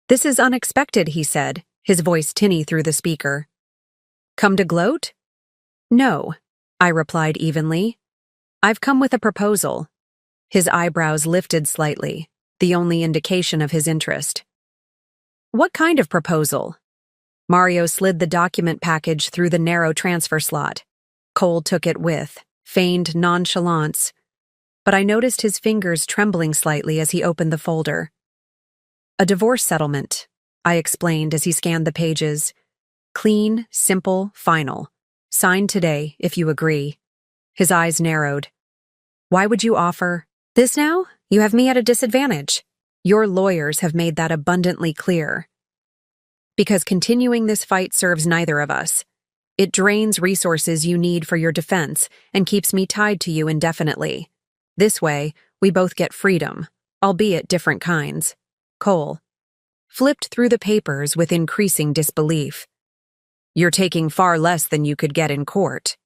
Speaker 1: "This is unexpected," he said, his voice tinny through the speaker. Come to gloat? No, I replied evenly. I've come with a proposal. His eyebrows lifted slightly, the only indication of his interest. What kind of proposal? Mario slid the document package through the narrow transfer slot. Cole took it with feigned nonchalance, but I noticed his fingers trembling slightly as he opened the folder. A divorce settlement, I explained as he scanned the pages. Clean, simple, final. Signed today, if you agree. His eyes narrowed. Why would you offer this now? You have me at a disadvantage. Your lawyers have made that abundantly clear. Because continuing this fight serves neither of us. It drains resources you need for your defense and keeps me tied to you indefinitely. This way, we both get freedom, albeit different kinds. Cole flipped through the papers with increasing disbelief. You're taking far less than you could get in court.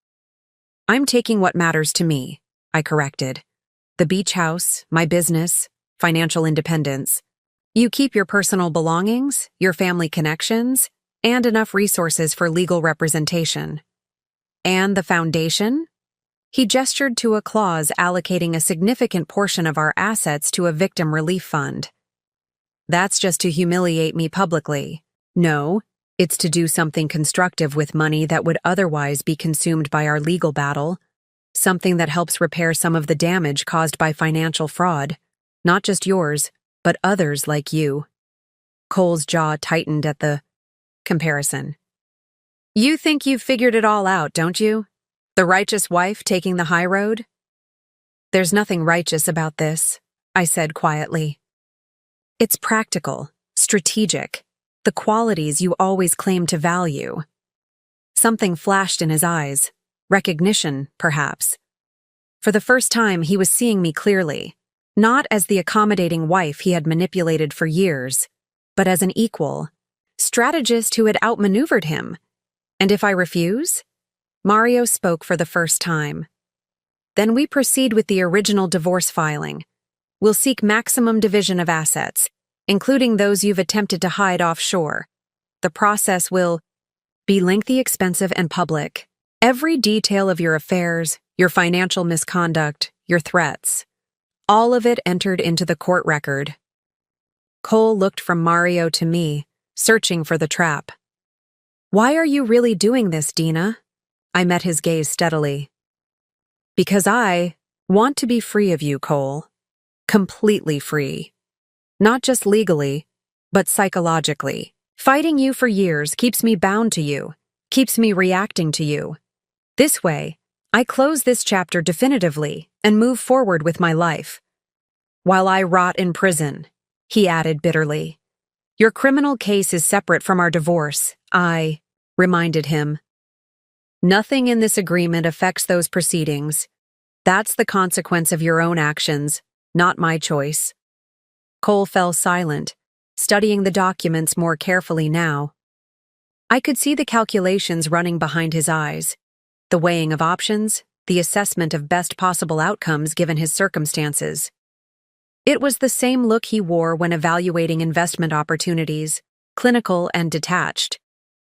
Speaker 1: I'm taking what matters to me, I corrected. The beach house, my business, financial independence. You keep your personal belongings, your family connections, and enough resources for legal representation. And the foundation? He gestured to a clause allocating a significant portion of our assets to a victim relief fund. That's just to humiliate me publicly. No, it's to do something constructive with money that would otherwise be consumed by our legal battle, something that helps repair some of the damage caused by financial fraud, not just yours, but others like you. Cole's jaw tightened at the comparison. You think you've figured it all out, don't you? The righteous wife taking the high road? There's nothing righteous about this, I said quietly. It's practical, strategic, the qualities you always claim to value. Something flashed in his eyes, recognition, perhaps. For the first time, he was seeing me clearly, not as the accommodating wife he had manipulated for years, but as an equal, strategist who had outmaneuvered him. And if I refuse? Mario spoke for the first time. Then we proceed with the original divorce filing. We'll seek maximum division of assets, including those you've attempted to hide offshore. The process will be lengthy, expensive, and public. Every detail of your affairs, your financial misconduct, your threats, all of it entered into the court record. Cole looked from Mario to me, searching for the trap. Why are you really doing this, Dina? I met his gaze steadily. Because I want to be free of you, Cole. Completely free. Not just legally, but psychologically. Fighting you for years keeps me bound to you, keeps me reacting to you. This way, I close this chapter definitively and move forward with my life. While I rot in prison, he added bitterly. Your criminal case is separate from our divorce, I reminded him. Nothing in this agreement affects those proceedings. That's the consequence of your own actions, not my choice. Cole fell silent, studying the documents more carefully now. I could see the calculations running behind his eyes, the weighing of options, the assessment of best possible outcomes given his circumstances. It was the same look he wore when evaluating investment opportunities, clinical and detached.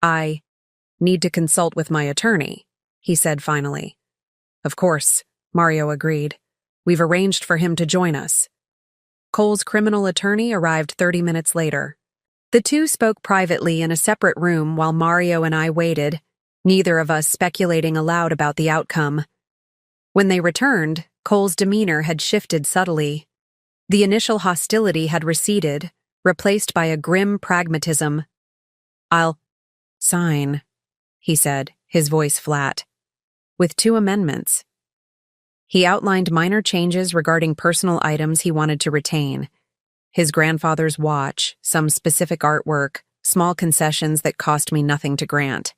Speaker 1: I need to consult with my attorney, he said finally. Of course, Mario agreed. We've arranged for him to join us. Cole's criminal attorney arrived 30 minutes later. The two spoke privately in a separate room while Mario and I waited, neither of us speculating aloud about the outcome. When they returned, Cole's demeanor had shifted subtly. The initial hostility had receded, replaced by a grim pragmatism. I'll sign, he said, his voice flat. With 2 amendments. He outlined minor changes regarding personal items he wanted to retain. His grandfather's watch, some specific artwork, small concessions that cost me nothing to grant.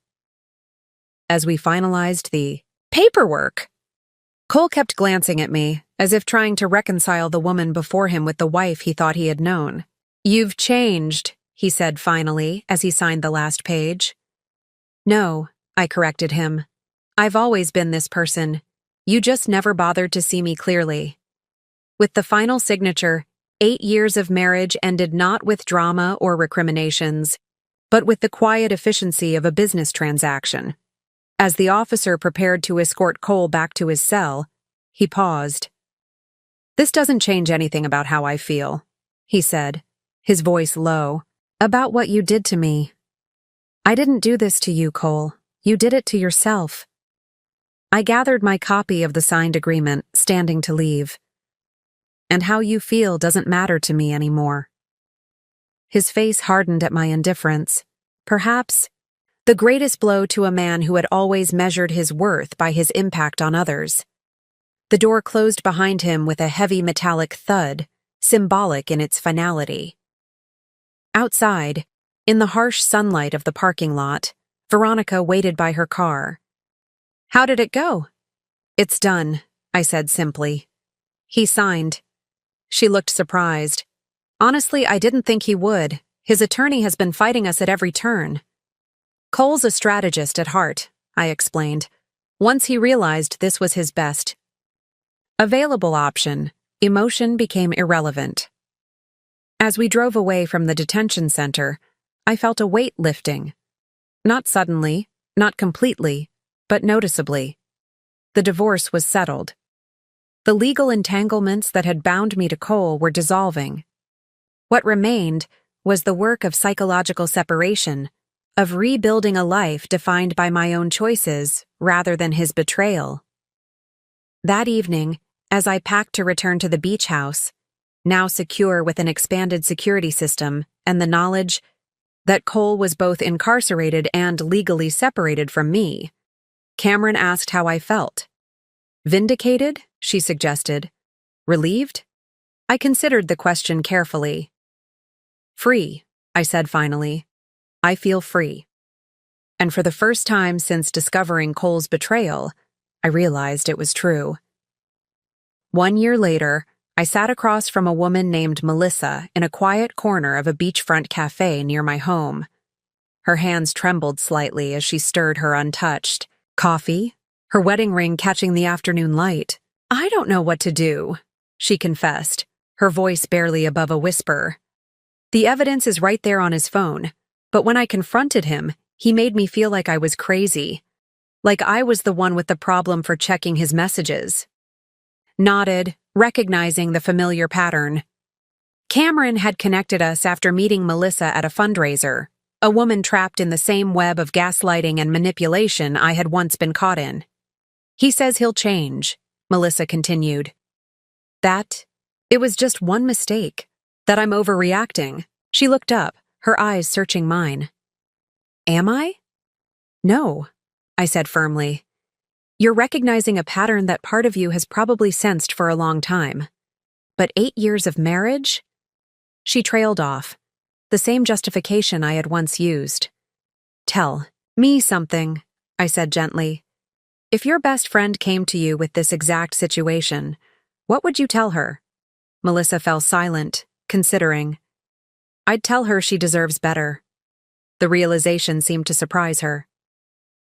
Speaker 1: As we finalized the paperwork, Cole kept glancing at me, as if trying to reconcile the woman before him with the wife he thought he had known. You've changed, he said finally, as he signed the last page. No, I corrected him. I've always been this person. You just never bothered to see me clearly. With the final signature, 8 years of marriage ended not with drama or recriminations, but with the quiet efficiency of a business transaction. As the officer prepared to escort Cole back to his cell, he paused. "This doesn't change anything about how I feel," he said, his voice low. "About what you did to me. I didn't do this to you, Cole. You did it to yourself." I gathered my copy of the signed agreement, standing to leave. "And how you feel doesn't matter to me anymore." His face hardened at my indifference. Perhaps the greatest blow to a man who had always measured his worth by his impact on others. The door closed behind him with a heavy metallic thud, symbolic in its finality. Outside, in the harsh sunlight of the parking lot, Veronica waited by her car. "How did it go?" "It's done," I said simply. "He signed." She looked surprised. "Honestly, I didn't think he would. His attorney has been fighting us at every turn." "Cole's a strategist at heart," I explained. Once he realized this was his best available option, emotion became irrelevant. As we drove away from the detention center, I felt a weight lifting. Not suddenly, not completely, but noticeably. The divorce was settled. The legal entanglements that had bound me to Cole were dissolving. What remained was the work of psychological separation, of rebuilding a life defined by my own choices rather than his betrayal. That evening, as I packed to return to the beach house, now secure with an expanded security system and the knowledge that Cole was both incarcerated and legally separated from me, Cameron asked how I felt. "Vindicated?" she suggested. "Relieved?" I considered the question carefully. "Free," I said finally. "I feel free." And for the first time since discovering Cole's betrayal, I realized it was true. 1 year later, I sat across from a woman named Melissa in a quiet corner of a beachfront cafe near my home. Her hands trembled slightly as she stirred her untouched coffee, her wedding ring catching the afternoon light. "I don't know what to do," she confessed, her voice barely above a whisper. "The evidence is right there on his phone, but when I confronted him, he made me feel like I was crazy, like I was the one with the problem for checking his messages." Nodded, recognizing the familiar pattern. Cameron had connected us after meeting Melissa at a fundraiser, a woman trapped in the same web of gaslighting and manipulation I had once been caught in. "He says he'll change," Melissa continued. It was just one mistake, that I'm overreacting." She looked up, her eyes searching mine. "Am I?" "No," I said firmly. "You're recognizing a pattern that part of you has probably sensed for a long time. But 8 years of marriage?" She trailed off, the same justification I had once used. "Tell me something," I said gently. "If your best friend came to you with this exact situation, what would you tell her?" Melissa fell silent, considering. "I'd tell her she deserves better." The realization seemed to surprise her.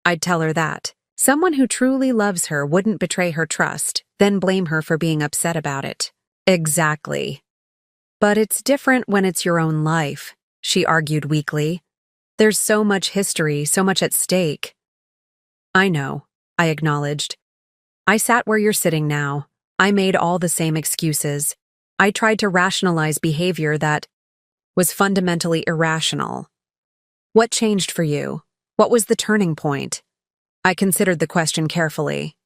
Speaker 1: "I'd tell her that someone who truly loves her wouldn't betray her trust, then blame her for being upset about it." "Exactly. But it's different when it's your own life," she argued weakly. "There's so much history, so much at stake." "I know," I acknowledged. "I sat where you're sitting now. I made all the same excuses. I tried to rationalize behavior that was fundamentally irrational." "What changed for you? What was the turning point?" I considered the question carefully.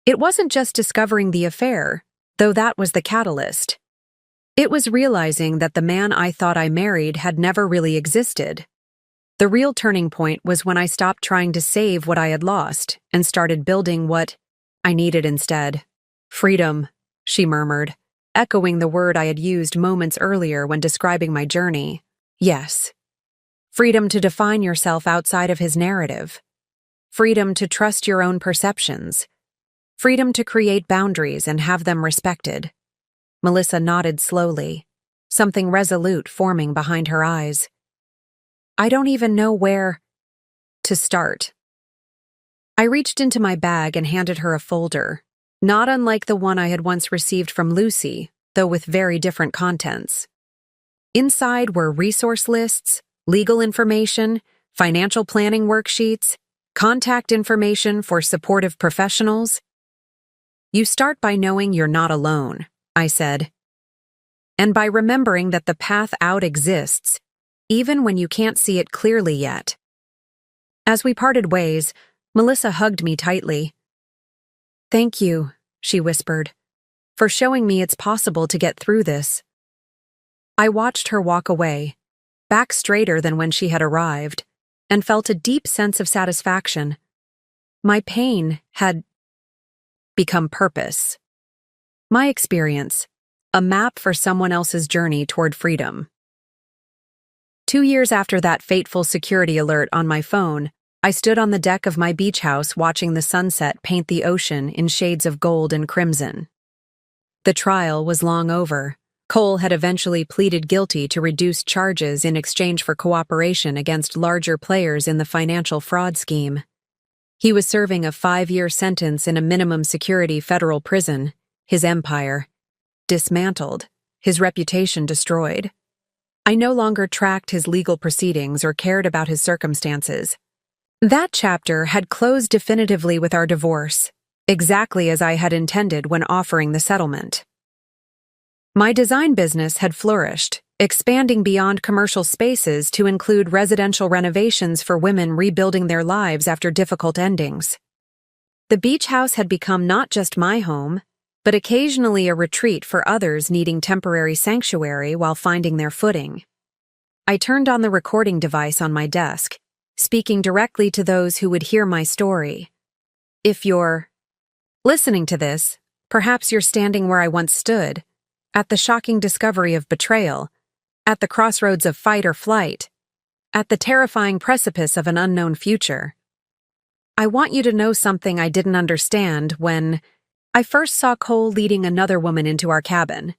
Speaker 1: It wasn't just discovering the affair, though that was the catalyst. It was realizing that the man I thought I married had never really existed. The real turning point was when I stopped trying to save what I had lost and started building what I needed instead. "Freedom," she murmured, echoing the word I had used moments earlier when describing my journey. "Yes. Freedom to define yourself outside of his narrative. Freedom to trust your own perceptions. Freedom to create boundaries and have them respected." Melissa nodded slowly, something resolute forming behind her eyes. "I don't even know where to start." I reached into my bag and handed her a folder, not unlike the one I had once received from Lucy, though with very different contents. Inside were resource lists, legal information, financial planning worksheets, contact information for supportive professionals. You start by knowing you're not alone, I said, and by remembering that the path out exists, even when you can't see it clearly yet. As we parted ways, Melissa hugged me tightly. "Thank you," she whispered, "for showing me it's possible to get through this." I watched her walk away, back straighter than when she had arrived, and felt a deep sense of satisfaction. My pain had become purpose. My experience, a map for someone else's journey toward freedom. 2 years after that fateful security alert on my phone, I stood on the deck of my beach house watching the sunset paint the ocean in shades of gold and crimson. The trial was long over. Cole had eventually pleaded guilty to reduced charges in exchange for cooperation against larger players in the financial fraud scheme. He was serving a 5-year sentence in a minimum security federal prison, his empire dismantled, his reputation destroyed. I no longer tracked his legal proceedings or cared about his circumstances. That chapter had closed definitively with our divorce, exactly as I had intended when offering the settlement. My design business had flourished, expanding beyond commercial spaces to include residential renovations for women rebuilding their lives after difficult endings. The beach house had become not just my home, but occasionally a retreat for others needing temporary sanctuary while finding their footing. I turned on the recording device on my desk, speaking directly to those who would hear my story. If you're listening to this, perhaps you're standing where I once stood, at the shocking discovery of betrayal, at the crossroads of fight or flight, at the terrifying precipice of an unknown future. I want you to know something I didn't understand when I first saw Cole leading another woman into our cabin.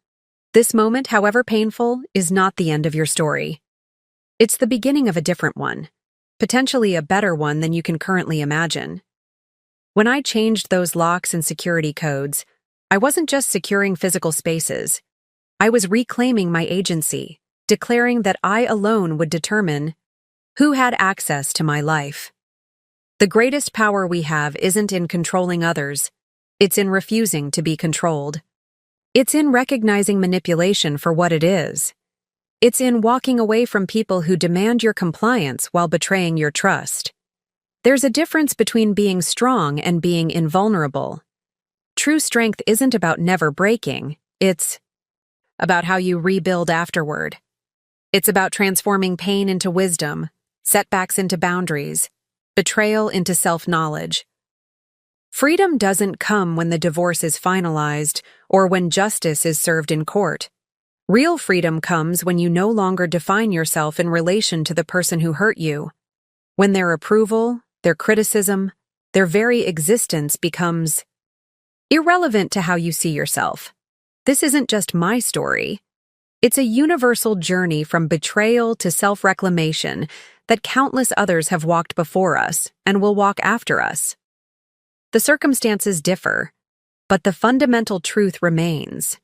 Speaker 1: This moment, however painful, is not the end of your story. It's the beginning of a different one, potentially a better one than you can currently imagine. When I changed those locks and security codes, I wasn't just securing physical spaces. I was reclaiming my agency, declaring that I alone would determine who had access to my life. The greatest power we have isn't in controlling others. It's in refusing to be controlled. It's in recognizing manipulation for what it is. It's in walking away from people who demand your compliance while betraying your trust. There's a difference between being strong and being invulnerable. True strength isn't about never breaking, it's about how you rebuild afterward. It's about transforming pain into wisdom, setbacks into boundaries, betrayal into self-knowledge. Freedom doesn't come when the divorce is finalized or when justice is served in court. Real freedom comes when you no longer define yourself in relation to the person who hurt you. When their approval, their criticism, their very existence becomes irrelevant to how you see yourself. This isn't just my story. It's a universal journey from betrayal to self-reclamation that countless others have walked before us and will walk after us. The circumstances differ, but the fundamental truth remains.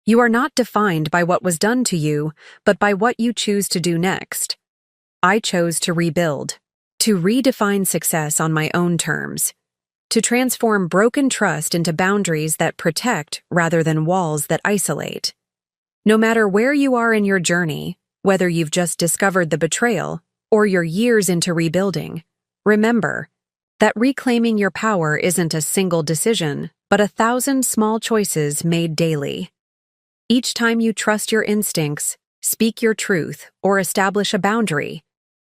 Speaker 1: You are not defined by what was done to you, but by what you choose to do next. I chose to rebuild, to redefine success on my own terms, to transform broken trust into boundaries that protect rather than walls that isolate. No matter where you are in your journey, whether you've just discovered the betrayal or you're years into rebuilding, remember that reclaiming your power isn't a single decision, but 1,000 small choices made daily. Each time you trust your instincts, speak your truth, or establish a boundary,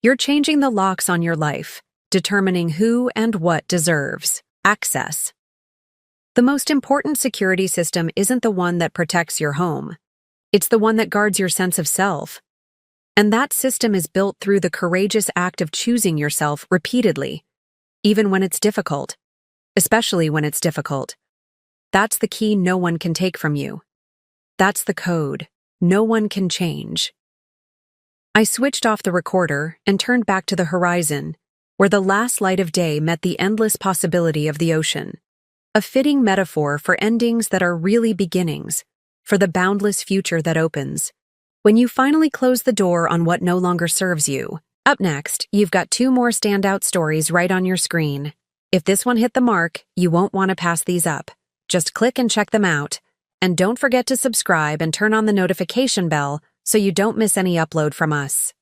Speaker 1: you're changing the locks on your life, determining who and what deserves access. The most important security system isn't the one that protects your home. It's the one that guards your sense of self. And that system is built through the courageous act of choosing yourself repeatedly, even when it's difficult, especially when it's difficult. That's the key no one can take from you. That's the code no one can change. I switched off the recorder and turned back to the horizon, where the last light of day met the endless possibility of the ocean. A fitting metaphor for endings that are really beginnings, for the boundless future that opens. when you finally close the door on what no longer serves you. Up next, you've got 2 more standout stories right on your screen. If this one hit the mark, you won't want to pass these up. Just click and check them out. And don't forget to subscribe and turn on the notification bell so you don't miss any upload from us.